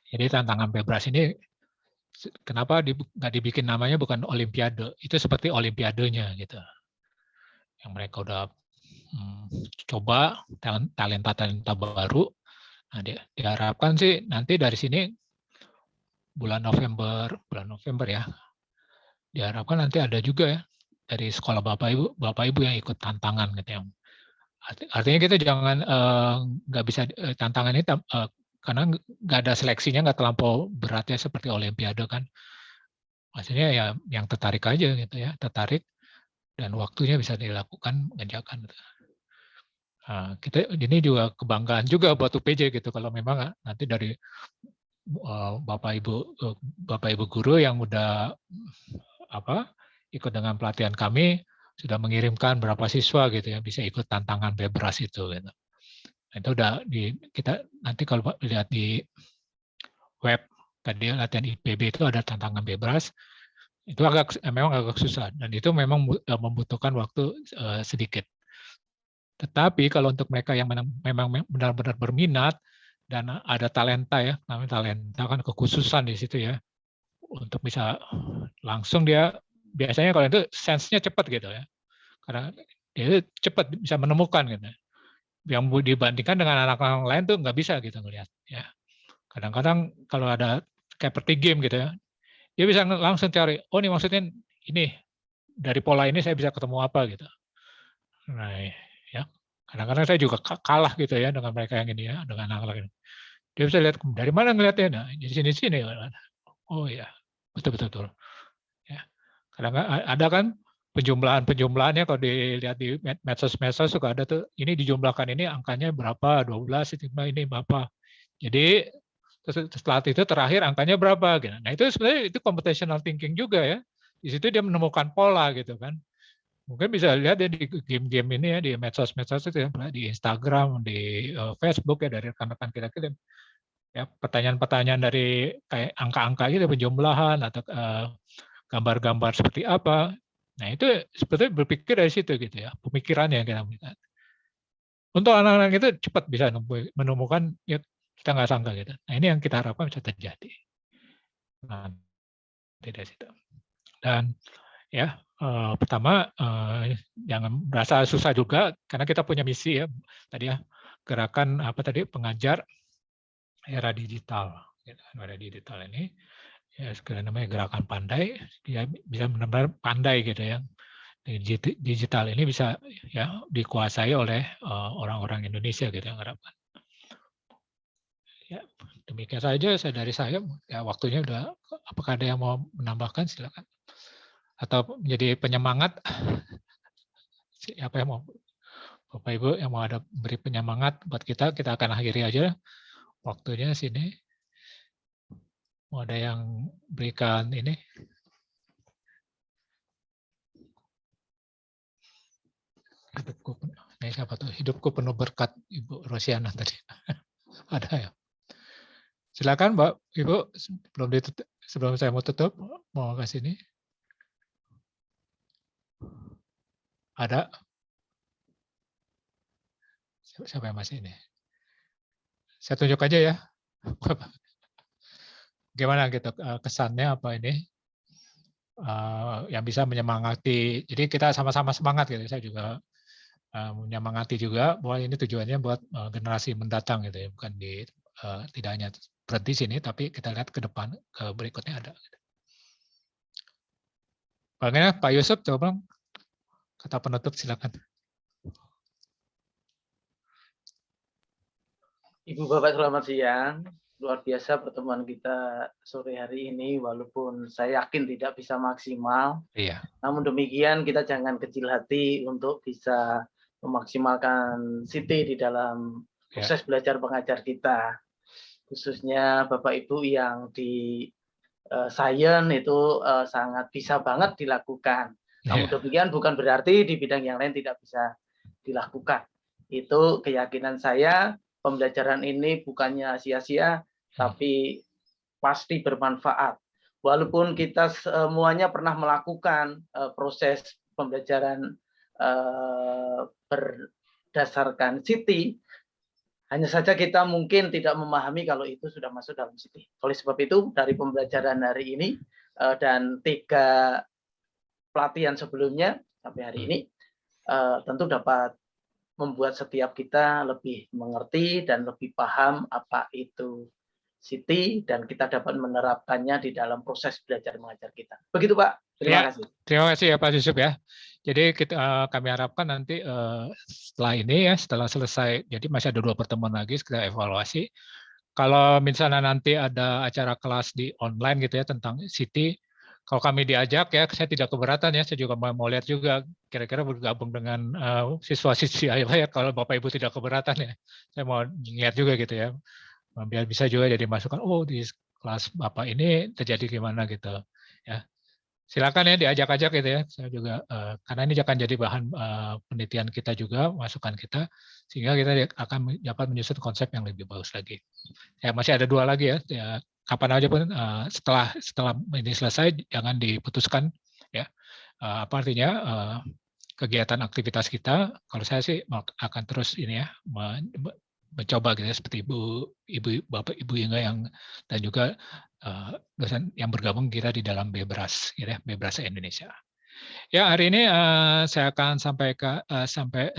A: Jadi tantangan Bebras ini, kenapa nggak dibikin namanya bukan Olimpiade? Itu seperti Olimpiadenya gitu, yang mereka udah coba talenta baru. Nah, diharapkan sih nanti dari sini bulan November ya, diharapkan nanti ada juga ya dari sekolah bapak ibu yang ikut tantangan gitu ya. Artinya kita jangan nggak bisa tantangan ini karena nggak ada seleksinya, nggak terlampau beratnya seperti Olimpiade kan. Maksudnya ya yang tertarik aja gitu ya, tertarik dan waktunya bisa dilakukan ngerjakan. Nah, kita ini juga kebanggaan juga buat UPJ gitu kalau memang nanti dari bapak ibu guru yang udah ikut dengan pelatihan kami sudah mengirimkan berapa siswa gitu ya bisa ikut tantangan Bebras itu gitu. Nah, itu udah kita nanti kalau lihat di web tadi latihan IPB itu ada tantangan Bebras, itu memang agak susah dan itu memang membutuhkan waktu sedikit. Tetapi kalau untuk mereka yang memang benar-benar berminat dan ada talenta ya, namanya talenta kan kekhususan di situ ya, untuk bisa langsung dia, biasanya kalau itu sense-nya cepat gitu ya, karena dia cepat bisa menemukan gitu. Yang dibandingkan dengan anak-anak lain tuh nggak bisa gitu ngelihat ya. Kadang-kadang kalau ada kayak seperti game gitu ya, dia bisa langsung cari, oh ini maksudnya ini dari pola ini saya bisa ketemu apa gitu. Nah, ya kadang-kadang saya juga kalah gitu ya dengan mereka yang ini ya, dengan anak-anak ini. Dia bisa lihat dari mana ngelihatnya, nah di sini. Oh ya, betul. Ya, kadang ada kan penjumlahannya kalau dilihat di medsos suka ada tuh, ini dijumlahkan ini angkanya berapa, 12 ini berapa. Jadi setelah itu terakhir angkanya berapa gitu. Nah, itu sebenarnya itu computational thinking juga ya. Di situ dia menemukan pola gitu kan. Mungkin bisa lihat ya di game-game ini ya, di medsos-medsos itu ya, di Instagram, di Facebook ya, dari rekan-rekan kita kirim. Ya, pertanyaan-pertanyaan dari kayak angka-angka gitu, penjumlahan atau gambar-gambar seperti apa. Nah, itu sebetulnya berpikir dari situ gitu ya, pemikirannya kita melihat. Untuk anak-anak itu cepat bisa menemukan ya kita nggak sangka gitu. Nah, ini yang kita harapkan bisa terjadi. Nah, dari situ. Dan ya, pertama jangan merasa susah juga karena kita punya misi ya tadi ya, gerakan apa tadi, pengajar era digital. Era digital ini ya sekarang namanya gerakan pandai, dia bisa benar-benar pandai gitu ya. Digital ini bisa ya dikuasai oleh orang-orang Indonesia gitu yang harapkan. Ya, demikian saja dari saya. Ya, waktunya udah. Apakah ada yang mau menambahkan? Silakan. Atau menjadi penyemangat? Siapa yang mau? Bapak Ibu yang mau ada beri penyemangat buat kita akan akhiri aja waktunya sini. Mau ada yang berikan ini? Hidupku penuh berkat, Ibu Rosiana tadi. Ada ya? Silakan Mbak, Ibu, sebelum saya mau tutup, mau kasih ini. Ada? Siapa yang masih ini? Saya tunjuk aja ya. Gimana gitu kesannya apa ini? Yang bisa menyemangati. Jadi kita sama-sama semangat gitu. Saya juga menyemangati juga bahwa ini tujuannya buat generasi mendatang gitu ya, bukan tidak hanya berhenti sini, tapi kita lihat ke depan, ke berikutnya ada. Bagaimana Pak Yusuf, coba kata penutup silakan.
H: Ibu Bapak selamat siang. Luar biasa pertemuan kita sore hari ini, walaupun saya yakin tidak bisa maksimal.
A: Iya.
H: Namun demikian kita jangan kecil hati untuk bisa memaksimalkan Siti di dalam proses belajar mengajar kita. Khususnya Bapak Ibu yang di sains itu sangat bisa banget dilakukan. Namun demikian bukan berarti di bidang yang lain tidak bisa dilakukan. Itu keyakinan saya, pembelajaran ini bukannya sia-sia, tapi pasti bermanfaat. Walaupun kita semuanya pernah melakukan proses pembelajaran berdasarkan Siti, hanya saja kita mungkin tidak memahami kalau itu sudah masuk dalam Siti. Oleh sebab itu, dari pembelajaran hari ini dan 3 pelatihan sebelumnya sampai hari ini, tentu dapat membuat setiap kita lebih mengerti dan lebih paham apa itu Siti, dan kita dapat menerapkannya di dalam proses belajar mengajar kita. Begitu Pak. Terima kasih.
A: Terima kasih ya Pak Yusuf ya. Jadi kami harapkan nanti setelah ini ya, setelah selesai, jadi masih ada 2 pertemuan lagi, kita evaluasi. Kalau misalnya nanti ada acara kelas di online gitu ya tentang Siti, kalau kami diajak ya, saya tidak keberatan ya, saya juga mau lihat juga kira-kira bergabung dengan siswa-siswi ya, kalau Bapak Ibu tidak keberatan ya. Saya mau lihat juga gitu ya. Biar bisa juga jadi masukan, oh di kelas Bapak ini terjadi gimana gitu ya. Silakan ya diajak-ajak gitu ya. Saya juga karena ini akan jadi bahan penelitian kita juga, masukan kita, sehingga kita akan dapat menyusun konsep yang lebih bagus lagi. Ya masih ada 2 lagi ya. Kapan aja pun setelah ini selesai jangan diputuskan ya. Apa artinya kegiatan aktivitas kita? Kalau saya sih akan terus ini ya mencoba gitu ya, seperti Bapak Ibu Inga yang dan juga dosen yang bergabung kita di dalam Bebras gitu ya, Bebras Indonesia. Ya, hari ini saya akan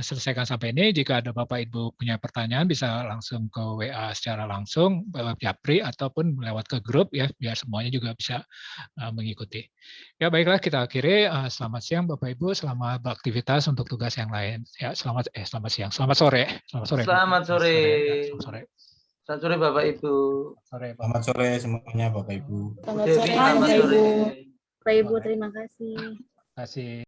A: selesaikan sampai ini. Jika ada Bapak Ibu punya pertanyaan, bisa langsung ke WA secara langsung, lewat Japri ataupun lewat ke grup ya, biar semuanya juga bisa mengikuti. Ya, baiklah kita akhiri. Selamat siang Bapak Ibu, selamat beraktivitas untuk tugas yang lain. Ya, selamat siang, selamat sore.
H: Selamat sore.
A: Selamat sore.
H: Selamat sore Bapak Ibu.
D: Selamat sore semuanya Bapak Ibu.
F: Selamat sore Bapak Ibu. Bapak Ibu, terima kasih.
A: Terima kasih.